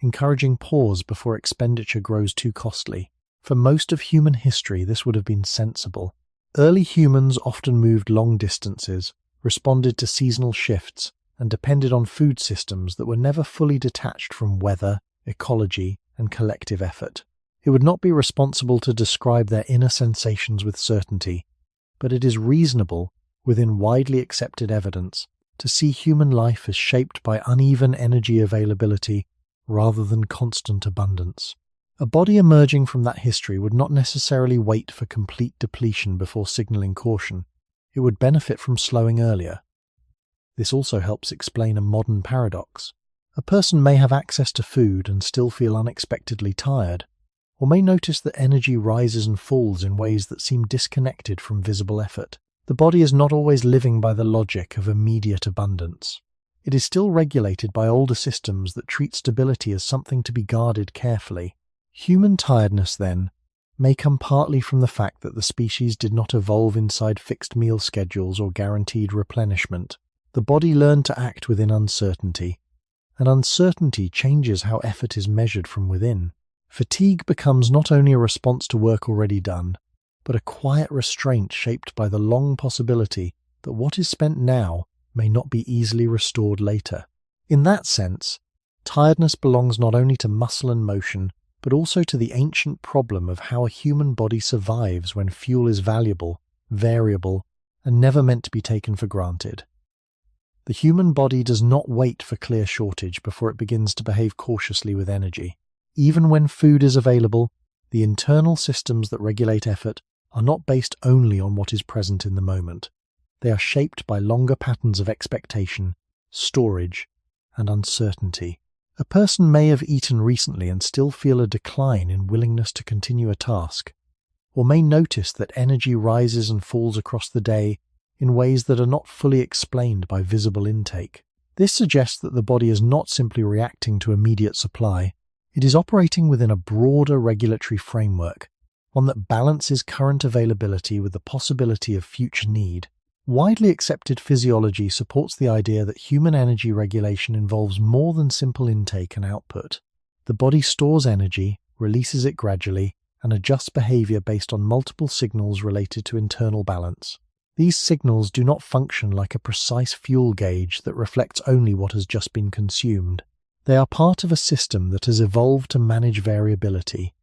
Speaker 1: encouraging pause before expenditure grows too costly. For most of human history, this would have been sensible. Early humans often moved long distances, responded to seasonal shifts, and depended on food systems that were never fully detached from weather, ecology, and collective effort. It would not be responsible to describe their inner sensations with certainty, but it is reasonable, within widely accepted evidence, to see human life as shaped by uneven energy availability rather than constant abundance. A body emerging from that history would not necessarily wait for complete depletion before signaling caution. It would benefit from slowing earlier. This also helps explain a modern paradox. A person may have access to food and still feel unexpectedly tired, or may notice that energy rises and falls in ways that seem disconnected from visible effort. The body is not always living by the logic of immediate abundance. It is still regulated by older systems that treat stability as something to be guarded carefully. Human tiredness, then, may come partly from the fact that the species did not evolve inside fixed meal schedules or guaranteed replenishment. The body learned to act within uncertainty, and uncertainty changes how effort is measured from within. Fatigue becomes not only a response to work already done, but a quiet restraint shaped by the long possibility that what is spent now may not be easily restored later. In that sense, tiredness belongs not only to muscle and motion, but also to the ancient problem of how a human body survives when fuel is valuable, variable, and never meant to be taken for granted. The human body does not wait for clear shortage before it begins to behave cautiously with energy. Even when food is available, the internal systems that regulate effort are not based only on what is present in the moment. They are shaped by longer patterns of expectation, storage, and uncertainty. A person may have eaten recently and still feel a decline in willingness to continue a task, or may notice that energy rises and falls across the day in ways that are not fully explained by visible intake. This suggests that the body is not simply reacting to immediate supply. It is operating within a broader regulatory framework, one that balances current availability with the possibility of future need. Widely accepted physiology supports the idea that human energy regulation involves more than simple intake and output. The body stores energy, releases it gradually, and adjusts behavior based on multiple signals related to internal balance. These signals do not function like a precise fuel gauge that reflects only what has just been consumed. They are part of a system that has evolved to manage variability.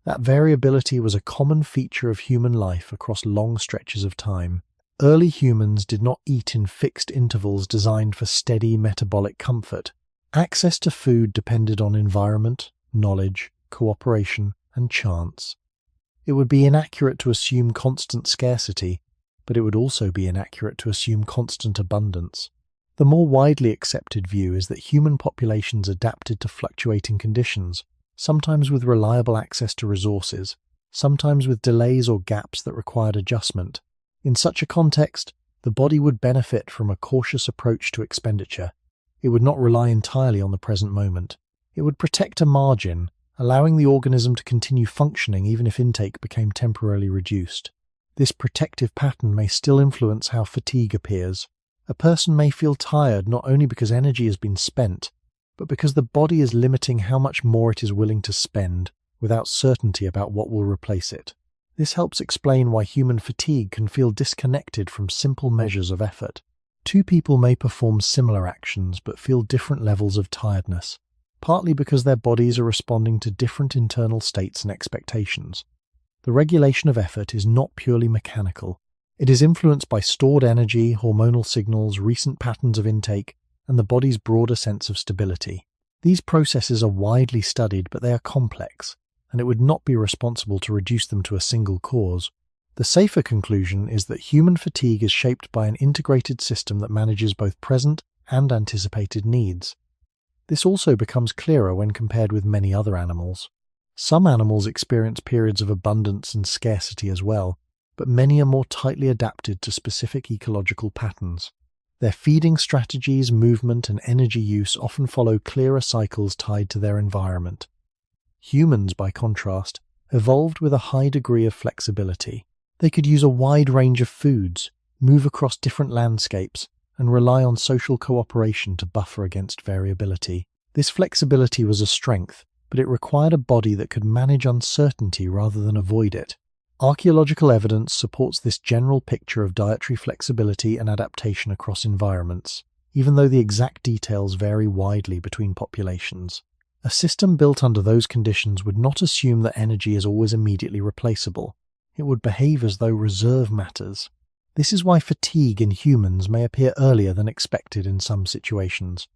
Speaker 1: That variability was a common feature of human life across long stretches of time. Early humans did not eat in fixed intervals designed for steady metabolic comfort. Access to food depended on environment, knowledge, cooperation, and chance. It would be inaccurate to assume constant scarcity, but it would also be inaccurate to assume constant abundance. The more widely accepted view is that human populations adapted to fluctuating conditions, sometimes with reliable access to resources, sometimes with delays or gaps that required adjustment. In such a context, the body would benefit from a cautious approach to expenditure. It would not rely entirely on the present moment. It would protect a margin, allowing the organism to continue functioning even if intake became temporarily reduced. This protective pattern may still influence how fatigue appears. A person may feel tired not only because energy has been spent, but because the body is limiting how much more it is willing to spend, without certainty about what will replace it. This helps explain why human fatigue can feel disconnected from simple measures of effort. Two people may perform similar actions but feel different levels of tiredness, partly because their bodies are responding to different internal states and expectations. The regulation of effort is not purely mechanical. It is influenced by stored energy, hormonal signals, recent patterns of intake, and the body's broader sense of stability. These processes are widely studied, but they are complex, and it would not be responsible to reduce them to a single cause. The safer conclusion is that human fatigue is shaped by an integrated system that manages both present and anticipated needs. This also becomes clearer when compared with many other animals. Some animals experience periods of abundance and scarcity as well, but many are more tightly adapted to specific ecological patterns. Their feeding strategies, movement, and energy use often follow clearer cycles tied to their environment. Humans, by contrast, evolved with a high degree of flexibility. They could use a wide range of foods, move across different landscapes, and rely on social cooperation to buffer against variability. This flexibility was a strength, but it required a body that could manage uncertainty rather than avoid it. Archaeological evidence supports this general picture of dietary flexibility and adaptation across environments, even though the exact details vary widely between populations. A system built under those conditions would not assume that energy is always immediately replaceable. It would behave as though reserve matters. This is why fatigue in humans may appear earlier than expected in some situations.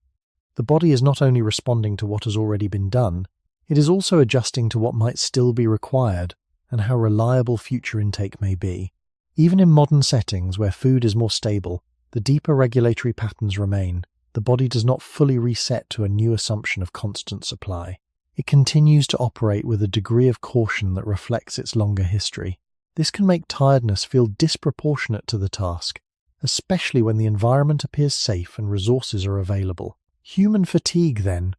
Speaker 1: The body is not only responding to what has already been done, it is also adjusting to what might still be required and how reliable future intake may be. Even in modern settings where food is more stable, the deeper regulatory patterns remain. The body does not fully reset to a new assumption of constant supply. It continues to operate with a degree of caution that reflects its longer history. This can make tiredness feel disproportionate to the task, especially when the environment appears safe and resources are available. Human fatigue, then,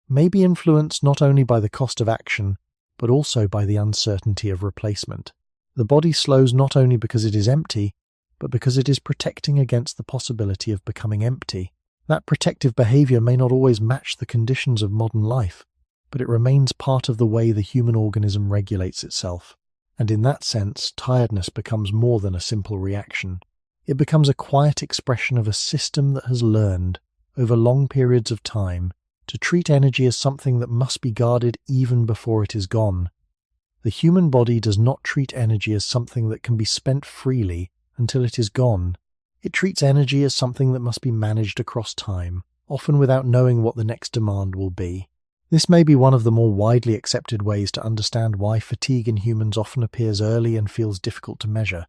Speaker 1: may be influenced not only by the cost of action, but also by the uncertainty of replacement. The body slows not only because it is empty, but because it is protecting against the possibility of becoming empty. That protective behavior may not always match the conditions of modern life, but it remains part of the way the human organism regulates itself. And in that sense, tiredness becomes more than a simple reaction. It becomes a quiet expression of a system that has learned, over long periods of time, to treat energy as something that must be guarded even before it is gone. The human body does not treat energy as something that can be spent freely until it is gone. It treats energy as something that must be managed across time, often without knowing what the next demand will be. This may be one of the more widely accepted ways to understand why fatigue in humans often appears early and feels difficult to measure.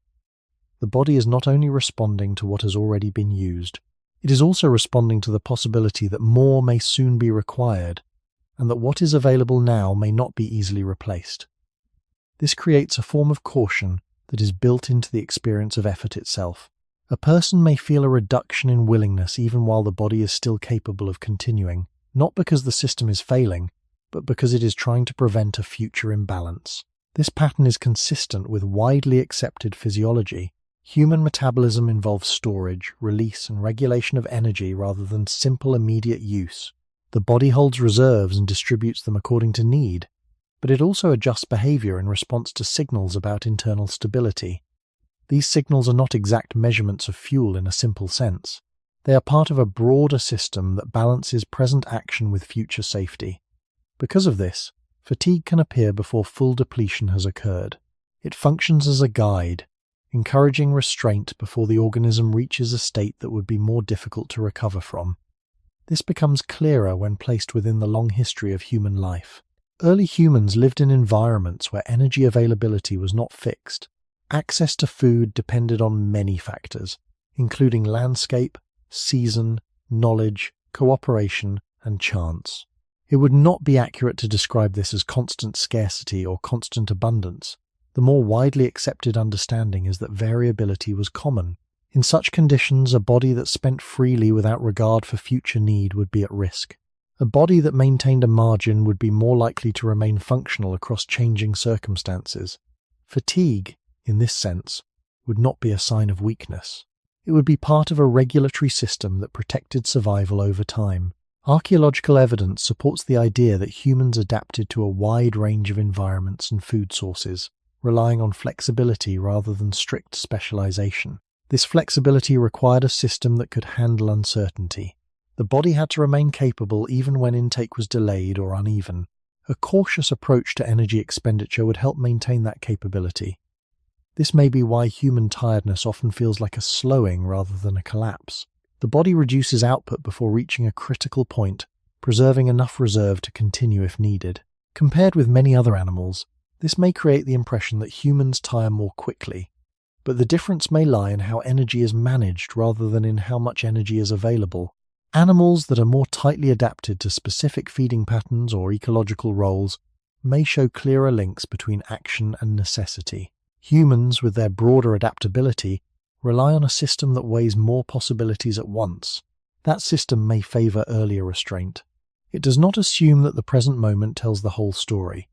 Speaker 1: The body is not only responding to what has already been used, it is also responding to the possibility that more may soon be required, and that what is available now may not be easily replaced. This creates a form of caution that is built into the experience of effort itself. A person may feel a reduction in willingness even while the body is still capable of continuing, not because the system is failing, but because it is trying to prevent a future imbalance. This pattern is consistent with widely accepted physiology. Human metabolism involves storage, release, and regulation of energy rather than simple immediate use. The body holds reserves and distributes them according to need, but it also adjusts behavior in response to signals about internal stability. These signals are not exact measurements of fuel in a simple sense. They are part of a broader system that balances present action with future safety. Because of this, fatigue can appear before full depletion has occurred. It functions as a guide, encouraging restraint before the organism reaches a state that would be more difficult to recover from. This becomes clearer when placed within the long history of human life. Early humans lived in environments where energy availability was not fixed. Access to food depended on many factors, including landscape, season, knowledge, cooperation, and chance. It would not be accurate to describe this as constant scarcity or constant abundance. The more widely accepted understanding is that variability was common. In such conditions, a body that spent freely without regard for future need would be at risk. A body that maintained a margin would be more likely to remain functional across changing circumstances. Fatigue, in this sense, would not be a sign of weakness. It would be part of a regulatory system that protected survival over time. Archaeological evidence supports the idea that humans adapted to a wide range of environments and food sources, relying on flexibility rather than strict specialization. This flexibility required a system that could handle uncertainty. The body had to remain capable even when intake was delayed or uneven. A cautious approach to energy expenditure would help maintain that capability. This may be why human tiredness often feels like a slowing rather than a collapse. The body reduces output before reaching a critical point, preserving enough reserve to continue if needed. Compared with many other animals, this may create the impression that humans tire more quickly. but the difference may lie in how energy is managed rather than in how much energy is available. Animals that are more tightly adapted to specific feeding patterns or ecological roles may show clearer links between action and necessity. Humans, with their broader adaptability, rely on a system that weighs more possibilities at once. That system may favor earlier restraint. It does not assume that the present moment tells the whole story.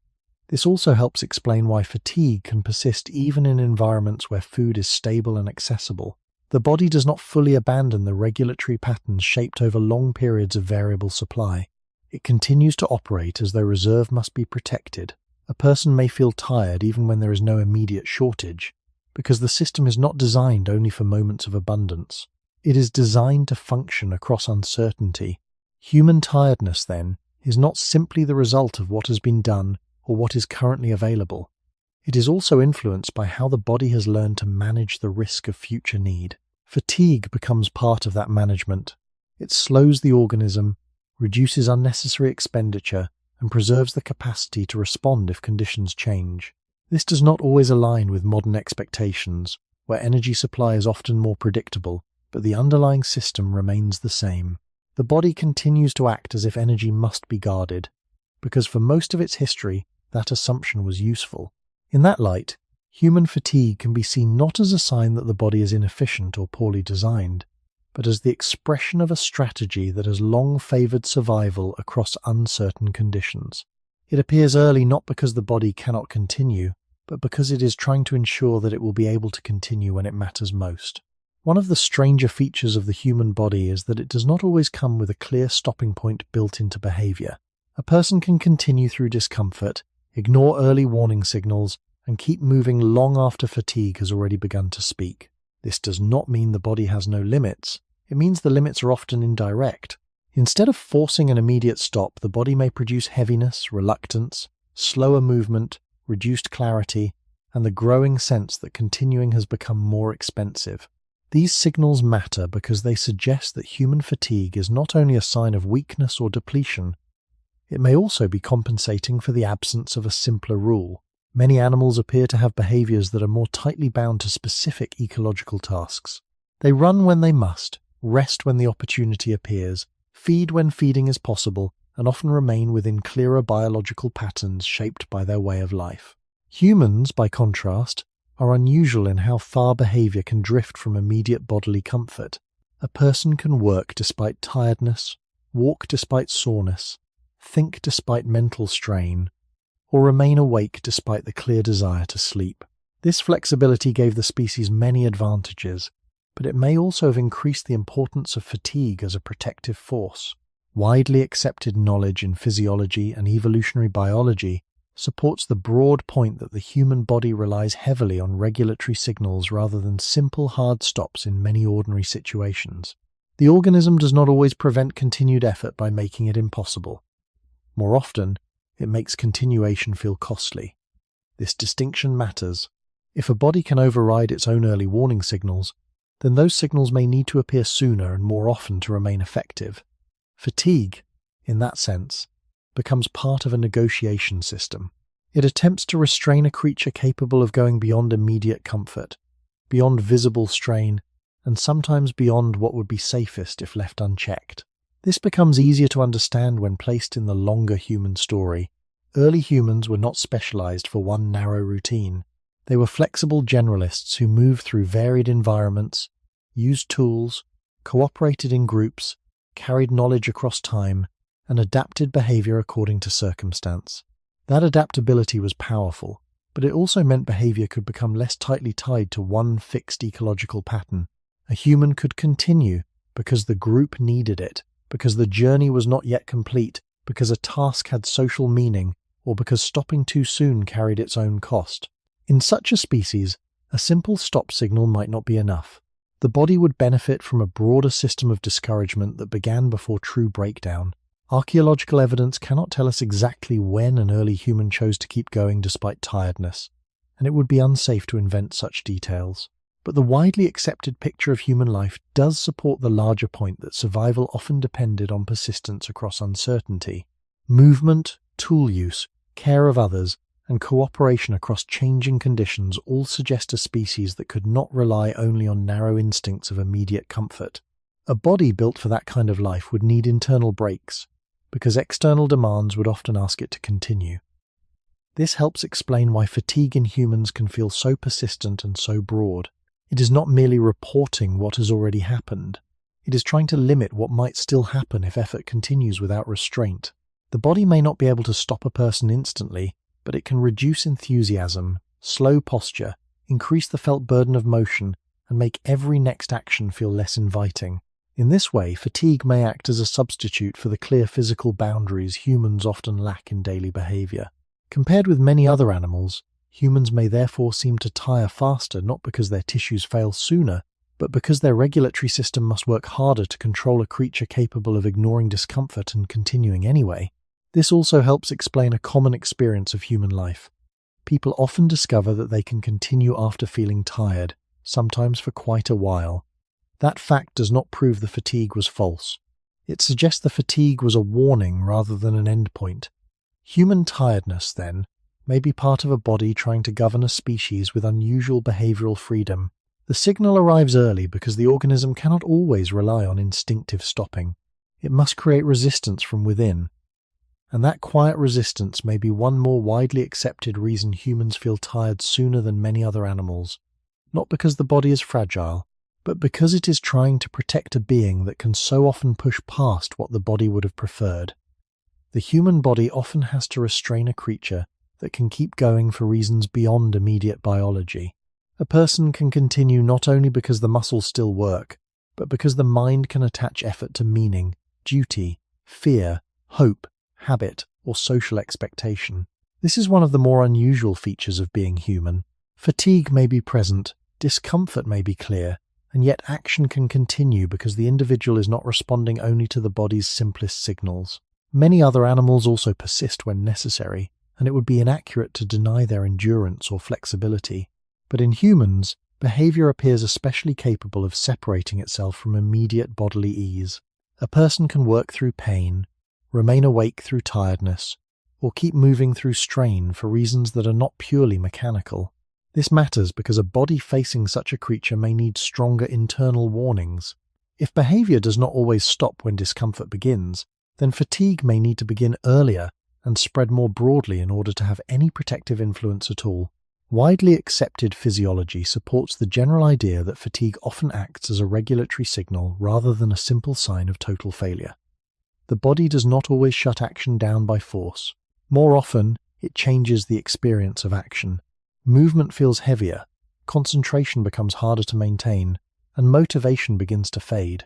Speaker 1: This also helps explain why fatigue can persist even in environments where food is stable and accessible. The body does not fully abandon the regulatory patterns shaped over long periods of variable supply. It continues to operate as though reserve must be protected. A person may feel tired even when there is no immediate shortage, because the system is not designed only for moments of abundance. It is designed to function across uncertainty. Human tiredness, then, is not simply the result of what has been done or what is currently available. It is also influenced by how the body has learned to manage the risk of future need. Fatigue becomes part of that management. It slows the organism, reduces unnecessary expenditure, and preserves the capacity to respond if conditions change. This does not always align with modern expectations, where energy supply is often more predictable, but the underlying system remains the same. The body continues to act as if energy must be guarded, because for most of its history, that assumption was useful. In that light, human fatigue can be seen not as a sign that the body is inefficient or poorly designed, but as the expression of a strategy that has long favored survival across uncertain conditions. It appears early not because the body cannot continue, but because it is trying to ensure that it will be able to continue when it matters most. One of the stranger features of the human body is that it does not always come with a clear stopping point built into behavior. A person can continue through discomfort, ignore early warning signals, and keep moving long after fatigue has already begun to speak. This does not mean the body has no limits. It means the limits are often indirect. Instead of forcing an immediate stop, the body may produce heaviness, reluctance, slower movement, reduced clarity, and the growing sense that continuing has become more expensive. These signals matter because they suggest that human fatigue is not only a sign of weakness or depletion, it may also be compensating for the absence of a simpler rule. Many animals appear to have behaviors that are more tightly bound to specific ecological tasks. They run when they must, rest when the opportunity appears, feed when feeding is possible, and often remain within clearer biological patterns shaped by their way of life. Humans, by contrast, are unusual in how far behavior can drift from immediate bodily comfort. A person can work despite tiredness, walk despite soreness, think despite mental strain, or remain awake despite the clear desire to sleep. This flexibility gave the species many advantages, but it may also have increased the importance of fatigue as a protective force. Widely accepted knowledge in physiology and evolutionary biology supports the broad point that the human body relies heavily on regulatory signals rather than simple hard stops in many ordinary situations. The organism does not always prevent continued effort by making it impossible. More often, it makes continuation feel costly. This distinction matters. If a body can override its own early warning signals, then those signals may need to appear sooner and more often to remain effective. Fatigue, in that sense, becomes part of a negotiation system. It attempts to restrain a creature capable of going beyond immediate comfort, beyond visible strain, and sometimes beyond what would be safest if left unchecked. This becomes easier to understand when placed in the longer human story. Early humans were not specialized for one narrow routine. They were flexible generalists who moved through varied environments, used tools, cooperated in groups, carried knowledge across time, and adapted behavior according to circumstance. That adaptability was powerful, but it also meant behavior could become less tightly tied to one fixed ecological pattern. A human could continue because the group needed it, because the journey was not yet complete, because a task had social meaning, or because stopping too soon carried its own cost. In such a species, a simple stop signal might not be enough. The body would benefit from a broader system of discouragement that began before true breakdown. Archaeological evidence cannot tell us exactly when an early human chose to keep going despite tiredness, and it would be unsafe to invent such details. But the widely accepted picture of human life does support the larger point that survival often depended on persistence across uncertainty. Movement, tool use, care of others, and cooperation across changing conditions all suggest a species that could not rely only on narrow instincts of immediate comfort. A body built for that kind of life would need internal breaks, because external demands would often ask it to continue. This helps explain why fatigue in humans can feel so persistent and so broad. It is not merely reporting what has already happened. It is trying to limit what might still happen if effort continues without restraint. The body may not be able to stop a person instantly, but it can reduce enthusiasm, slow posture, increase the felt burden of motion, and make every next action feel less inviting. In this way, fatigue may act as a substitute for the clear physical boundaries humans often lack in daily behavior. Compared with many other animals, humans may therefore seem to tire faster not because their tissues fail sooner, but because their regulatory system must work harder to control a creature capable of ignoring discomfort and continuing anyway. This also helps explain a common experience of human life. People often discover that they can continue after feeling tired, sometimes for quite a while. That fact does not prove the fatigue was false. It suggests the fatigue was a warning rather than an endpoint. Human tiredness, then, may be part of a body trying to govern a species with unusual behavioral freedom. The signal arrives early because the organism cannot always rely on instinctive stopping. It must create resistance from within. And that quiet resistance may be one more widely accepted reason humans feel tired sooner than many other animals. Not because the body is fragile, but because it is trying to protect a being that can so often push past what the body would have preferred. The human body often has to restrain a creature that can keep going for reasons beyond immediate biology. A person can continue not only because the muscles still work, but because the mind can attach effort to meaning, duty, fear, hope, habit, or social expectation. This is one of the more unusual features of being human. Fatigue may be present, discomfort may be clear, and yet action can continue because the individual is not responding only to the body's simplest signals. Many other animals also persist when necessary, and it would be inaccurate to deny their endurance or flexibility. But in humans, behavior appears especially capable of separating itself from immediate bodily ease. A person can work through pain, remain awake through tiredness, or keep moving through strain for reasons that are not purely mechanical. This matters because a body facing such a creature may need stronger internal warnings. If behavior does not always stop when discomfort begins, then fatigue may need to begin earlier and spread more broadly in order to have any protective influence at all. Widely accepted physiology supports the general idea that fatigue often acts as a regulatory signal rather than a simple sign of total failure. The body does not always shut action down by force. More often, it changes the experience of action. Movement feels heavier, concentration becomes harder to maintain, and motivation begins to fade.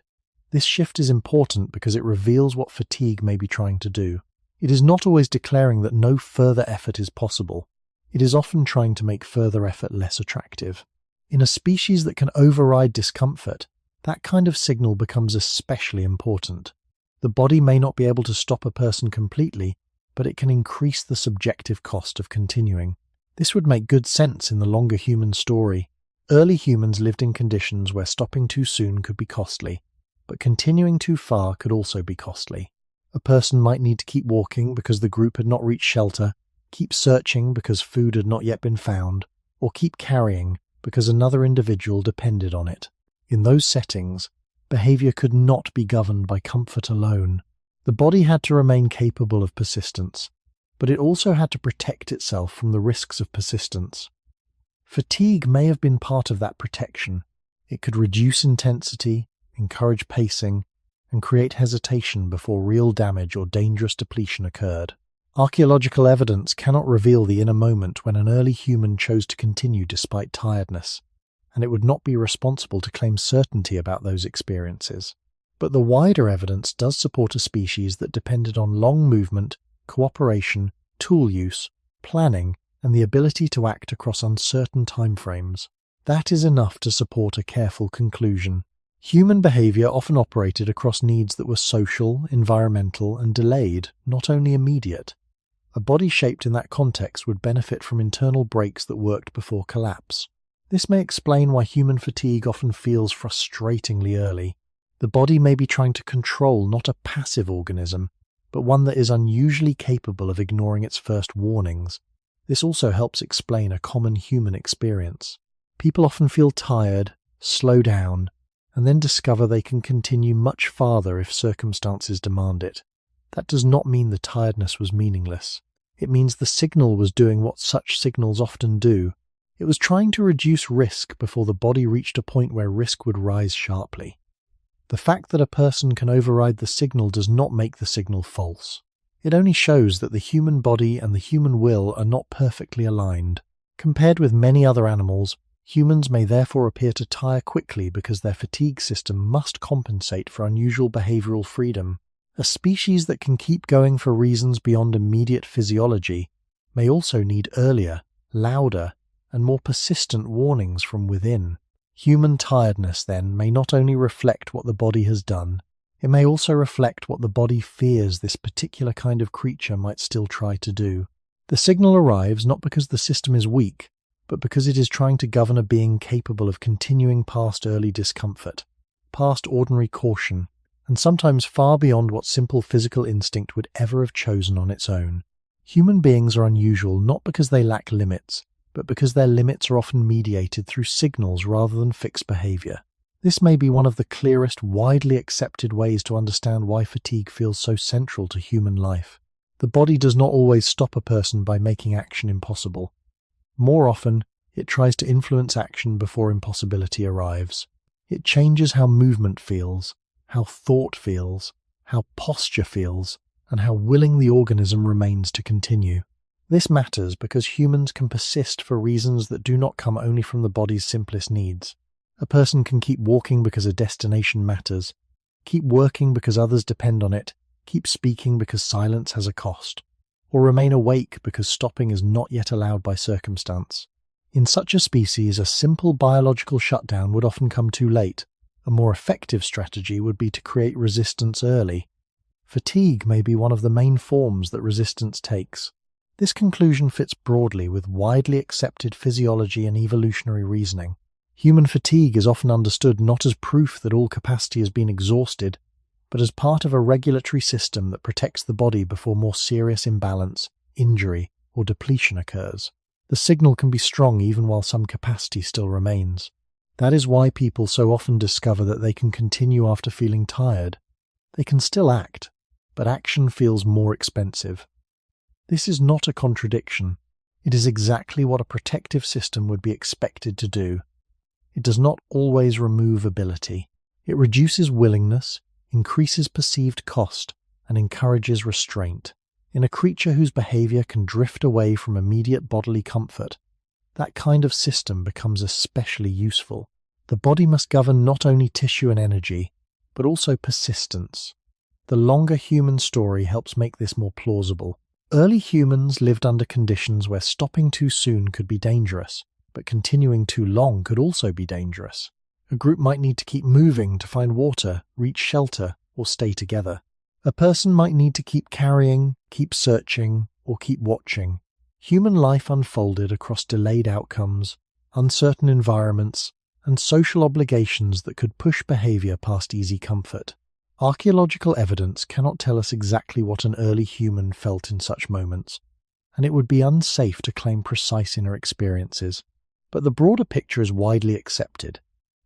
Speaker 1: This shift is important because it reveals what fatigue may be trying to do. It is not always declaring that no further effort is possible. It is often trying to make further effort less attractive. In a species that can override discomfort, that kind of signal becomes especially important. The body may not be able to stop a person completely, but it can increase the subjective cost of continuing. This would make good sense in the longer human story. Early humans lived in conditions where stopping too soon could be costly, but continuing too far could also be costly. A person might need to keep walking because the group had not reached shelter, keep searching because food had not yet been found, or keep carrying because another individual depended on it. In those settings, behavior could not be governed by comfort alone. The body had to remain capable of persistence, but it also had to protect itself from the risks of persistence. Fatigue may have been part of that protection. It could reduce intensity, encourage pacing, and create hesitation before real damage or dangerous depletion occurred. Archaeological evidence cannot reveal the inner moment when an early human chose to continue despite tiredness, and it would not be responsible to claim certainty about those experiences. But the wider evidence does support a species that depended on long movement, cooperation, tool use, planning, and the ability to act across uncertain timeframes. That is enough to support a careful conclusion. Human behavior often operated across needs that were social, environmental, and delayed, not only immediate. A body shaped in that context would benefit from internal breaks that worked before collapse. This may explain why human fatigue often feels frustratingly early. The body may be trying to control not a passive organism, but one that is unusually capable of ignoring its first warnings. This also helps explain a common human experience. People often feel tired, slow down, and then discover they can continue much farther if circumstances demand it. That does not mean the tiredness was meaningless. It means the signal was doing what such signals often do. It was trying to reduce risk before the body reached a point where risk would rise sharply. The fact that a person can override the signal does not make the signal false. It only shows that the human body and the human will are not perfectly aligned. Compared with many other animals, humans may therefore appear to tire quickly because their fatigue system must compensate for unusual behavioral freedom. A species that can keep going for reasons beyond immediate physiology may also need earlier, louder, and more persistent warnings from within. Human tiredness, then, may not only reflect what the body has done, it may also reflect what the body fears this particular kind of creature might still try to do. The signal arrives not because the system is weak, but because it is trying to govern a being capable of continuing past early discomfort, past ordinary caution, and sometimes far beyond what simple physical instinct would ever have chosen on its own. Human beings are unusual not because they lack limits, but because their limits are often mediated through signals rather than fixed behavior. This may be one of the clearest, widely accepted ways to understand why fatigue feels so central to human life. The body does not always stop a person by making action impossible. More often, it tries to influence action before impossibility arrives. It changes how movement feels, how thought feels, how posture feels, and how willing the organism remains to continue. This matters because humans can persist for reasons that do not come only from the body's simplest needs. A person can keep walking because a destination matters, keep working because others depend on it, keep speaking because silence has a cost, or remain awake because stopping is not yet allowed by circumstance. In such a species, a simple biological shutdown would often come too late. A more effective strategy would be to create resistance early. Fatigue may be one of the main forms that resistance takes. This conclusion fits broadly with widely accepted physiology and evolutionary reasoning. Human fatigue is often understood not as proof that all capacity has been exhausted, but as part of a regulatory system that protects the body before more serious imbalance, injury, or depletion occurs. The signal can be strong even while some capacity still remains. That is why people so often discover that they can continue after feeling tired. They can still act, but action feels more expensive. This is not a contradiction. It is exactly what a protective system would be expected to do. It does not always remove ability. It reduces willingness, increases perceived cost, and encourages restraint. In a creature whose behavior can drift away from immediate bodily comfort, that kind of system becomes especially useful. The body must govern not only tissue and energy, but also persistence. The longer human story helps make this more plausible. Early humans lived under conditions where stopping too soon could be dangerous, but continuing too long could also be dangerous. A group might need to keep moving to find water, reach shelter, or stay together. A person might need to keep carrying, keep searching, or keep watching. Human life unfolded across delayed outcomes, uncertain environments, and social obligations that could push behavior past easy comfort. Archaeological evidence cannot tell us exactly what an early human felt in such moments, and it would be unsafe to claim precise inner experiences. But the broader picture is widely accepted.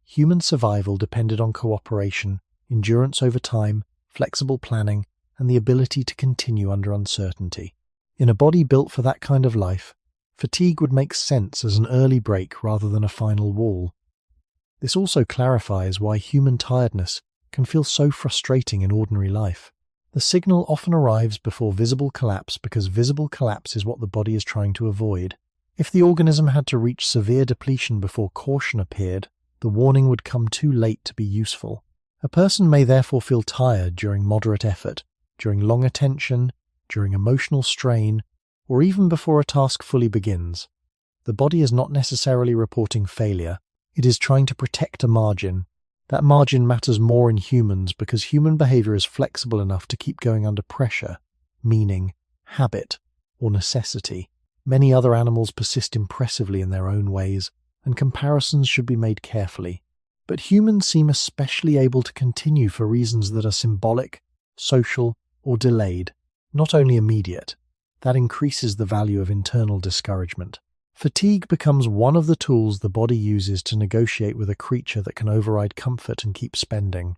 Speaker 1: Human survival depended on cooperation, endurance over time, flexible planning, and the ability to continue under uncertainty. In a body built for that kind of life, fatigue would make sense as an early break rather than a final wall. This also clarifies why human tiredness can feel so frustrating in ordinary life. The signal often arrives before visible collapse because visible collapse is what the body is trying to avoid. If the organism had to reach severe depletion before caution appeared, the warning would come too late to be useful. A person may therefore feel tired during moderate effort, during long attention, during emotional strain, or even before a task fully begins. The body is not necessarily reporting failure. It is trying to protect a margin. That margin matters more in humans because human behavior is flexible enough to keep going under pressure, meaning, habit, or necessity. Many other animals persist impressively in their own ways, and comparisons should be made carefully. But humans seem especially able to continue for reasons that are symbolic, social, or delayed, not only immediate. that increases the value of internal discouragement. Fatigue becomes one of the tools the body uses to negotiate with a creature that can override comfort and keep spending.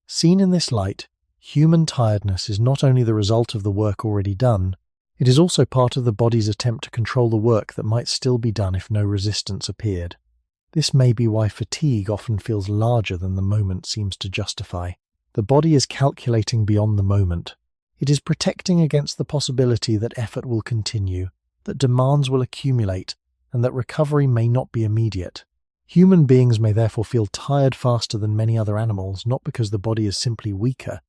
Speaker 1: Seen in this light, human tiredness is not only the result of the work already done, it is also part of the body's attempt to control the work that might still be done if no resistance appeared. This may be why fatigue often feels larger than the moment seems to justify. The body is calculating beyond the moment. It is protecting against the possibility that effort will continue, that demands will accumulate, and that recovery may not be immediate. Human beings may therefore feel tired faster than many other animals, not because the body is simply weaker,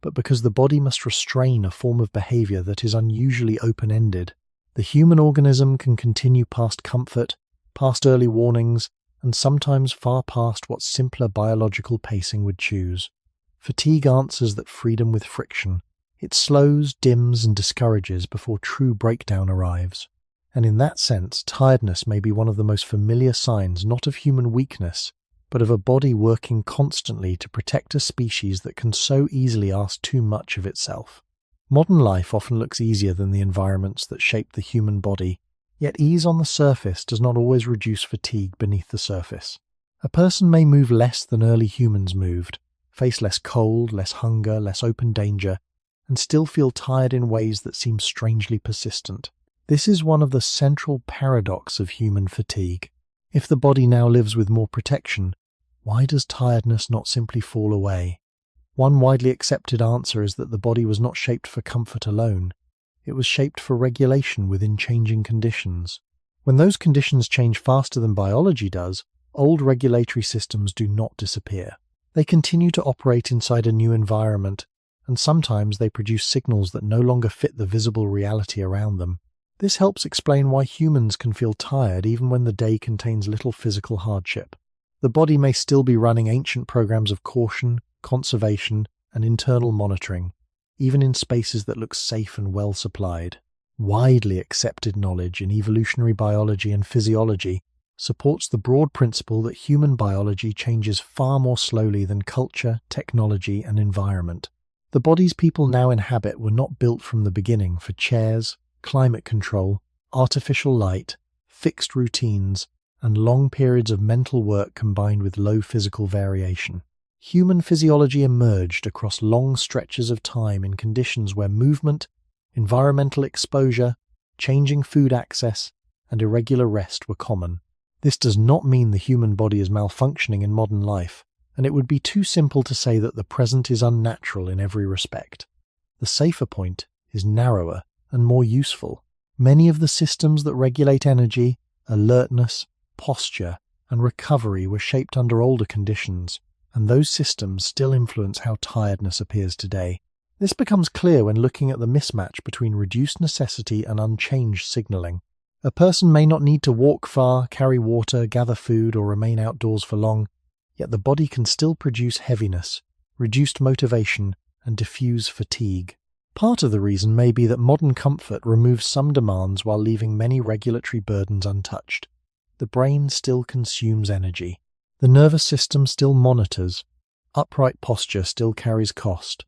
Speaker 1: but because the body must restrain a form of behavior that is unusually open-ended. The human organism can continue past comfort, past early warnings, and sometimes far past what simpler biological pacing would choose. Fatigue answers that freedom with friction. It slows, dims, and discourages before true breakdown arrives. And in that sense, tiredness may be one of the most familiar signs not of human weakness, but of a body working constantly to protect a species that can so easily ask too much of itself. Modern life often looks easier than the environments that shape the human body, yet ease on the surface does not always reduce fatigue beneath the surface. A person may move less than early humans moved, face less cold, less hunger, less open danger, and still feel tired in ways that seem strangely persistent. This is one of the central paradoxes of human fatigue. If the body now lives with more protection, why does tiredness not simply fall away? One widely accepted answer is that the body was not shaped for comfort alone. It was shaped for regulation within changing conditions. When those conditions change faster than biology does, old regulatory systems do not disappear. They continue to operate inside a new environment, and sometimes they produce signals that no longer fit the visible reality around them. This helps explain why humans can feel tired even when the day contains little physical hardship. The body may still be running ancient programs of caution, conservation, and internal monitoring, even in spaces that look safe and well supplied. Widely accepted knowledge in evolutionary biology and physiology supports the broad principle that human biology changes far more slowly than culture, technology, and environment. The bodies people now inhabit were not built from the beginning for chairs, climate control, artificial light, fixed routines, and long periods of mental work combined with low physical variation. Human physiology emerged across long stretches of time in conditions where movement, environmental exposure, changing food access, and irregular rest were common. This does not mean the human body is malfunctioning in modern life, and it would be too simple to say that the present is unnatural in every respect. The safer point is narrower and more useful. Many of the systems that regulate energy, alertness, posture, and recovery were shaped under older conditions, and those systems still influence how tiredness appears today. This becomes clear when looking at the mismatch between reduced necessity and unchanged signaling. A person may not need to walk far, carry water, gather food, or remain outdoors for long, yet the body can still produce heaviness, reduced motivation, and diffuse fatigue. Part of the reason may be that modern comfort removes some demands while leaving many regulatory burdens untouched. The brain still consumes energy. The nervous system still monitors. Upright posture still carries cost.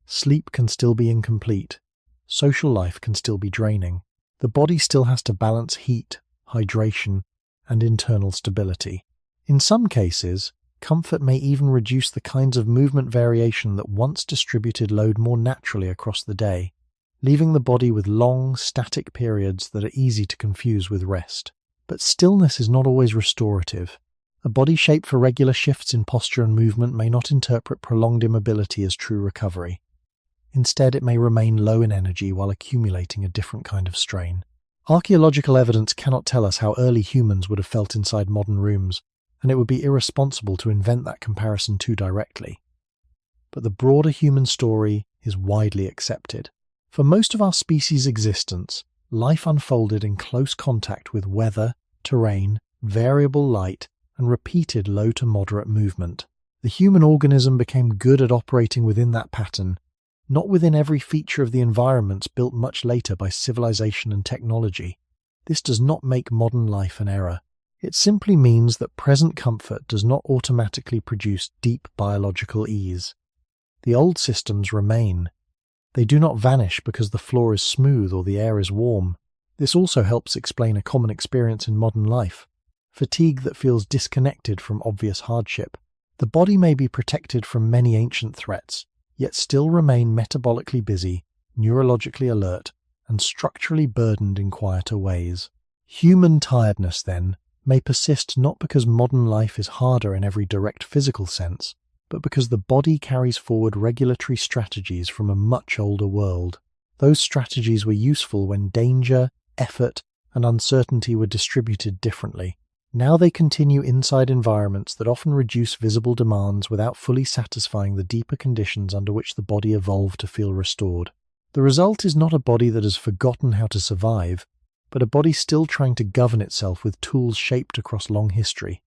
Speaker 1: Sleep can still be incomplete. Social life can still be draining. The body still has to balance heat, hydration, and internal stability. In some cases, comfort may even reduce the kinds of movement variation that once distributed load more naturally across the day, leaving the body with long, static periods that are easy to confuse with rest. But stillness is not always restorative. A body shaped for regular shifts in posture and movement may not interpret prolonged immobility as true recovery. Instead, it may remain low in energy while accumulating a different kind of strain. Archaeological evidence cannot tell us how early humans would have felt inside modern rooms, and it would be irresponsible to invent that comparison too directly. But the broader human story is widely accepted. For most of our species' existence, life unfolded in close contact with weather, terrain, variable light, and repeated low to moderate movement. The human organism became good at operating within that pattern, not within every feature of the environments built much later by civilization and technology. This does not make modern life an error. It simply means that present comfort does not automatically produce deep biological ease. The old systems remain, They do not vanish because the floor is smooth or the air is warm. This also helps explain a common experience in modern life: fatigue that feels disconnected from obvious hardship. The body may be protected from many ancient threats, yet still remain metabolically busy, neurologically alert, and structurally burdened in quieter ways. Human tiredness, then, may persist not because modern life is harder in every direct physical sense, but because the body carries forward regulatory strategies from a much older world. Those strategies were useful when danger, effort, and uncertainty were distributed differently. Now they continue inside environments that often reduce visible demands without fully satisfying the deeper conditions under which the body evolved to feel restored. The result is not a body that has forgotten how to survive, but a body still trying to govern itself with tools shaped across long history.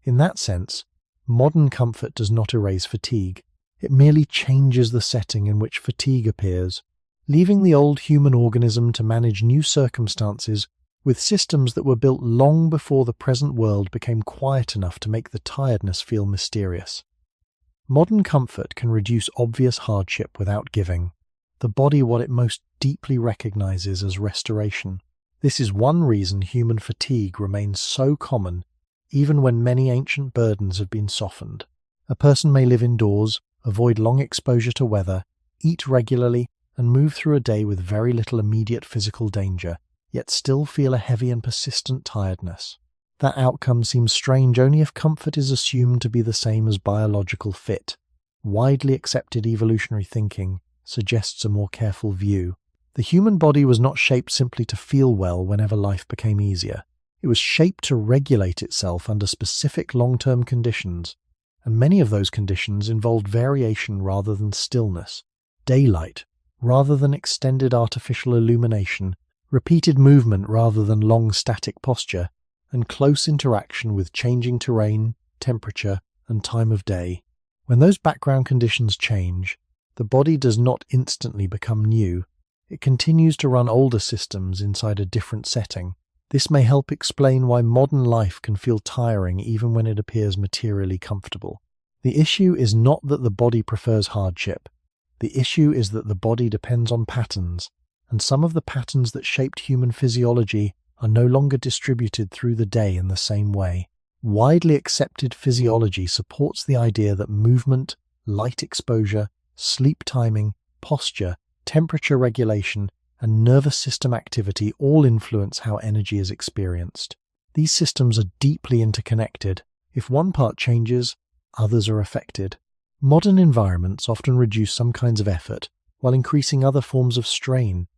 Speaker 1: In that sense, modern comfort does not erase fatigue. It merely changes the setting in which fatigue appears, leaving the old human organism to manage new circumstances with systems that were built long before the present world became quiet enough to make the tiredness feel mysterious. Modern comfort can reduce obvious hardship without giving the body what it most deeply recognizes as restoration. This is one reason human fatigue remains so common, even when many ancient burdens have been softened. A person may live indoors, avoid long exposure to weather, eat regularly, and move through a day with very little immediate physical danger, yet still feel a heavy and persistent tiredness. That outcome seems strange only if comfort is assumed to be the same as biological fit. Widely accepted evolutionary thinking suggests a more careful view. The human body was not shaped simply to feel well whenever life became easier. It was shaped to regulate itself under specific long-term conditions, and many of those conditions involved variation rather than stillness, daylight rather than extended artificial illumination, repeated movement rather than long static posture, and close interaction with changing terrain, temperature, and time of day. When those background conditions change, the body does not instantly become new. It continues to run older systems inside a different setting. This may help explain why modern life can feel tiring even when it appears materially comfortable. The issue is not that the body prefers hardship. The issue is that the body depends on patterns, and some of the patterns that shaped human physiology are no longer distributed through the day in the same way. Widely accepted physiology supports the idea that movement, light exposure, sleep timing, posture, temperature regulation, and nervous system activity all influence how energy is experienced. These systems are deeply interconnected. If one part changes, others are affected. Modern environments often reduce some kinds of effort while increasing other forms of strain.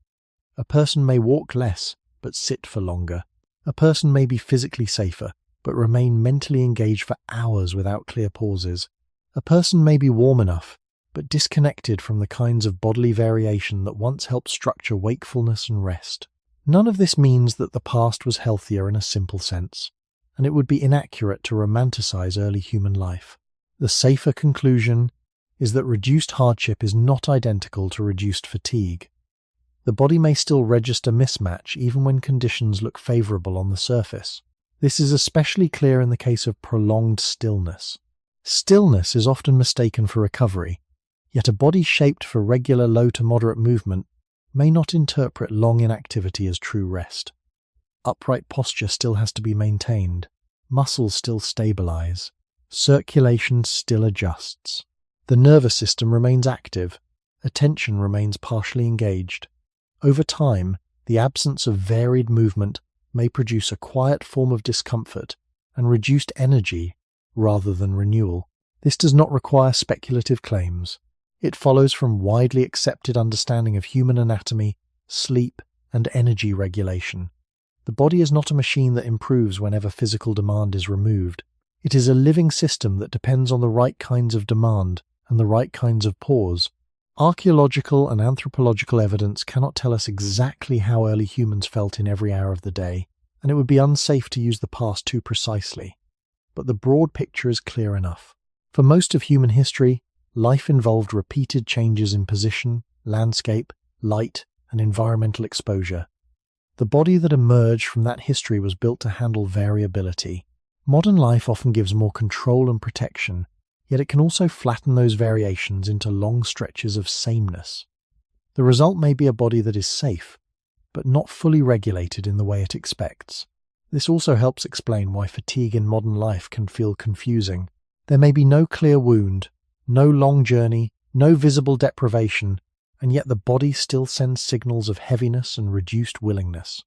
Speaker 1: A person may walk less, but sit for longer. A person may be physically safer, but remain mentally engaged for hours without clear pauses. A person may be warm enough, but disconnected from the kinds of bodily variation that once helped structure wakefulness and rest. None of this means that the past was healthier in a simple sense, and it would be inaccurate to romanticize early human life. The safer conclusion is that reduced hardship is not identical to reduced fatigue. The body may still register mismatch even when conditions look favorable on the surface. This is especially clear in the case of prolonged stillness. Stillness is often mistaken for recovery, yet a body shaped for regular low to moderate movement may not interpret long inactivity as true rest. Upright posture still has to be maintained, muscles still stabilize, circulation still adjusts. The nervous system remains active, attention remains partially engaged. Over time, the absence of varied movement may produce a quiet form of discomfort and reduced energy rather than renewal. This does not require speculative claims. It follows from widely accepted understanding of human anatomy, sleep, and energy regulation. The body is not a machine that improves whenever physical demand is removed. It is a living system that depends on the right kinds of demand and the right kinds of pause. Archaeological and anthropological evidence cannot tell us exactly how early humans felt in every hour of the day, and it would be unsafe to use the past too precisely. But the broad picture is clear enough. For most of human history, life involved repeated changes in position, landscape, light, and environmental exposure. The body that emerged from that history was built to handle variability. Modern life often gives more control and protection, yet it can also flatten those variations into long stretches of sameness. The result may be a body that is safe, but not fully regulated in the way it expects. This also helps explain why fatigue in modern life can feel confusing. There may be no clear wound, no long journey, no visible deprivation, and yet the body still sends signals of heaviness and reduced willingness.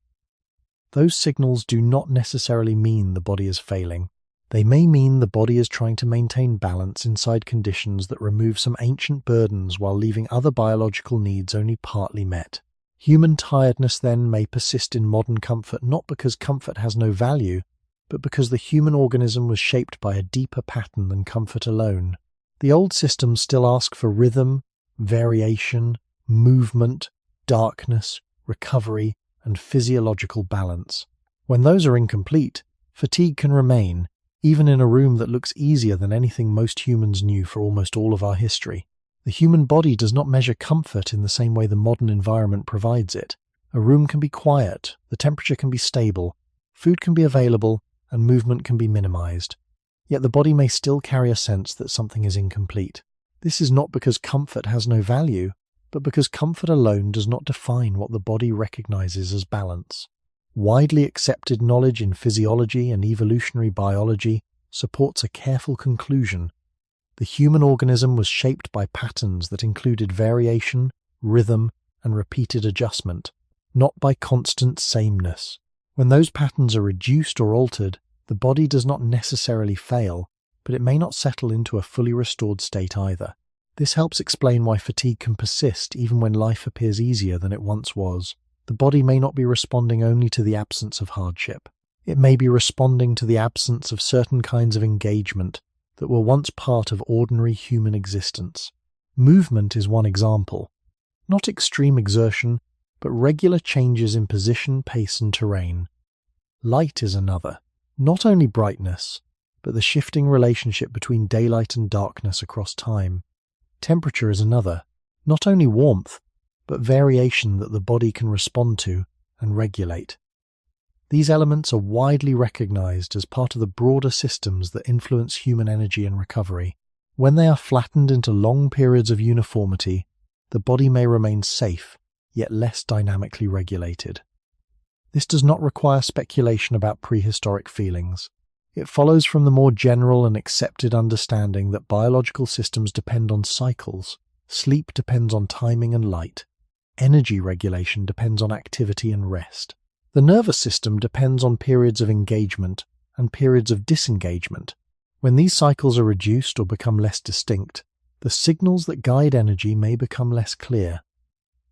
Speaker 1: Those signals do not necessarily mean the body is failing. They may mean the body is trying to maintain balance inside conditions that remove some ancient burdens while leaving other biological needs only partly met. Human tiredness then may persist in modern comfort not because comfort has no value, but because the human organism was shaped by a deeper pattern than comfort alone. The old systems still ask for rhythm, variation, movement, darkness, recovery, and physiological balance. When those are incomplete, fatigue can remain, even in a room that looks easier than anything most humans knew for almost all of our history. The human body does not measure comfort in the same way the modern environment provides it. A room can be quiet, the temperature can be stable, food can be available, and movement can be minimized. Yet the body may still carry a sense that something is incomplete. This is not because comfort has no value, but because comfort alone does not define what the body recognizes as balance. Widely accepted knowledge in physiology and evolutionary biology supports a careful conclusion. The human organism was shaped by patterns that included variation, rhythm, and repeated adjustment, not by constant sameness. When those patterns are reduced or altered, the body does not necessarily fail, but it may not settle into a fully restored state either. This helps explain why fatigue can persist even when life appears easier than it once was. The body may not be responding only to the absence of hardship. It may be responding to the absence of certain kinds of engagement that were once part of ordinary human existence. Movement is one example. Not extreme exertion, but regular changes in position, pace, and terrain. Light is another. Not only brightness, but the shifting relationship between daylight and darkness across time. Temperature is another. Not only warmth, but variation that the body can respond to and regulate. These elements are widely recognized as part of the broader systems that influence human energy and recovery. When they are flattened into long periods of uniformity, the body may remain safe, yet less dynamically regulated. This does not require speculation about prehistoric feelings. It follows from the more general and accepted understanding that biological systems depend on cycles. Sleep depends on timing and light. Energy regulation depends on activity and rest. The nervous system depends on periods of engagement and periods of disengagement. When these cycles are reduced or become less distinct, the signals that guide energy may become less clear.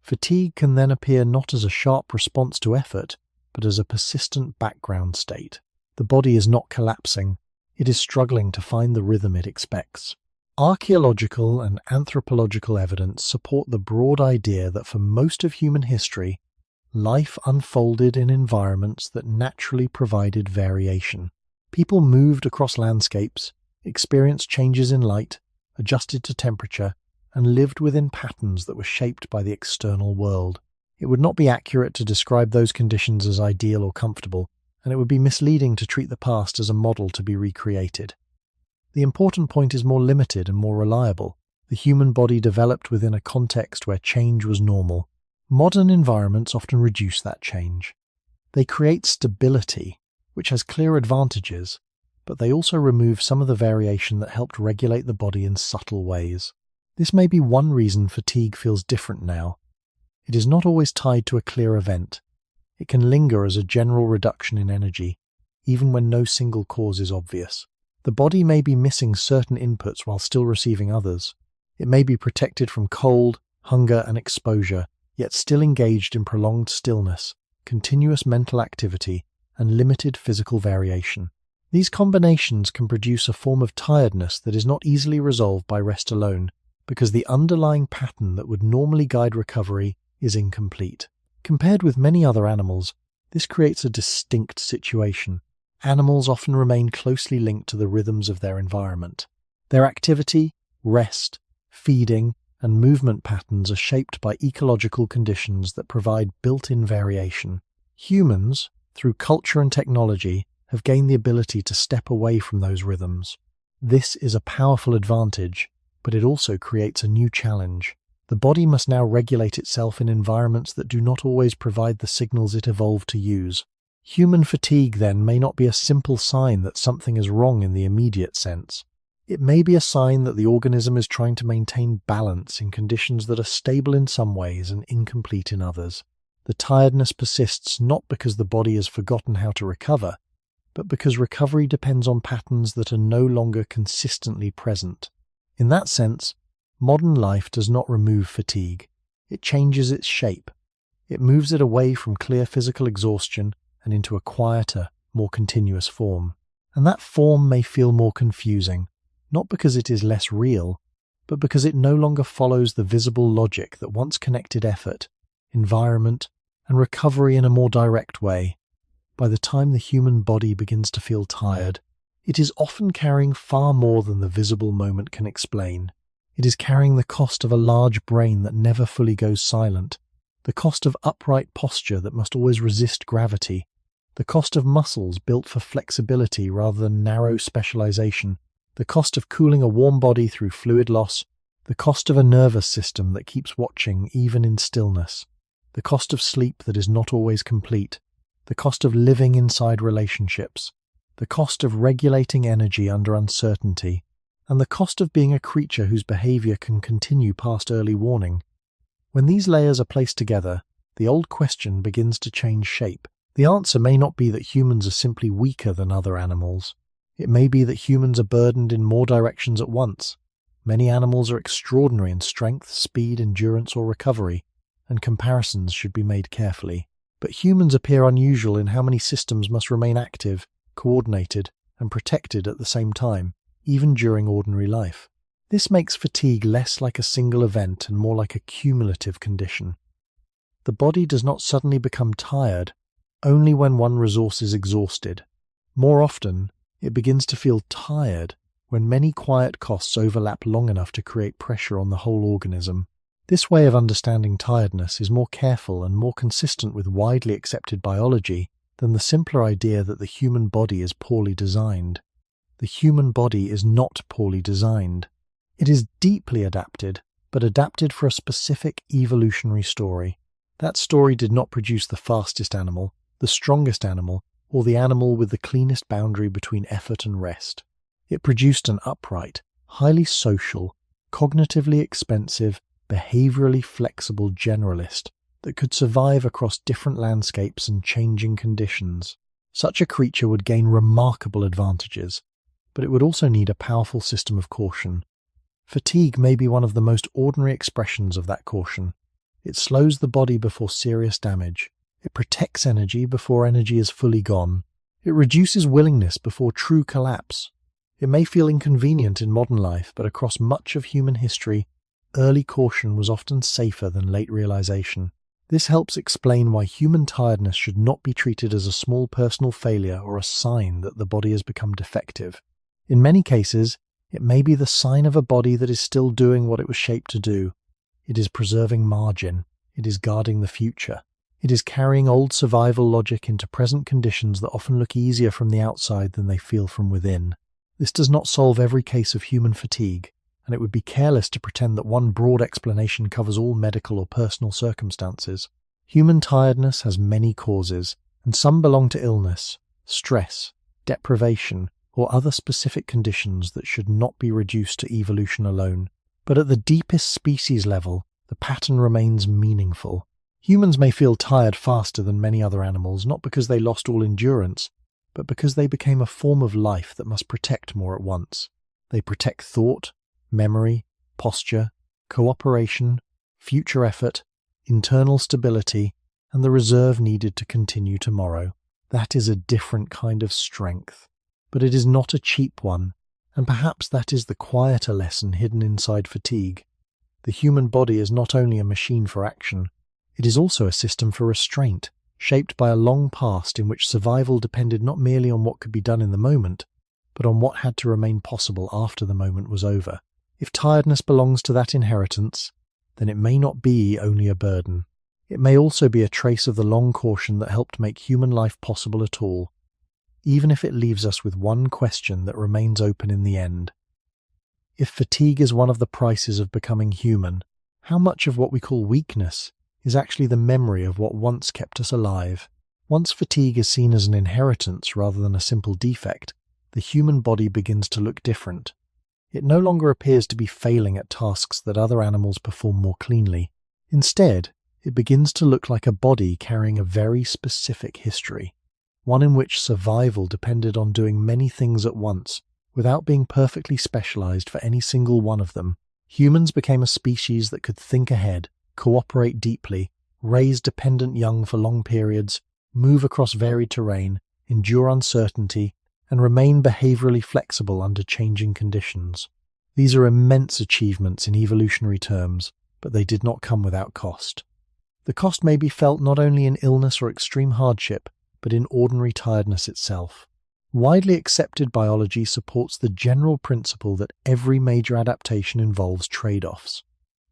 Speaker 1: Fatigue can then appear not as a sharp response to effort, but as a persistent background state. The body is not collapsing, it is struggling to find the rhythm it expects. Archaeological and anthropological evidence support the broad idea that for most of human history, life unfolded in environments that naturally provided variation. People moved across landscapes, experienced changes in light, adjusted to temperature, and lived within patterns that were shaped by the external world. It would not be accurate to describe those conditions as ideal or comfortable, and it would be misleading to treat the past as a model to be recreated. The important point is more limited and more reliable. The human body developed within a context where change was normal. Modern environments often reduce that change. They create stability, which has clear advantages, but they also remove some of the variation that helped regulate the body in subtle ways. This may be one reason fatigue feels different now. It is not always tied to a clear event. It can linger as a general reduction in energy, even when no single cause is obvious. The body may be missing certain inputs while still receiving others. It may be protected from cold, hunger, and exposure, yet still engaged in prolonged stillness, continuous mental activity, and limited physical variation. These combinations can produce a form of tiredness that is not easily resolved by rest alone, because the underlying pattern that would normally guide recovery is incomplete. Compared with many other animals, this creates a distinct situation. Animals often remain closely linked to the rhythms of their environment. Their activity, rest, feeding, and movement patterns are shaped by ecological conditions that provide built-in variation. Humans, through culture and technology, have gained the ability to step away from those rhythms. This is a powerful advantage, but it also creates a new challenge. The body must now regulate itself in environments that do not always provide the signals it evolved to use. Human fatigue, then, may not be a simple sign that something is wrong in the immediate sense. It may be a sign that the organism is trying to maintain balance in conditions that are stable in some ways and incomplete in others. The tiredness persists not because the body has forgotten how to recover, but because recovery depends on patterns that are no longer consistently present. In that sense, modern life does not remove fatigue. It changes its shape. It moves it away from clear physical exhaustion and into a quieter, more continuous form. And that form may feel more confusing, not because it is less real, but because it no longer follows the visible logic that once connected effort, environment, and recovery in a more direct way. By the time the human body begins to feel tired, it is often carrying far more than the visible moment can explain. It is carrying the cost of a large brain that never fully goes silent, the cost of upright posture that must always resist gravity, the cost of muscles built for flexibility rather than narrow specialization, the cost of cooling a warm body through fluid loss, the cost of a nervous system that keeps watching even in stillness, the cost of sleep that is not always complete, the cost of living inside relationships, the cost of regulating energy under uncertainty, and the cost of being a creature whose behavior can continue past early warning. When these layers are placed together, the old question begins to change shape. The answer may not be that humans are simply weaker than other animals. It may be that humans are burdened in more directions at once. Many animals are extraordinary in strength, speed, endurance, or recovery, and comparisons should be made carefully. But humans appear unusual in how many systems must remain active, coordinated, and protected at the same time, even during ordinary life. This makes fatigue less like a single event and more like a cumulative condition. The body does not suddenly become tired only when one resource is exhausted. More often, it begins to feel tired when many quiet costs overlap long enough to create pressure on the whole organism. This way of understanding tiredness is more careful and more consistent with widely accepted biology than the simpler idea that the human body is poorly designed. The human body is not poorly designed. It is deeply adapted, but adapted for a specific evolutionary story. That story did not produce the fastest animal, the strongest animal, or the animal with the cleanest boundary between effort and rest. It produced an upright, highly social, cognitively expensive, behaviorally flexible generalist that could survive across different landscapes and changing conditions. Such a creature would gain remarkable advantages, but it would also need a powerful system of caution. Fatigue may be one of the most ordinary expressions of that caution. It slows the body before serious damage. It protects energy before energy is fully gone. It reduces willingness before true collapse. It may feel inconvenient in modern life, but across much of human history, early caution was often safer than late realization. This helps explain why human tiredness should not be treated as a small personal failure or a sign that the body has become defective. In many cases, it may be the sign of a body that is still doing what it was shaped to do. It is preserving margin. It is guarding the future. It is carrying old survival logic into present conditions that often look easier from the outside than they feel from within. This does not solve every case of human fatigue, and it would be careless to pretend that one broad explanation covers all medical or personal circumstances. Human tiredness has many causes, and some belong to illness, stress, deprivation, or other specific conditions that should not be reduced to evolution alone. But at the deepest species level, the pattern remains meaningful. Humans may feel tired faster than many other animals, not because they lost all endurance, but because they became a form of life that must protect more at once. They protect thought, memory, posture, cooperation, future effort, internal stability, and the reserve needed to continue tomorrow. That is a different kind of strength. But it is not a cheap one, and perhaps that is the quieter lesson hidden inside fatigue. The human body is not only a machine for action, it is also a system for restraint, shaped by a long past in which survival depended not merely on what could be done in the moment, but on what had to remain possible after the moment was over. If tiredness belongs to that inheritance, then it may not be only a burden. It may also be a trace of the long caution that helped make human life possible at all, even if it leaves us with one question that remains open in the end. If fatigue is one of the prices of becoming human, How much of what we call weakness is actually the memory of what once kept us alive? Once fatigue is seen as an inheritance rather than a simple defect, the human body begins to look different. It no longer appears to be failing at tasks that other animals perform more cleanly. Instead, it begins to look like a body carrying a very specific history, one in which survival depended on doing many things at once, without being perfectly specialized for any single one of them. Humans became a species that could think ahead, cooperate deeply, raise dependent young for long periods, move across varied terrain, endure uncertainty, and remain behaviorally flexible under changing conditions. These are immense achievements in evolutionary terms, but they did not come without cost. The cost may be felt not only in illness or extreme hardship, but in ordinary tiredness itself. Widely accepted biology supports the general principle that every major adaptation involves trade-offs.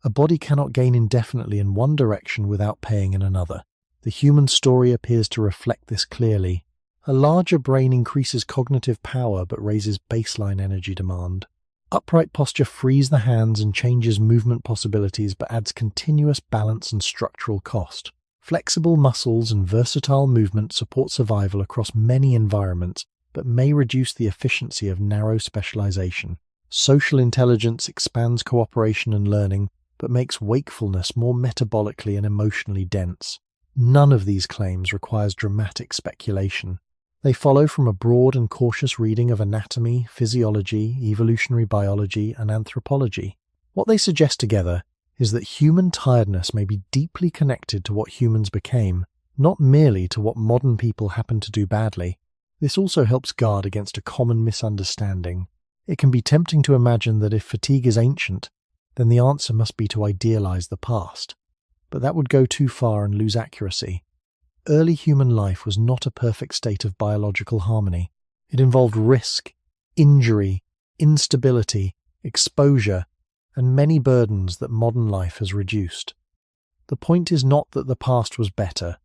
Speaker 1: A body cannot gain indefinitely in one direction without paying in another. The human story appears to reflect this clearly. A larger brain increases cognitive power but raises baseline energy demand. Upright posture frees the hands and changes movement possibilities but adds continuous balance and structural cost. Flexible muscles and versatile movement support survival across many environments but may reduce the efficiency of narrow specialization. Social intelligence expands cooperation and learning but makes wakefulness more metabolically and emotionally dense. None of these claims requires dramatic speculation. They follow from a broad and cautious reading of anatomy, physiology, evolutionary biology, and anthropology. What they suggest together is that human tiredness may be deeply connected to what humans became, not merely to what modern people happen to do badly. This also helps guard against a common misunderstanding. It can be tempting to imagine that if fatigue is ancient, then the answer must be to idealize the past. But that would go too far and lose accuracy. Early human life was not a perfect state of biological harmony. It involved risk, injury, instability, exposure, and many burdens that modern life has reduced. The point is not that the past was better.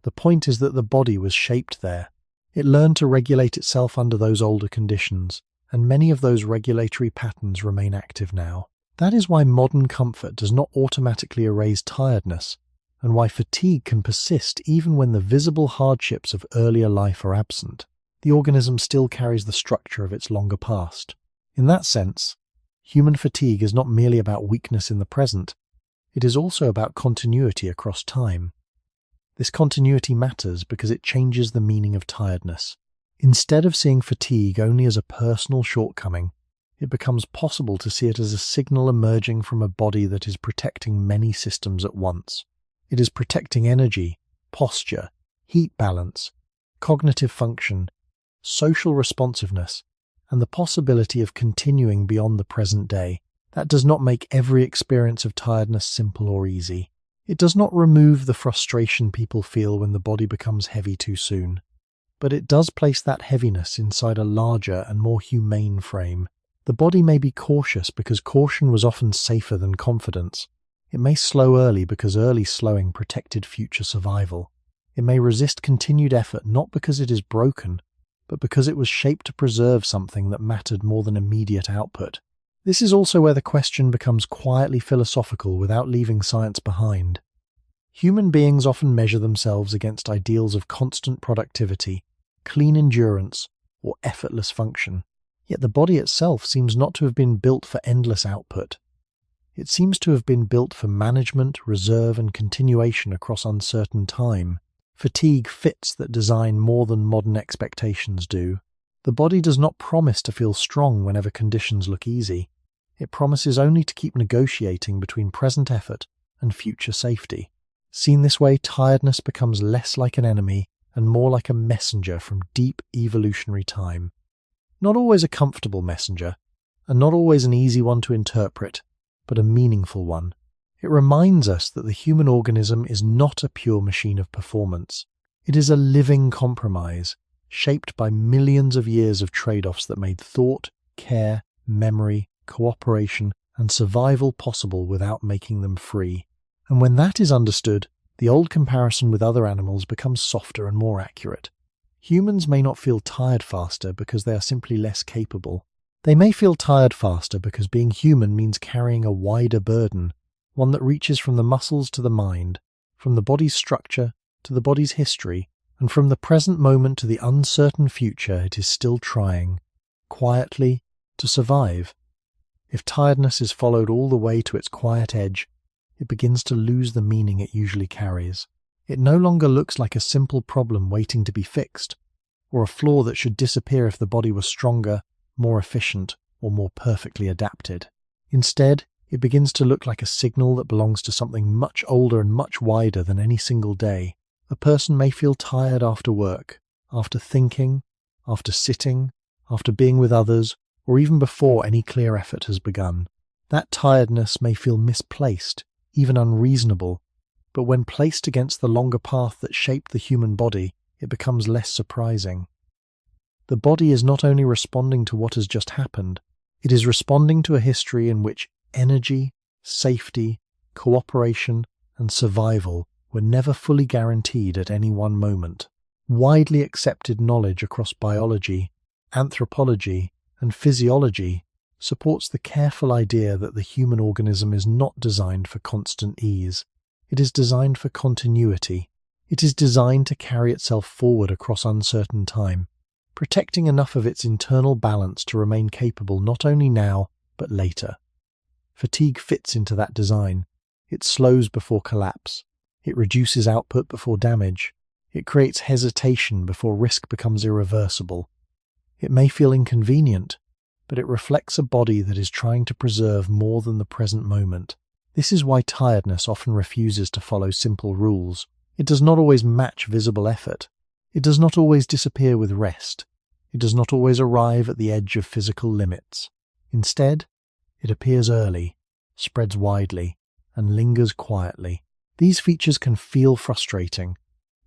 Speaker 1: The point is that the body was shaped there. It learned to regulate itself under those older conditions, and many of those regulatory patterns remain active now. That is why modern comfort does not automatically erase tiredness, and why fatigue can persist even when the visible hardships of earlier life are absent. The organism still carries the structure of its longer past. In that sense, human fatigue is not merely about weakness in the present, it is also about continuity across time. This continuity matters because it changes the meaning of tiredness. Instead of seeing fatigue only as a personal shortcoming, it becomes possible to see it as a signal emerging from a body that is protecting many systems at once. It is protecting energy, posture, heat balance, cognitive function, social responsiveness, and the possibility of continuing beyond the present day. That does not make every experience of tiredness simple or easy. It does not remove the frustration people feel when the body becomes heavy too soon. But it does place that heaviness inside a larger and more humane frame. The body may be cautious because caution was often safer than confidence. It may slow early because early slowing protected future survival. It may resist continued effort not because it is broken, but because it was shaped to preserve something that mattered more than immediate output. This is also where the question becomes quietly philosophical without leaving science behind. Human beings often measure themselves against ideals of constant productivity, clean endurance, or effortless function. Yet the body itself seems not to have been built for endless output. It seems to have been built for management, reserve, and continuation across uncertain time. Fatigue fits that design more than modern expectations do. The body does not promise to feel strong whenever conditions look easy. It promises only to keep negotiating between present effort and future safety. Seen this way, tiredness becomes less like an enemy and more like a messenger from deep evolutionary time. Not always a comfortable messenger, and not always an easy one to interpret, but a meaningful one. It reminds us that the human organism is not a pure machine of performance. It is a living compromise, shaped by millions of years of trade-offs that made thought, care, memory, cooperation, and survival possible without making them free. And when that is understood, the old comparison with other animals becomes softer and more accurate. Humans may not feel tired faster because they are simply less capable. They may feel tired faster because being human means carrying a wider burden, one that reaches from the muscles to the mind, from the body's structure to the body's history, and from the present moment to the uncertain future it is still trying, quietly, to survive. If tiredness is followed all the way to its quiet edge, it begins to lose the meaning it usually carries. It no longer looks like a simple problem waiting to be fixed, or a flaw that should disappear if the body was stronger, more efficient, or more perfectly adapted. Instead, it begins to look like a signal that belongs to something much older and much wider than any single day. A person may feel tired after work, after thinking, after sitting, after being with others, or even before any clear effort has begun. That tiredness may feel misplaced, even unreasonable, but when placed against the longer path that shaped the human body, it becomes less surprising. The body is not only responding to what has just happened, it is responding to a history in which energy, safety, cooperation, and survival were never fully guaranteed at any one moment. Widely accepted knowledge across biology, anthropology, and physiology supports the careful idea that the human organism is not designed for constant ease. It is designed for continuity. It is designed to carry itself forward across uncertain time, protecting enough of its internal balance to remain capable not only now, but later. Fatigue fits into that design. It slows before collapse. It reduces output before damage. It creates hesitation before risk becomes irreversible. It may feel inconvenient, but it reflects a body that is trying to preserve more than the present moment. This is why tiredness often refuses to follow simple rules. It does not always match visible effort. It does not always disappear with rest. It does not always arrive at the edge of physical limits. Instead, it appears early, spreads widely, and lingers quietly. These features can feel frustrating,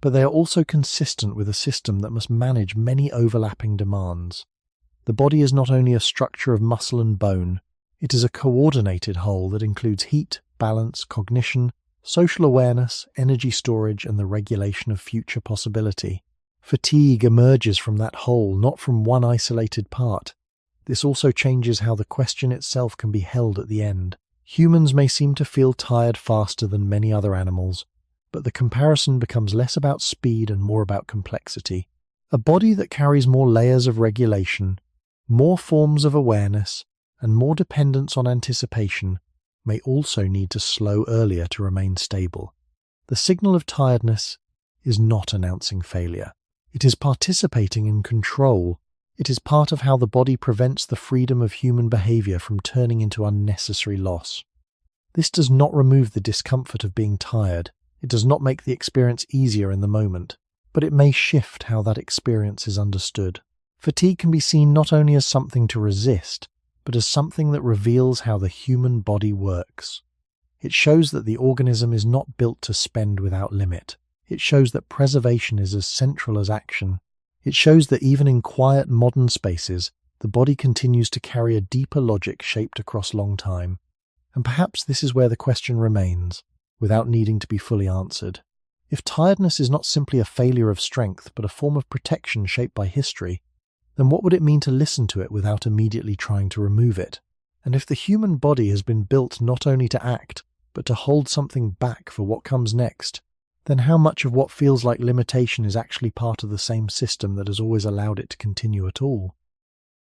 Speaker 1: but they are also consistent with a system that must manage many overlapping demands. The body is not only a structure of muscle and bone, it is a coordinated whole that includes heat, balance, cognition, social awareness, energy storage, and the regulation of future possibility. Fatigue emerges from that whole, not from one isolated part. This also changes how the question itself can be held at the end. Humans may seem to feel tired faster than many other animals, but the comparison becomes less about speed and more about complexity. A body that carries more layers of regulation, more forms of awareness, and more dependence on anticipation may also need to slow earlier to remain stable. The signal of tiredness is not announcing failure. It is participating in control. It is part of how the body prevents the freedom of human behavior from turning into unnecessary loss. This does not remove the discomfort of being tired. It does not make the experience easier in the moment, but it may shift how that experience is understood. Fatigue can be seen not only as something to resist, but as something that reveals how the human body works. It shows that the organism is not built to spend without limit. It shows that preservation is as central as action. It shows that even in quiet modern spaces, the body continues to carry a deeper logic shaped across long time. And perhaps this is where the question remains, without needing to be fully answered. If tiredness is not simply a failure of strength, but a form of protection shaped by history, then what would it mean to listen to it without immediately trying to remove it? And if the human body has been built not only to act, but to hold something back for what comes next, then how much of what feels like limitation is actually part of the same system that has always allowed it to continue at all?